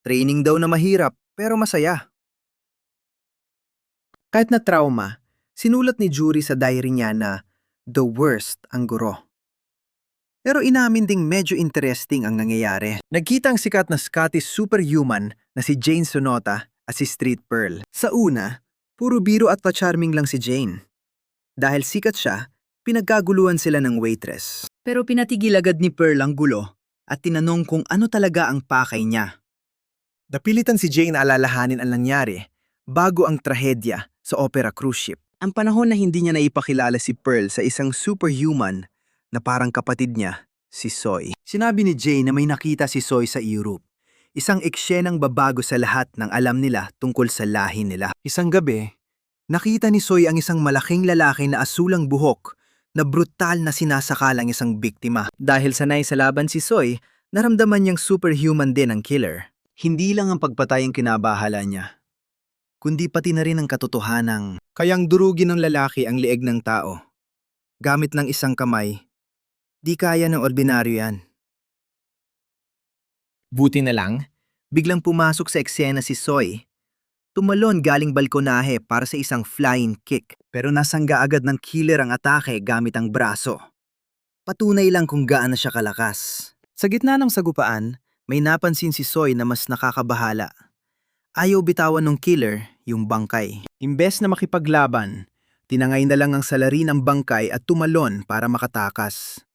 Training daw na mahirap, pero masaya. Kahit na trauma, sinulat ni Jury sa diary niya na the worst ang guro. Pero inamin ding medyo interesting ang nangyayari. Nagkita ang sikat na Scottish superhuman na si Jane Sonota at si Street Pearl. Sa una, puro biro at pa-charming lang si Jane. Dahil sikat siya, pinagkaguluhan sila ng waitress. Pero pinatigil agad ni Pearl ang gulo at tinanong kung ano talaga ang pakay niya. Napilitan si Jane na alalahanin ang nangyari bago ang trahedya sa Opera cruise ship. Ang panahon na hindi niya naipakilala si Pearl sa isang superhuman na parang kapatid niya, si Soy. Sinabi ni Jane na may nakita si Soy sa Europe. Isang eksenang babago sa lahat ng alam nila tungkol sa lahi nila. Isang gabi, nakita ni Soy ang isang malaking lalaki na asulang buhok na brutal na sinasakalang isang biktima. Dahil sanay sa laban si Soy, naramdaman niyang superhuman din ang killer. Hindi lang ang pagpatay ang kinabahala niya, kundi pati na rin ang katotohanang kayang durugin ng lalaki ang leeg ng tao. Gamit ng isang kamay, di kaya ng ordinaryo yan. Buti na lang, biglang pumasok sa eksena si Soy. Tumalon galing balkonahe para sa isang flying kick, pero nasangga agad ng killer ang atake gamit ang braso. Patunay lang kung gaano siya kalakas. Sa gitna ng sagupaan, may napansin si Soy na mas nakakabahala. Ayaw bitawan ng killer yung bangkay. Imbes na makipaglaban, tinangay na lang ang salarin ng bangkay at tumalon para makatakas.